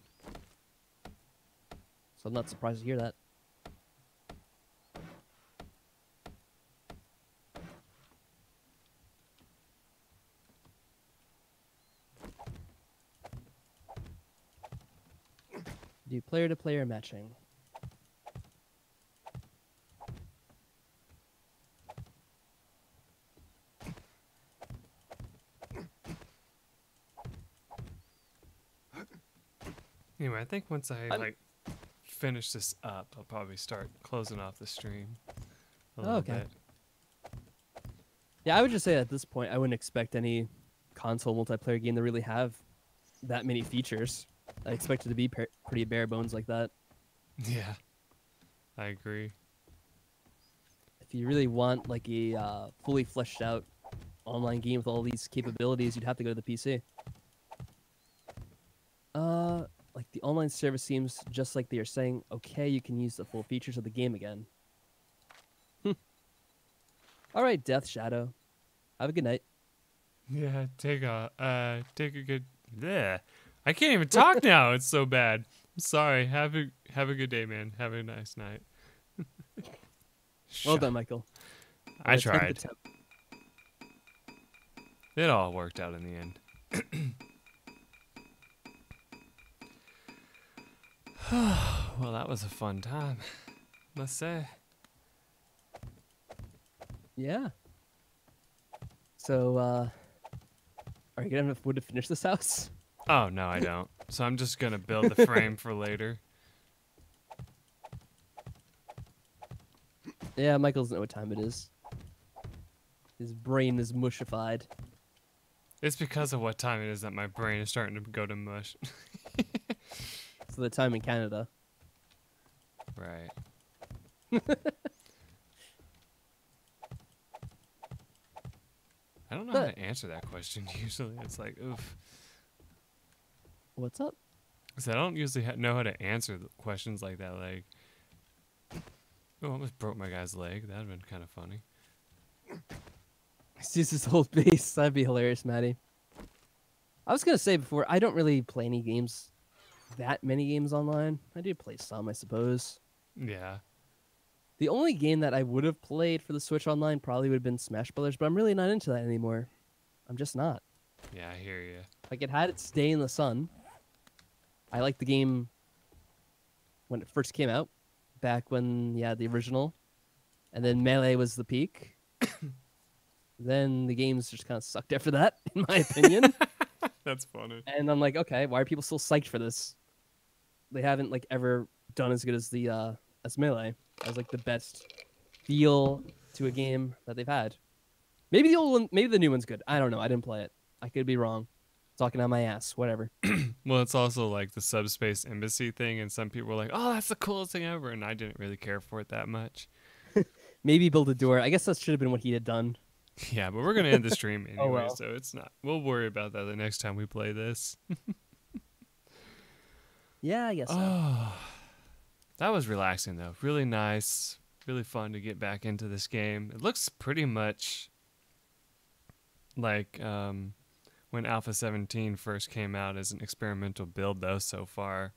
So I'm not surprised to hear that. Do player-to-player matching. Anyway, I think once I finish this up, I'll probably start closing off the stream a little bit. Yeah, I would just say at this point, I wouldn't expect any console multiplayer game to really have that many features. I expect it to be pretty bare bones like that. Yeah, I agree. If you really want like a fully fleshed out online game with all these capabilities, you'd have to go to the PC. Like the online service seems just like they are saying, okay, you can use the full features of the game again. All right, Death Shadow. Have a good night. Yeah, take a good. Bleh. I can't even talk now. It's so bad. I'm sorry. Have a good day, man. Have a nice night. Well done, Michael. I tried. It all worked out in the end. Well, that was a fun time, must say. Yeah. So, are you gonna have enough wood to finish this house? Oh, no, I don't. So I'm just gonna build the frame for later. Yeah, Michael doesn't know what time it is. His brain is mushified. It's because of what time it is that my brain is starting to go to mush. So the time in Canada. Right. I don't know how to answer that question usually. It's like, oof. What's up? 'Cause I don't usually know how to answer questions like that. Like, oh, I almost broke my guy's leg. That'd been kind of funny. Let's use his whole base. That'd be hilarious, Maddie. I was gonna say before, I don't really play any games, that many games online. I do play some, I suppose. Yeah. The only game that I would have played for the Switch online probably would have been Smash Brothers, but I'm really not into that anymore. I'm just not. Yeah, I hear you. Like, it had its day in the sun. I liked the game when it first came out, back when, the original. And then Melee was the peak. Then the games just kind of sucked after that, in my opinion. That's funny. And I'm like, okay, why are people still psyched for this? They haven't, like, ever done as good as the as Melee. As, like, the best feel to a game that they've had. Maybe the old one, maybe the new one's good. I don't know. I didn't play it. I could be wrong. Talking on my ass. Whatever. Well, it's also like the subspace embassy thing, and some people were like, "Oh, that's the coolest thing ever," and I didn't really care for it that much. Maybe build a door. I guess that should have been what he had done. Yeah, but we're gonna end the stream anyway, Oh, well. so it's not. We'll worry about that the next time we play this. Yeah, I guess so. Oh, that was relaxing though. Really nice. Really fun to get back into this game. It looks pretty much like when Alpha 17 first came out as an experimental build, though. So far,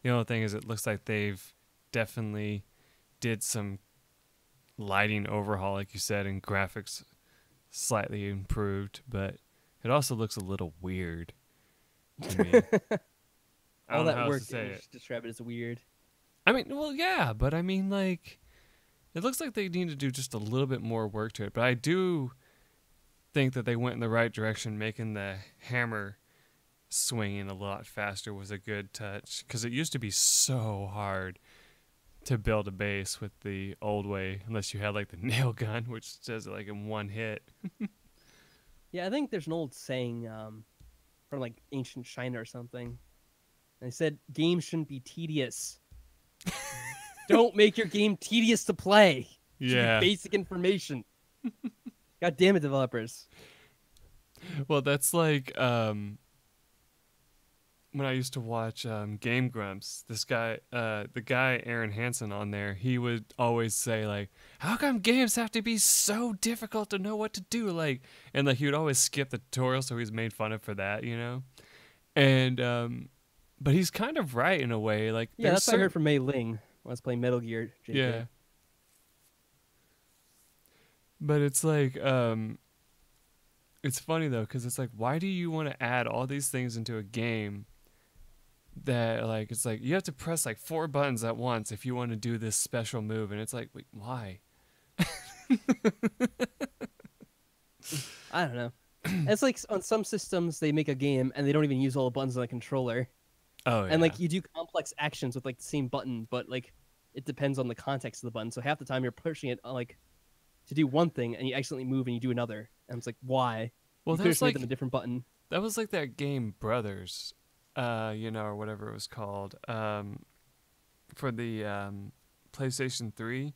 the only thing is, it looks like they've definitely did some lighting overhaul, like you said, and graphics slightly improved, but it also looks a little weird to me. I All don't know that how else work to say to it. describe it as weird. I mean, well, yeah, but I mean, like, it looks like they need to do just a little bit more work to it. But I do think that they went in the right direction. Making the hammer swinging a lot faster was a good touch, because it used to be so hard to build a base with the old way, unless you had like the nail gun, which does it like in one hit. Yeah, I think there's an old saying from like ancient China or something. And they said games shouldn't be tedious. Don't make your game tedious to play. It should be Yeah. basic information. God damn it, developers. Well, that's like when I used to watch Game Grumps. This guy, the guy Aaron Hansen on there, he would always say like, "How come games have to be so difficult to know what to do?" Like, and like he would always skip the tutorial, so he's made fun of for that, you know. And but he's kind of right in a way. Like, Yeah, there's that's what I heard from Mei Ling when I was playing Metal Gear. JK. Yeah. But it's like, it's funny though, because it's like, why do you want to add all these things into a game that, like, it's like you have to press like 4 buttons at once if you want to do this special move, and it's like, wait, why? I don't know. It's like on some systems they make a game and they don't even use all the buttons on the controller. Oh, yeah. And like you do complex actions with like the same button, but like it depends on the context of the button. So half the time you're pushing it like to do one thing and you accidentally move and you do another. And it's like, why? Well, you could there's have made like them a different button. that was like that game Brothers, you know, or whatever it was called, for the PlayStation 3,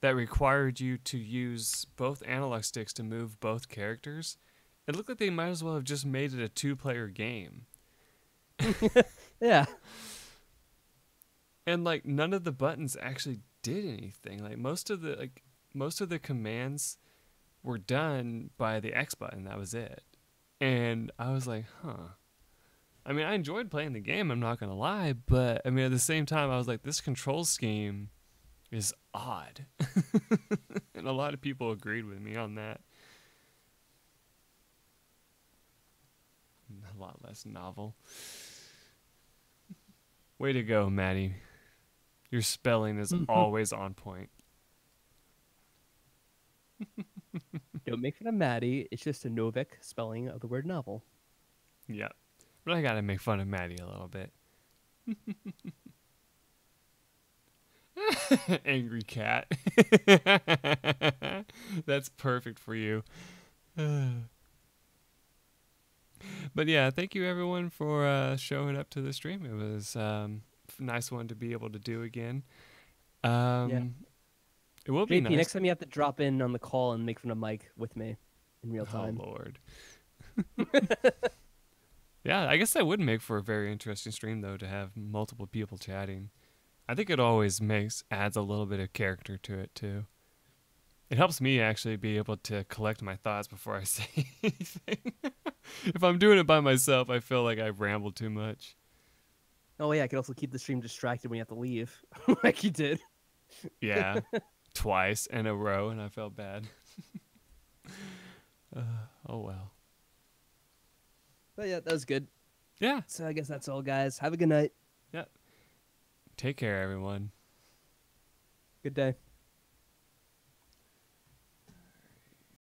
that required you to use both analog sticks to move both characters. It looked like they might as well have just made it a 2-player game. Yeah. And like none of the buttons actually did anything. Like most of the commands were done by the X button. That was it. And I was like, huh. I mean, I enjoyed playing the game, I'm not gonna lie, but I mean at the same time I was like, this control scheme is odd. And a lot of people agreed with me on that. A lot less novel. Way to go, Maddie. Your spelling is always on point. Don't make fun of Maddie. It's just a Novik spelling of the word novel. Yeah. But I gotta make fun of Maddie a little bit. Angry cat. That's perfect for you. But yeah, thank you everyone for showing up to the stream. It was a nice one to be able to do again. Yeah. It will be JP, nice. next time you have to drop in on the call and make fun of Mike with me in real Oh time. Lord. Yeah, Yeah, I guess that would make for a very interesting stream, though, to have multiple people chatting. I think it always adds a little bit of character to it, too. It helps me actually be able to collect my thoughts before I say anything. If I'm doing it by myself, I feel like I ramble too much. Oh yeah, I could also keep the stream distracted when you have to leave, like you did. Yeah, twice in a row, and I felt bad. Oh well. But yeah, that was good. Yeah. So I guess that's all, guys. Have a good night. Yeah. Take care, everyone. Good day.